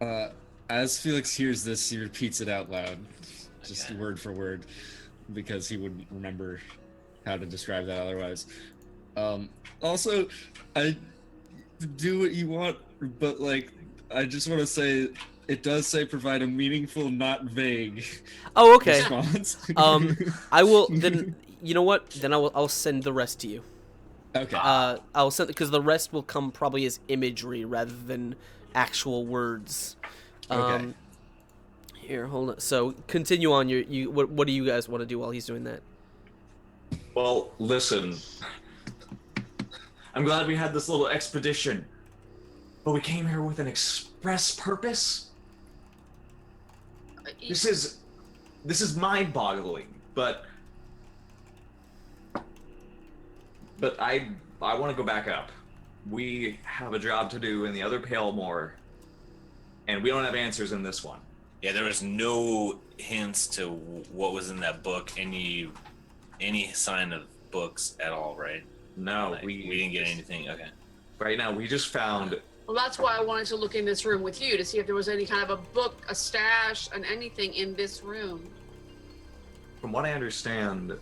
Damn. As Felix hears this, he repeats it out loud, just Okay. word for word, because he wouldn't remember how to describe that otherwise. Also, I do what you want, but like, I just want to say, it does say provide a meaningful, not vague Oh, okay. response. I will then. You know what? Then I'll send the rest to you. Okay. I'll send because the rest will come probably as imagery rather than actual words. Okay. Here, hold on. So continue on. What do you guys want to do while he's doing that? Well, listen. I'm glad we had this little expedition, but we came here with an express purpose. This is mind-boggling, but I want to go back up. We have a job to do in the other Palemore, and we don't have answers in this one. Yeah, there was no hints to what was in that book, any sign of books at all, right? No, Like, we didn't get anything. Okay. Right now, we just found. Well, that's why I wanted to look in this room with you to see if there was any kind of a book, a stash, and anything in this room. From what I understand,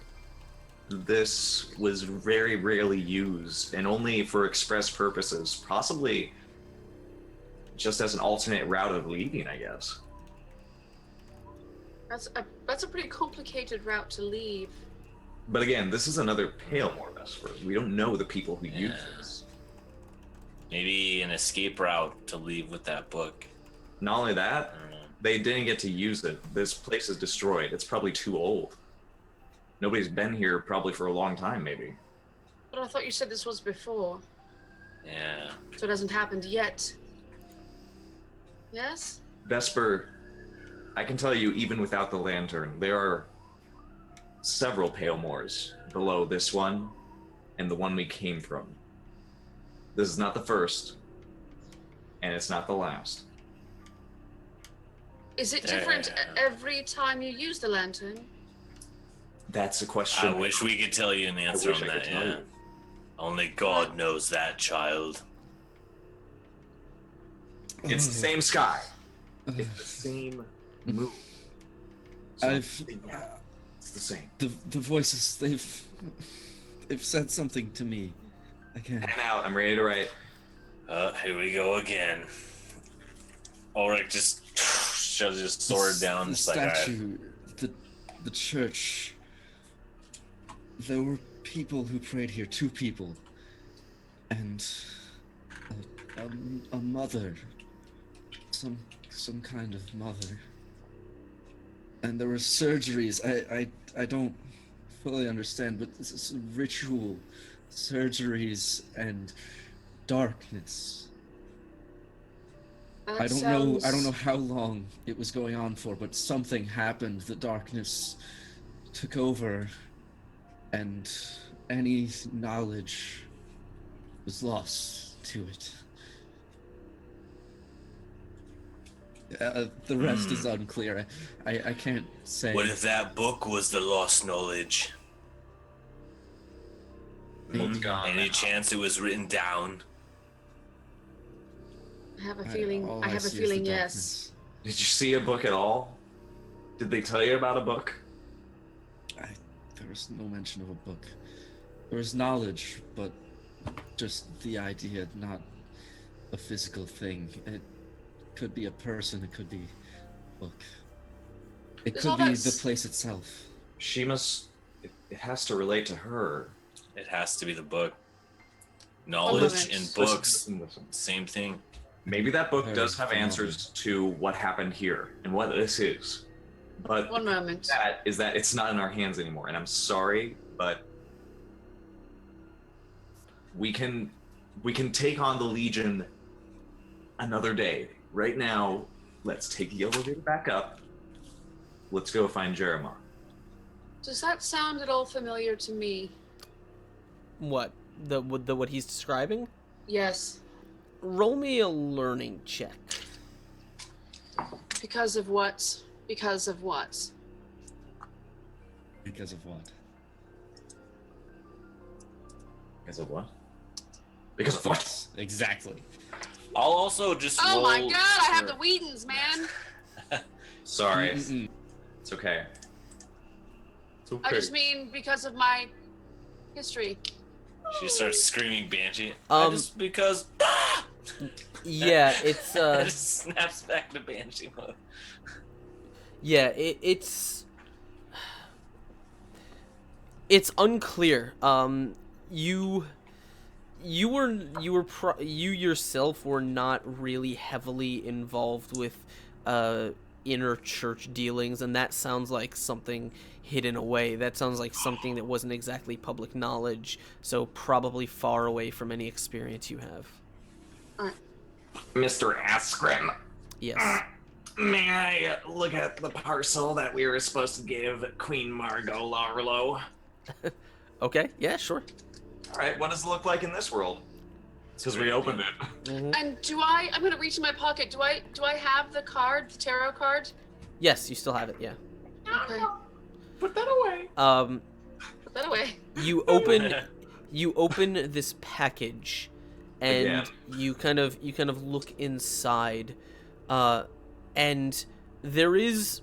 this was very rarely used and only for express purposes, possibly just as an alternate route of leaving, I guess. That's a pretty complicated route to leave. But again, this is another Palemore Vesper. We don't know the people who use this. Maybe an escape route to leave with that book. Not only that, I don't know. they didn't get to use it. This place is destroyed. It's probably too old. Nobody's been here probably for a long time, maybe. But I thought you said this was before, Yeah. so it hasn't happened yet. Yes? Vesper, I can tell you, even without the lantern, there are several Palemores below this one and the one we came from. This is not the first, and it's not the last. Is it different every time you use the lantern? That's a question. I wish we could tell you an answer wish on I could that, tell yeah. you. Only God knows that, child. It's the same sky. It's the same moon. So yeah, it's the same. The voices, they've said something to me. I can't. And out. I'm ready to write. Here we go again. Ulrich just shoves his sword down. The Just like, all right. statue, the church. There were people who prayed here, 2 people, and a mother some kind of mother. And there were surgeries. I don't fully understand, but this is ritual surgeries and darkness. That I don't know sounds- how long it was going on for, but something happened. The darkness took over, and any knowledge was lost to it. The rest is unclear. I can't say. What if that book was the lost knowledge? Book's gone Any now. chance it was written down? I have a feeling. All I have a see is the feeling. Yes. darkness. Did you see a book at all? Did they tell you about a book? There was no mention of a book. There was knowledge, but just the idea, not a physical thing. It could be a person, it could be a book. It There's could all be that the place itself. She must. It has to relate to her. It has to be the book. Knowledge moment. and Listen, books, listen, listen. same thing. Maybe that book Very does have phenomenal. answers to what happened here and what this is. But One moment. that is that it's not in our hands anymore. And I'm sorry, but we can take on the Legion another day. Right now, let's take the elevator back up. Let's go find Jeremiah. Does that sound at all familiar to me? What? What he's describing? Yes. Roll me a learning check. Because of what? Because of what? Because of what? Because of what? Because of what? Yes, exactly. I'll also just Oh roll my God! I have for- the Whedons, man. Sorry. Mm-mm. It's okay. It's okay. I just mean because of my history. She starts screaming Banshee. Just because. Yeah, it's It just snaps back to Banshee mode. yeah, it's unclear. You yourself were not really heavily involved with inner church dealings, and that sounds like something hidden away. That sounds like something that wasn't exactly public knowledge, so probably far away from any experience you have. Mr. Askren, Yes. may I look at the parcel that we were supposed to give Queen Margot Larlo? Okay. Yeah. Sure. All right, what does it look like in this world? Because we opened it. And I'm gonna reach in my pocket. Do I have the card, the tarot card? Yes, you still have it. Yeah. Okay. Put that away. Put that away. You open this package, and Again. you kind of look inside, and there is.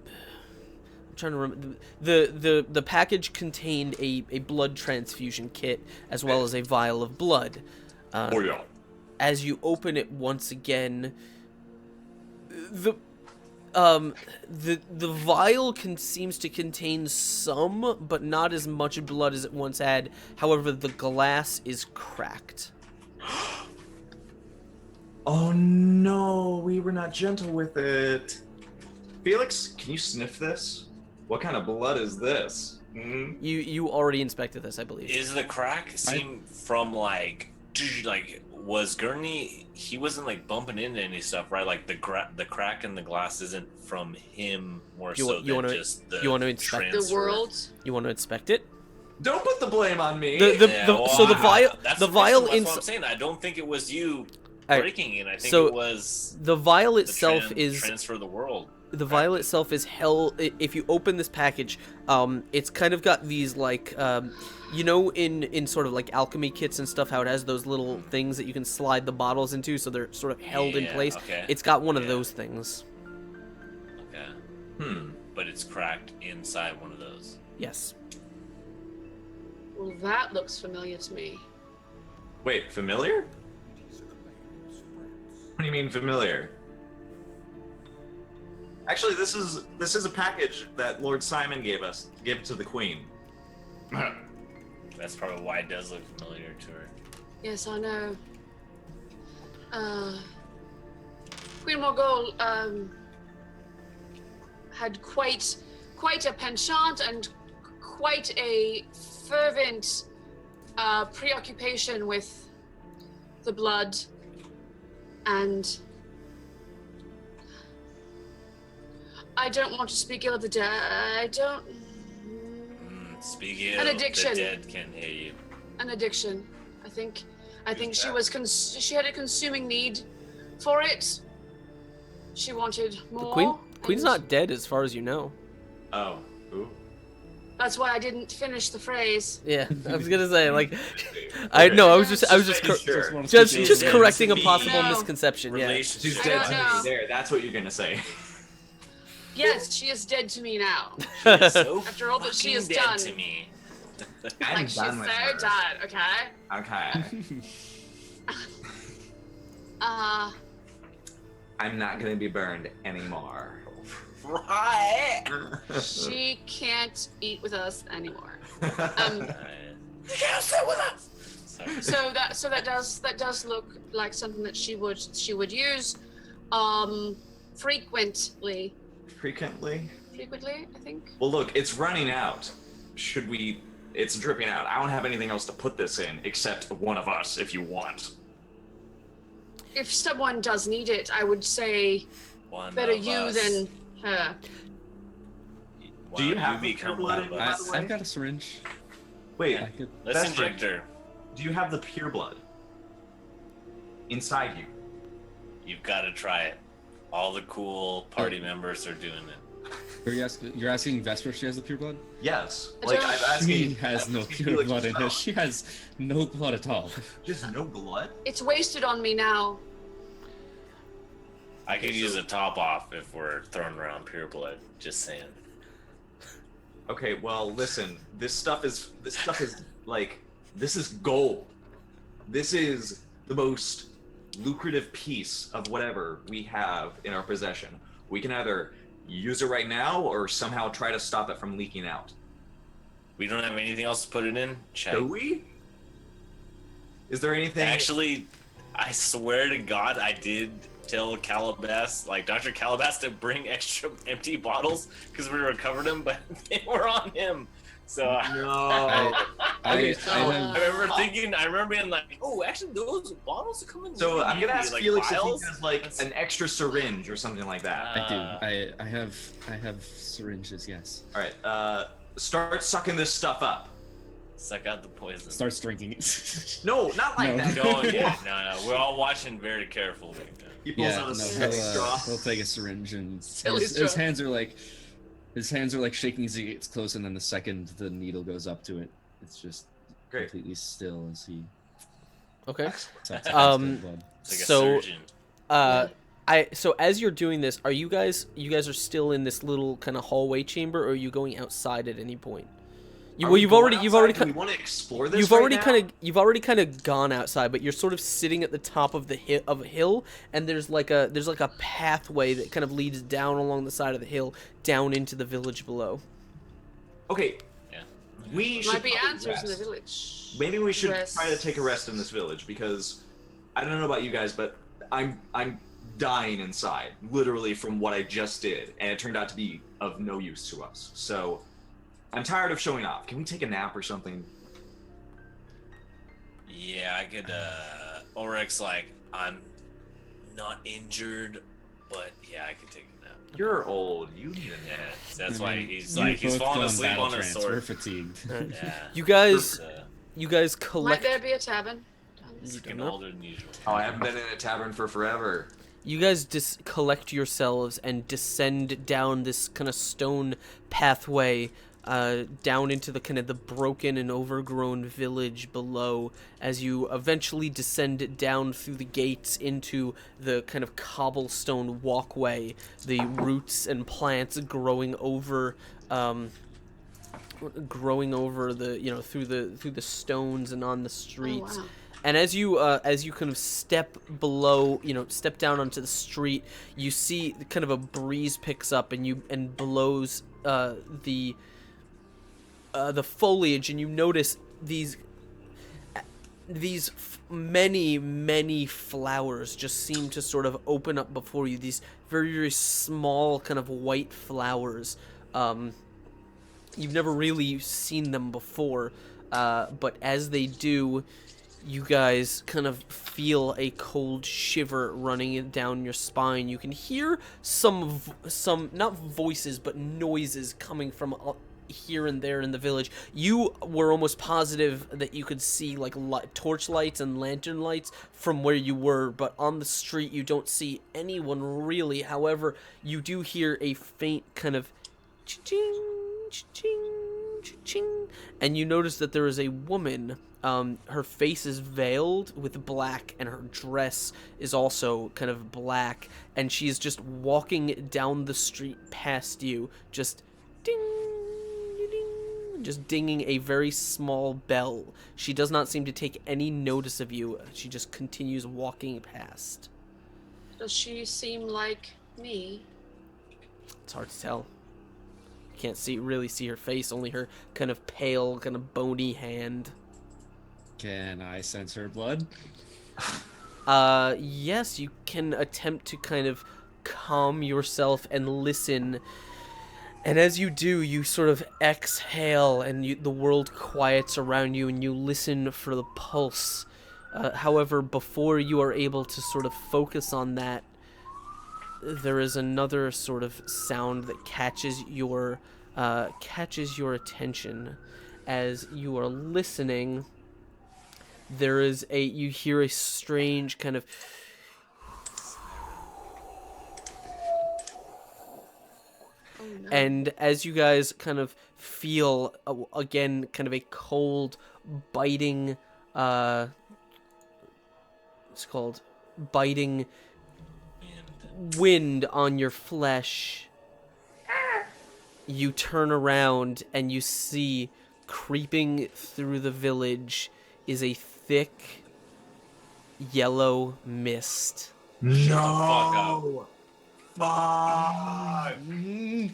I'm trying to remember. The package contained a blood transfusion kit as well as a vial of blood. Oh yeah. As you open it once again, the vial seems to contain some, but not as much blood as it once had. However, the glass is cracked. Oh no, we were not gentle with it. Felix, can you sniff this? What kind of blood is this? Mm-hmm. You already inspected this, I believe. Is the crack seem from like was Gurney? He wasn't like bumping into any stuff, right? Like the crack in the glass isn't from him more You so want- you than wanna- just the you wanna inspect The transfer. world. You want to inspect it? Don't put the blame on me. So the vial, That's the reason- vial That's what I'm inside. saying. I don't think it was you Alright, breaking it. I think so it was The vial the itself is transfer of the world. the vial itself is held. If you open this package, it's kind of got these like, in sort of like alchemy kits and stuff, how it has those little things that you can slide the bottles into, so they're sort of held in Yeah, place. okay. It's got one of Yeah. those things. Okay, but it's cracked inside one of those. Yes. Well, that looks familiar to me. Wait, familiar? What do you mean familiar? Actually, this is a package that Lord Simon gave to the Queen. That's probably why it does look familiar to her. Yes, I know. Queen Morgul had quite a penchant and quite a fervent preoccupation with the blood, and I don't want to speak ill of the dead. I don't. Speak ill. An addiction. The dead can hear you. An addiction. I think she was she had a consuming need for it. She wanted more. Queen's not dead as far as you know. Oh. Ooh. That's why I didn't finish the phrase. Yeah, I was gonna say like, I was just Sure. correcting a possible No. misconception. Yeah. She's Relationship. dead don't to know. me. There, that's what you're gonna say. Yes, she is dead to me now. So After all that she has fucking dead done. to me. I'm Like she's so done with her. dead. Okay. Okay. I'm not gonna be burned anymore. Right. She can't eat with us anymore. You can't sit with us. Sorry. So that does look like something that she would use frequently. Frequently? Frequently, I think. Well, look, it's running out. Should we? It's dripping out. I don't have anything else to put this in except one of us, if you want. If someone does need it, I would say One better of you us. than her. Why Do you don't have become the one blood of in- us? I've got a syringe. Wait, I could. Let's That's inject her. do you have the pure blood inside you? You've got to try it. All the cool party members are doing it. You're asking Vesper if she has the pure blood? Yes. I Like don't- I'm asking. She has no I'm asking pure Felix blood in her. yourself. She has no blood at all. Just no blood. It's wasted on me now. I could use a top off if we're throwing around pure blood. Just saying. Okay, well, listen. This stuff is like this is gold. This is the most lucrative piece of whatever we have in our possession. We can either use it right now or somehow try to stop it from leaking out. We don't have anything else to put it in? Check. Do we? Is there anything? Actually, I swear to God, I did tell Calabas, like Dr. Calabas, to bring extra empty bottles because we recovered them, but they were on him. So no. Okay, so I remember being like, oh, actually, those bottles are coming. So I'm gonna ask like Felix vials? if he has like That's- an extra syringe or something like that. I do. I have syringes. Yes. All right. Start sucking this stuff up. Suck out the poison. Starts drinking it. No, not like No. that. No, yeah, no. We're all watching very carefully. He pulls Yeah. out No. a silly straw. He'll take a syringe and Silly his straw. hands are like shaking as he gets close, and then the second the needle goes up to it, it's just Great. completely still as he Okay. sucks Um, blood. It's like a So- surgeon. So as you're doing this, are you guys are still in this little kind of hallway chamber, or are you going outside at any point? Are we You've going already outside? Do we kind want to explore this. you've right already now? kind of gone outside, but you're sort of sitting at the top of the of a hill, and there's like a pathway that kind of leads down along the side of the hill down into the village below. Okay. Yeah. We should Might be probably answers in the rest. village. Maybe we should Rest. try to take a rest in this village because I don't know about you guys, but I'm dying inside, literally from what I just did, and it turned out to be of no use to us. So I'm tired of showing off. Can we take a nap or something? Yeah, I could. Ulrich's like, I'm not injured, but yeah, I could take a nap. You're old. You need a Yeah, nap. that's why he's You're like, he's both falling going asleep battle on his trance. We're sword. fatigued. Yeah. You guys Uh, Might collect. there be a tavern? You Freaking don't know? older than usual. Oh, I haven't been in a tavern for forever. You guys collect yourselves and descend down this kind of stone pathway down into the kind of the broken and overgrown village below, as you eventually descend down through the gates into the kind of cobblestone walkway, the roots and plants growing over the through the stones and on the streets. Oh, wow. And as you kind of step below, step down onto the street, you see kind of a breeze picks up and blows the foliage, and you notice these these many flowers just seem to sort of open up before you. These very small kind of white flowers. You've never really seen them before, but as they do, you guys kind of feel a cold shiver running down your spine. You can hear some not voices but noises coming from here and there in the village. You were almost positive that you could see like torch lights and lantern lights from where you were, but on the street you don't see anyone really. However, you do hear a faint kind of cha-ching, cha-ching, cha-ching, and you notice that there is a woman. Her face is veiled with black, and her dress is also kind of black, and she's just walking down the street past you, just ding, ding, just dinging a very small bell. She does not seem to take any notice of you. She just continues walking past. Does she seem like me? It's hard to tell. You can't really see her face, only her kind of pale, kind of bony hand. Can I sense her blood? Yes, you can attempt to kind of calm yourself and listen. And as you do, you sort of exhale, and the world quiets around you, and you listen for the pulse. However, before you are able to sort of focus on that, there is another sort of sound that catches your attention. As you are listening, you hear a strange kind of and as you guys kind of feel again kind of a cold biting it's called biting wind on your flesh, you turn around and you see creeping through the village is a thick yellow mist. No. Fuck.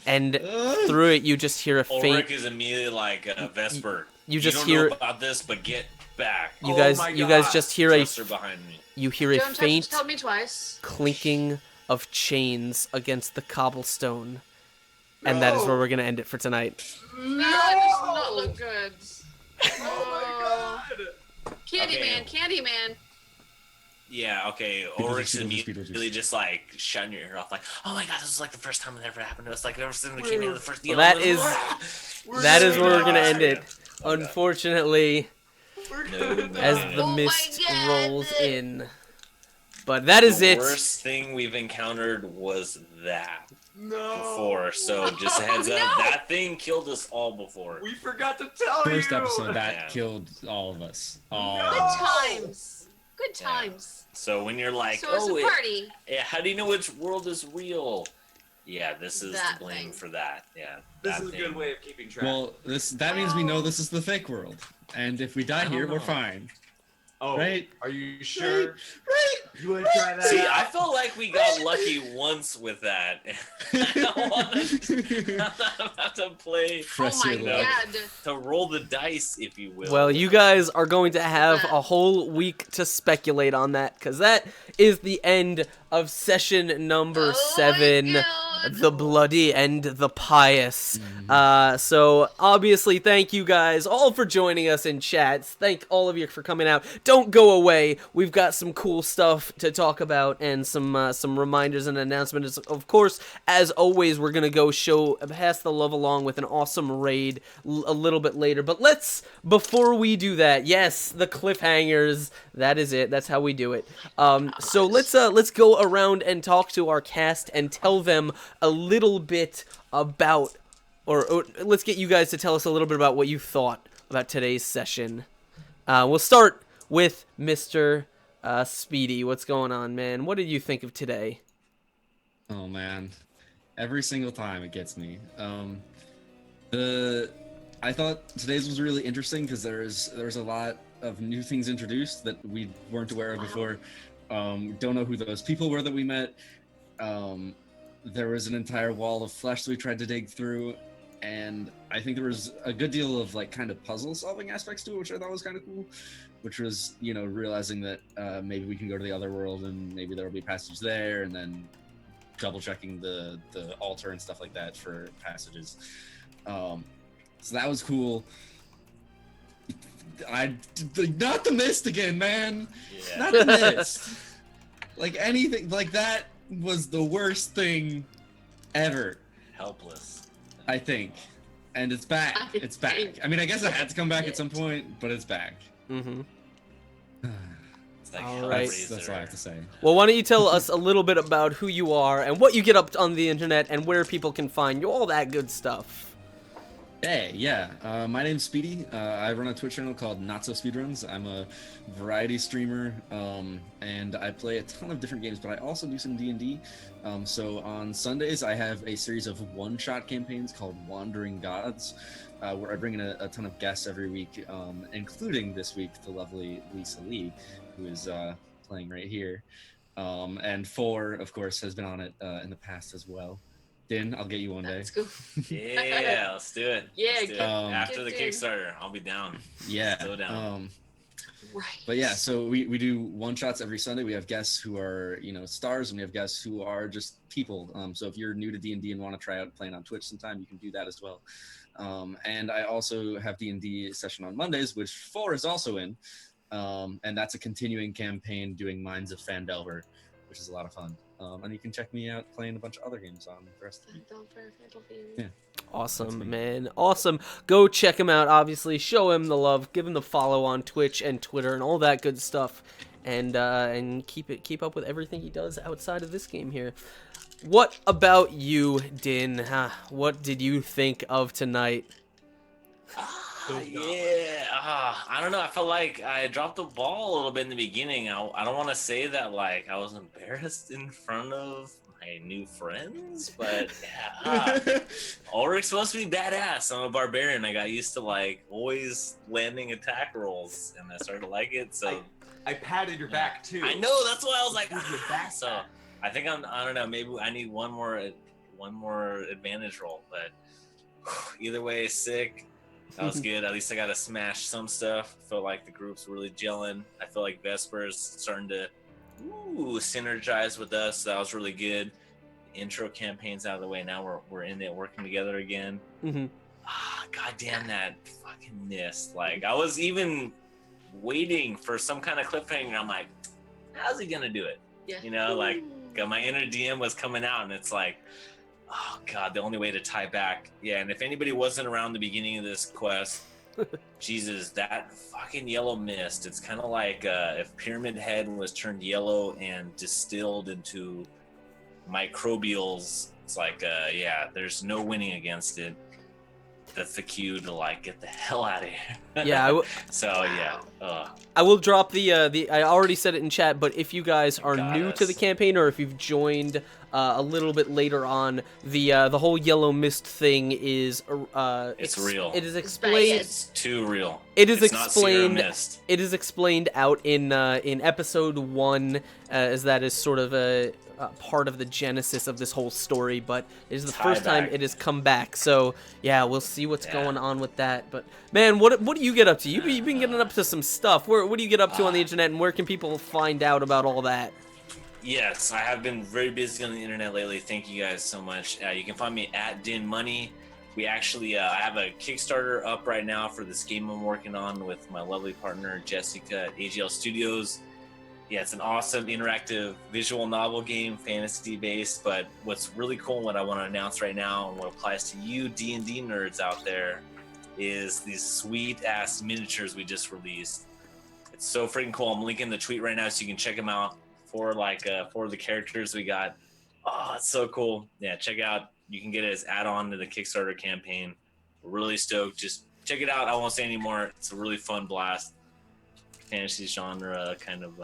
And through it you just hear a faint Ulrich is immediately like, Vesper, you just don't hear know about this, but get back. you guys just hear Trust her behind me. you hear a Don't faint tell me twice. clinking of chains against the cobblestone. And that is where we're going to end it for tonight. No, that does not look good. Oh my god. Candyman. Yeah, okay. Ulrich's immediately just like shutting your ear off, like, oh my god, this is like the first time it ever happened to us. Like, ever since we came into the first deal. That is where we're going to end it. Unfortunately, as the mist rolls in. But that is it. The worst thing we've encountered was that before. So just a heads up, that thing killed us all before. We forgot to tell you. First episode, that killed all of us. Good times. Good times. So when you're like, So it's a party. Yeah, how do you know which world is real? Yeah, this is That to blame thing. for that. Yeah, This that is a thing. good way of keeping track. Well, that means we know this is the fake world, and if we die here, we're fine. Oh, right? Are you sure? Right. You want to try that? See, out? I felt like we got lucky once with that. I don't want to have to play Press Oh my your luck. god. to roll the dice, if you will. Well, you guys are going to have a whole week to speculate on that, because that is the end of session number 7. The Bloody and the Pious. So obviously, thank you guys all for joining us in chats. Thank all of you for coming out. Don't go away. We've got some cool stuff to talk about and some reminders and announcements. Of course, as always, we're gonna go pass the love along with an awesome raid a little bit later. But before we do that, yes, the cliffhangers. That is it. That's how we do it. So let's go around and talk to our cast and tell them a little bit about, or let's get you guys to tell us a little bit about what you thought about today's session. We'll start with Mr. Speedy. What's going on, man? What did you think of today? Oh man, every single time it gets me. I thought today's was really interesting because there's a lot of new things introduced that we weren't aware of before. Don't know who those people were that we met. There was an entire wall of flesh that we tried to dig through. and I think there was a good deal of like kind of puzzle solving aspects to it, which I thought was kind of cool. Which was, you know, realizing that maybe we can go to the other world and maybe there will be passage there, and then double checking the altar and stuff like that for passages. So that was cool. Not the mist again, man. Yeah. Not the mist. Like anything like that was the worst thing ever. Helpless. I think, and it's back. It's back. I mean, I guess it had to come back at some point, but it's back. Mm-hmm. It's like All right. That's all I have to say. Well, why don't you tell us a little bit about who you are and what you get up on the internet and where people can find you, all that good stuff. Hey, yeah. My name's Speedy. I run a Twitch channel called Not So Speedruns. I'm a variety streamer, and I play a ton of different games, but I also do some D&D. So on Sundays, I have a series of one-shot campaigns called Wandering Gods, where I bring in a ton of guests every week, including this week the lovely Lisa Lee, who is playing right here. And Four, of course, has been on it in the past as well. Din, I'll get you one day. Let's go. Yeah, let's do it. Yeah, Let's do it. After the get in. Kickstarter, I'll be down. Yeah. Still down. Right. But yeah, so we do one shots every Sunday. We have guests who are, you know, stars, and we have guests who are just people. So if you're new to D&D and want to try out playing on Twitch sometime, you can do that as well. And I also have D&D session on Mondays, which Four is also in. And that's a continuing campaign doing Minds of Fandelver, which is a lot of fun. And you can check me out playing a bunch of other games on the rest of the week. Yeah. Awesome, man. Awesome. Go check him out, obviously. Show him the love. Give him the follow on Twitch and Twitter and all that good stuff. And keep up with everything he does outside of this game here. What about you, Din? What did you think of tonight? I don't know. I felt like I dropped the ball a little bit in the beginning. I don't want to say that like I was embarrassed in front of my new friends, but yeah, Ulrich's supposed to be badass. I'm a barbarian. I got used to like always landing attack rolls, and I started to like it. So I patted your back too. I know. That's why I was like, Your back. so I think I don't know. Maybe I need one more advantage roll, but either way, sick. That was good. At least I got to smash some stuff. Felt like the group's really gelling. I feel like Vesper's starting to synergize with us. So that was really good. Intro campaign's out of the way. Now we're in it, working together again. Mm-hmm. God damn that fucking missed. Like I was even waiting for some kind of cliffhanger. I'm like, how's he gonna do it? Yeah. You know, like my inner DM was coming out, and it's like, oh god, the only way to tie back. Yeah, and if anybody wasn't around the beginning of this quest, Jesus, that fucking yellow mist. It's kind of like if Pyramid Head was turned yellow and distilled into microbials. It's like, yeah, there's no winning against it. That's the cue to like get the hell out of here. Yeah. So yeah. I will drop the. I already said it in chat, but if you guys are new to the campaign, or if you've joined a little bit later on, the whole yellow mist thing is it's real. It is explained. It's too real. It is it's explained. Not mist. It is explained out in episode 1, as that is sort of a part of the genesis of this whole story. But it is the first time it has come back. So yeah, we'll see what's going on with that. But man, what do you get up to? You've been getting up to some stuff. What do you get up to on the internet, and where can people find out about all that? Yes, I have been very busy on the internet lately. Thank you guys so much. You can find me at Din Money. We actually, I have a Kickstarter up right now for this game I'm working on with my lovely partner Jessica at AGL Studios. Yeah, it's an awesome interactive visual novel game, fantasy based. But what's really cool, and what I want to announce right now, and what applies to you D&D nerds out there, is these sweet ass miniatures we just released. It's so freaking cool. I'm linking the tweet right now so you can check them out for the characters we got. Oh, it's so cool. Yeah, check it out. You can get it as add-on to the Kickstarter campaign. We're really stoked. Just check it out. I won't say anymore. It's a really fun blast. Fantasy genre kind of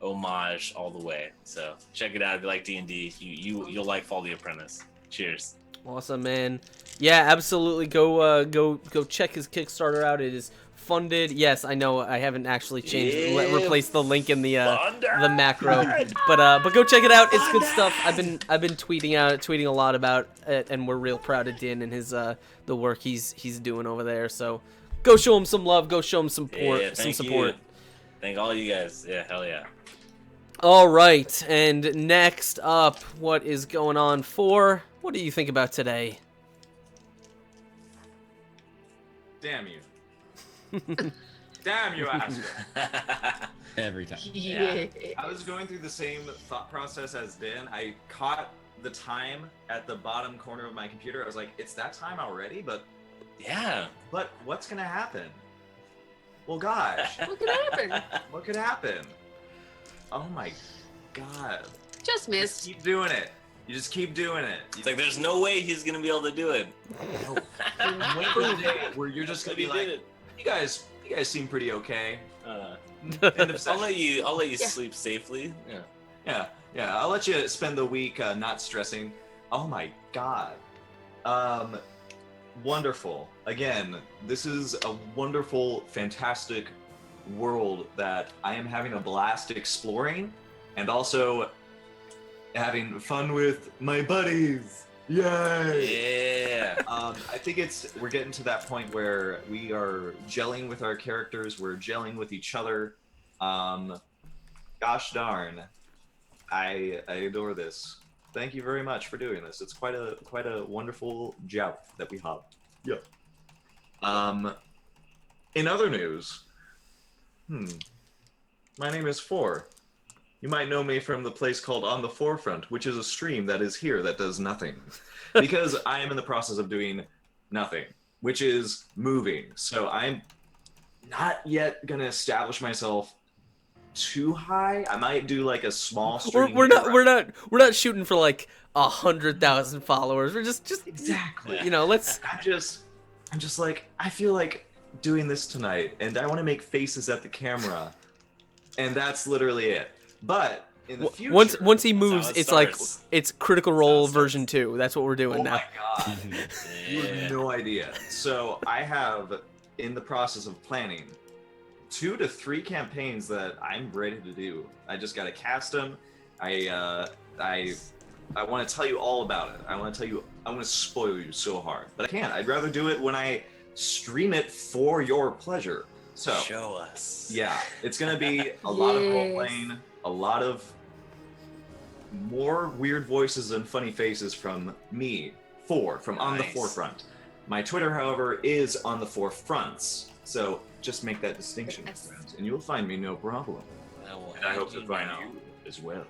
homage all the way. So check it out if you like D&D. You'll like Fall the Apprentice. Cheers. Awesome, man. Yeah, absolutely. Go check his Kickstarter out. It is funded. Yes, I know I haven't actually changed replaced the link in the Thunder! macro, but go check it out. It's good stuff. I've been tweeting a lot about it, and we're real proud of Din and his the work he's doing over there. So go show him some love. Go show him some support. Thank all you guys. Yeah, hell yeah. All right, and next up, what is going on for? What do you think about today? Damn you. Damn you, Asher. Every time. Yeah. I was going through the same thought process as Din. I caught the time at the bottom corner of my computer. I was like, it's that time already? But what's gonna happen? Well, gosh. What could happen? What could happen? Oh my god. Just Just missed. keep doing it. You just keep doing it. It's like there's no way he's gonna be able to do it. Wait for the day where you're just gonna be like, you guys seem pretty okay. End of I'll let you Yeah. sleep safely. Yeah. Yeah. I'll let you spend the week not stressing. Oh my god. Wonderful. Again, this is a wonderful, fantastic world that I am having a blast exploring, and also having fun with my buddies. Yay! Yeah. I think we're getting to that point where we are gelling with our characters, we're gelling with each other. Gosh darn, I adore this. Thank you very much for doing this. It's quite a wonderful job that we have. Yeah. In other news, my name is Four. You might know me from the place called On the Forefront, which is a stream that is here that does nothing. Because I am in the process of doing nothing, which is moving. So I'm not yet gonna establish myself too high. I might do like a small stream. We're not shooting for like 100,000 followers. We're just exactly. You know, let's. I'm just like, I feel like doing this tonight, and I want to make faces at the camera, and that's literally it. But in the future, once he moves, how it it's starts. like it's Critical Role version 2. That's what we're doing oh now. my god, you have no idea. So I have, in the process of planning, 2 to 3 campaigns that I'm ready to do. I just gotta cast them. I want to tell you all about it. I want to spoil you so hard, but I can't. I'd rather do it when I stream it for your pleasure. So Show us. yeah, it's gonna be a lot of role playing, a lot of more weird voices and funny faces from me, from On the Nice. Forefront. My Twitter, however, is On the Forefronts. So just make that distinction, Yes. friends, and you'll find me no problem. And I hope to find you as well.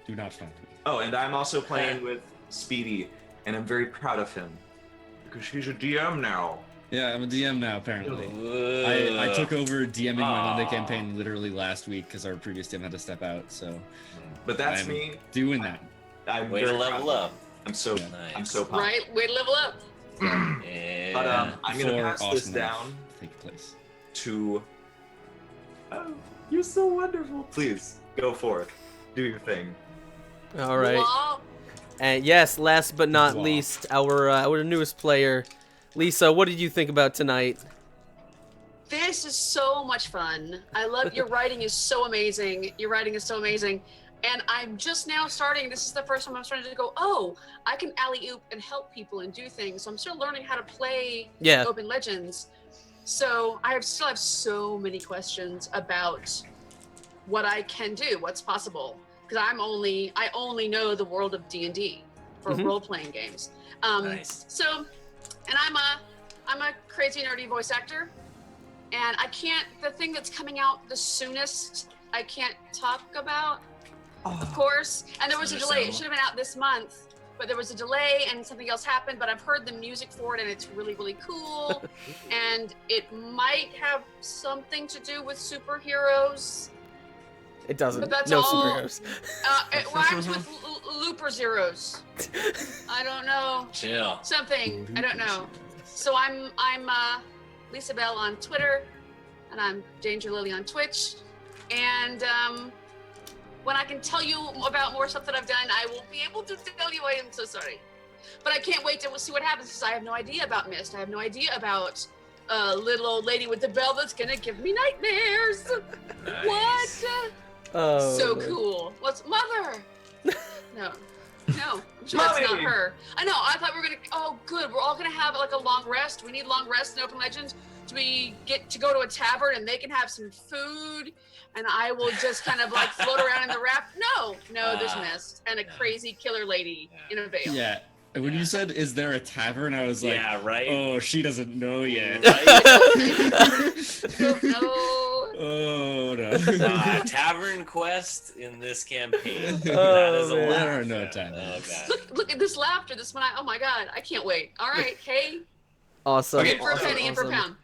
Do not find me. Oh, and I'm also playing with Speedy, and I'm very proud of him because he's a DM now. Yeah, I'm a DM now, apparently. I took over DMing my Monday campaign literally last week because our previous DM had to step out, so But that's I'm me. doing that. I'm Way to very level proud. up. I'm so Nice. I'm so pumped. Right? Way to level up. Yeah. But I'm gonna Before pass this awesome down life take place. to. Oh, you're so wonderful. Please go forth, do your thing. All right. Well, And yes, last but not Wow. least, our newest player, Lisa. What did you think about tonight? this is so much fun. I love your writing is so amazing. Your writing is so amazing. And I'm just now starting. This is the first time I'm starting to go, oh, I can alley-oop and help people and do things. So I'm still learning how to play Yeah. OpenLegends. So I still have so many questions about what I can do, what's possible. Because I only know the world of D&D for Mhm. role-playing games. Nice. So, and I'm a crazy nerdy voice actor, and the thing that's coming out the soonest I can't talk about, of course. And there was a delay. It should have been out this month, but there was a delay and something else happened. But I've heard the music for it, and it's really, really cool. And it might have something to do with superheroes. It doesn't. But that's No all- superheroes. It rhymes with Looper Zeros. I don't know. Chill. Something. I don't know. So I'm Lisa Bell on Twitter, and I'm Danger Lily on Twitch. And when I can tell you about more stuff that I've done, I will be able to tell you. I am so sorry, but I can't wait to see what happens because I have no idea about Mist. I have no idea about little old lady with the bell that's gonna give me nightmares. Nice. What? Oh, So man. cool. What's mother? No. No, I'm sure that's not Mommy! her. I know, I thought we were gonna, oh good, we're all gonna have like a long rest. We need long rest in Open Legends. Do we get to go to a tavern and they can have some food and I will just kind of like float around in the raft? No, there's mist and a crazy killer lady in a veil. Yeah. And when you said, "Is there a tavern?" I was like, Yeah, right. "Oh, she doesn't know yet." Right? No. Oh no. Tavern quest in this campaign. Oh, That is man. allowed. There are no taverns. Oh, God. Look at this laughter, this one. Oh my god, I can't wait. All right, hey, Awesome. Okay, in for a awesome, penny, in for a awesome. pound.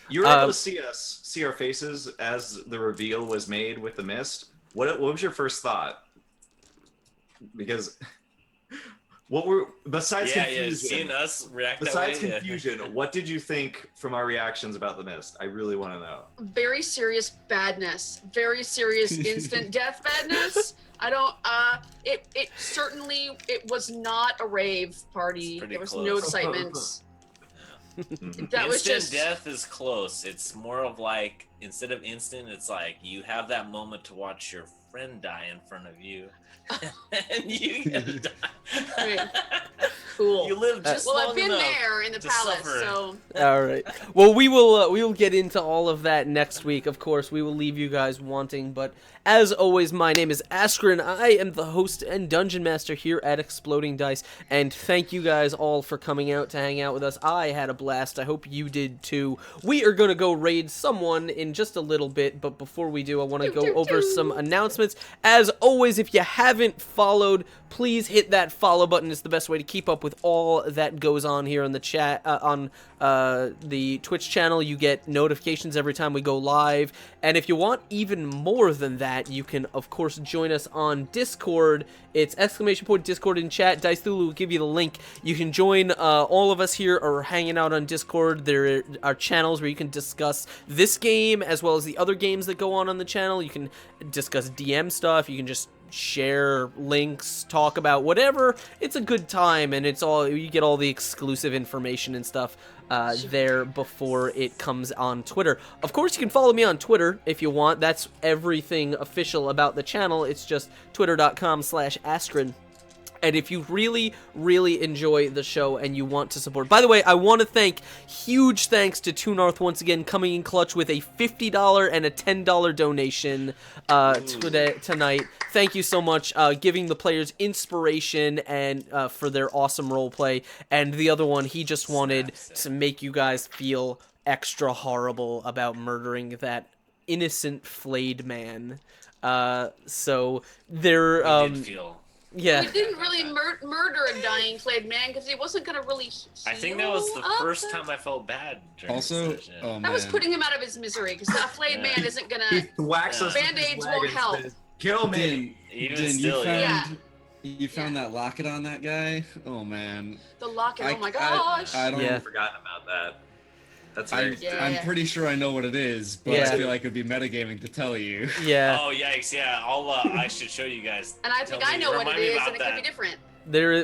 You were able to see our faces as the reveal was made with the mist. What was your first thought? Because what were besides confusion? Seeing us react Besides that way. confusion, what did you think from our reactions about the mist? I really want to know. Very serious badness, very serious instant death badness. I don't. It certainly it was not a rave party. pretty There was close. no excitement. That was Instant just death is close. It's more of like, instead of instant, it's like you have that moment to watch your friend die in front of you. And you get to die. Right. Cool. You live just Well, long I've been enough there in the to palace, suffer. so All right. Well, we will get into all of that next week. Of course, we will leave you guys wanting, but as always, my name is Askren. I am the host and dungeon master here at Exploding Dice, and thank you guys all for coming out to hang out with us. I had a blast. I hope you did too. We are going to go raid someone in just a little bit, but before we do, I want to go over some announcements. As always, if you haven't followed, please hit that follow button. It's the best way to keep up with all that goes on here on the chat, on the Twitch channel. You get notifications every time we go live, and if you want even more than that, you can of course join us on Discord. It's !Discord in chat. Dice Thulu will give you the link. You can join. All of us here are hanging out on Discord. There are channels where you can discuss this game as well as the other games that go on the channel. You can discuss DM stuff. You can just share links, talk about whatever. It's a good time, and it's all, you get all the exclusive information and stuff there before it comes on Twitter. Of course, you can follow me on Twitter if you want. That's everything official about the channel. It's just twitter.com/Askren. And if you really, really enjoy the show and you want to support... By the way, I want to thank, huge thanks to Toonarth once again, coming in clutch with a $50 and a $10 donation tonight. Thank you so much, giving the players inspiration and for their awesome roleplay. And the other one, he just wanted to make you guys feel extra horrible about murdering that innocent Flayed man. So there... We did feel. Yeah. we didn't really murder a dying Flayed man because he wasn't gonna really. I think that was the heal up. first time I felt bad during Also, this session. oh That was man. putting him out of his misery because that Flayed Yeah. man isn't gonna. He thwacks us. with his Band-Aids leg won't and help. says, "Kill me." Even Din, still, yeah. you found that locket on that guy? Oh man. The locket. I- oh my gosh. I don't. Yeah. I've forgotten about that. That's I, very Yeah. I'm pretty sure I know what it is, but Yeah. I feel like it'd be metagaming to tell you. Yeah. Oh yikes! Yeah, I'll. I should show you guys. and I think Tell I me- know what remind it me is, about and it could be that. different.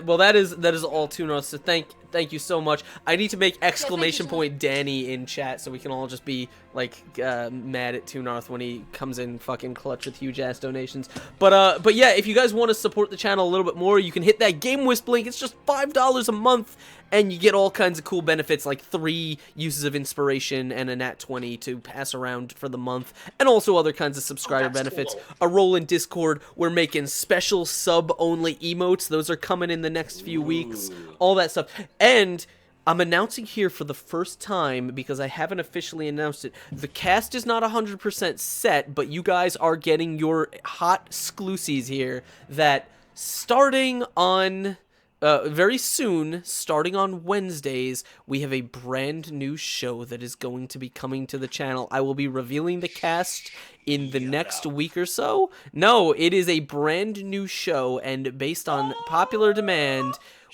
Well, that is all Toonarth. So thank you so much. I need to make exclamation so point Danny in chat so we can all just be like mad at Toonarth when he comes in fucking clutch with huge ass donations. But yeah, if you guys want to support the channel a little bit more, you can hit that Game Wisp link. It's just $5 a month. And you get all kinds of cool benefits like 3 uses of inspiration and a nat 20 to pass around for the month. And also other kinds of subscriber that's benefits. cool. A role in Discord. We're making special sub-only emotes. Those are coming in the next few weeks. Ooh. All that stuff. And I'm announcing here for the first time, because I haven't officially announced it, the cast is not 100% set, but you guys are getting your hot exclusives here that starting on... very soon, starting on Wednesdays, we have a brand new show that is going to be coming to the channel. I will be revealing the cast in the next week or so. No, it is a brand new show, and based on popular demand,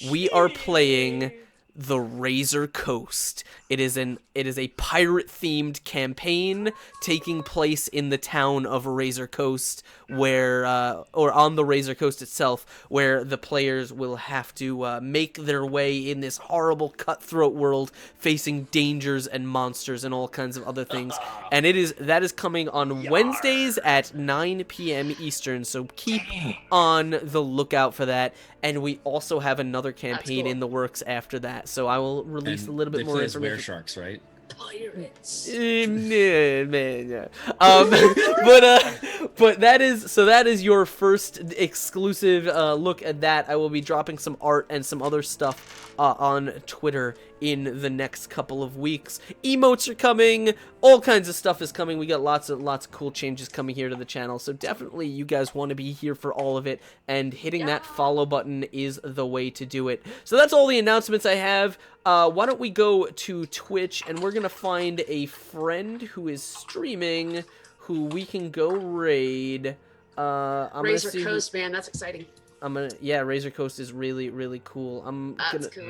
we are playing the Razor Coast. It is a pirate-themed campaign taking place in the town of Razor Coast, where or on the Razor Coast itself, where the players will have to make their way in this horrible cutthroat world, facing dangers and monsters and all kinds of other things. And that is coming on Wednesdays at 9 p.m. Eastern. So keep on the lookout for that. And we also have another campaign in the works after that. So I will release And a little bit they more play as information. were-sharks, right? Pirates. Yeah. But that is your first exclusive look at that. I will be dropping some art and some other stuff on Twitter in the next couple of weeks. Emotes are coming, all kinds of stuff is coming. We got lots of cool changes coming here to the channel, so definitely you guys want to be here for all of it, and hitting that follow button is the way to do it. So that's all the announcements I have. Why don't we go to Twitch, and we're gonna find a friend who is streaming who we can go raid. Razor Coast, man, that's exciting. Razor Coast is really, really cool. That's cool.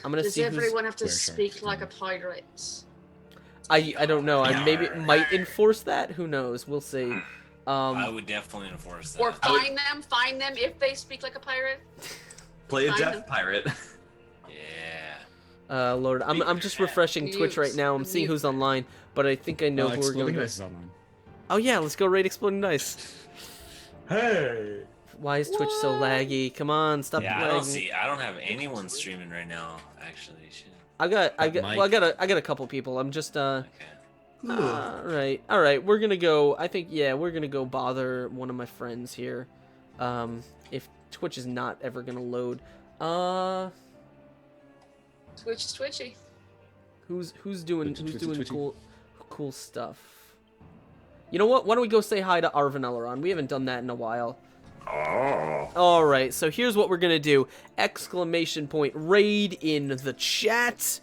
I'm gonna Does see everyone have to Where speak sharks like a pirate? I don't know. I maybe it might enforce that. Who knows? We'll see. I would definitely enforce that. Or find them if they speak like a pirate. Play a Find deaf them. pirate. Yeah. Lord, I'm just refreshing Twitch right now. I'm seeing who's online, but I think I know who we're Exploding going Dice is online. Oh yeah, let's go raid Exploding Dice. Hey. Why is Twitch so laggy? Come on, stop Yeah, lagging. I don't have anyone streaming right now, actually. Shit. I got a couple people. I'm just Okay. all right. We're gonna go. I think we're gonna go bother one of my friends here. If Twitch is not ever gonna load. Twitch is twitchy. Who's doing Twitchy. cool stuff? You know what? Why don't we go say hi to Arvin Elleron? We haven't done that in a while. Oh. All right, so here's what we're gonna do! ! Raid in the chat.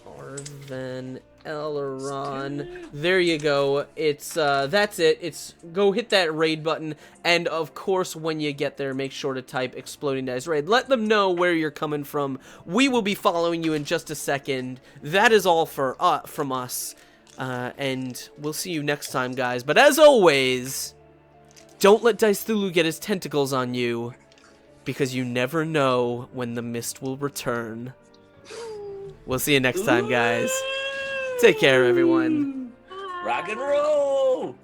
Arvin Elleron. There you go. It's that's it. It's go hit that raid button, and of course, when you get there, make sure to type Exploding Dice Raid. Let them know where you're coming from. We will be following you in just a second. That is all for from us, and we'll see you next time, guys. But as always, don't let Dice Thulu get his tentacles on you, because you never know when the mist will return. We'll see you next time, guys. Take care, everyone. Rock and roll!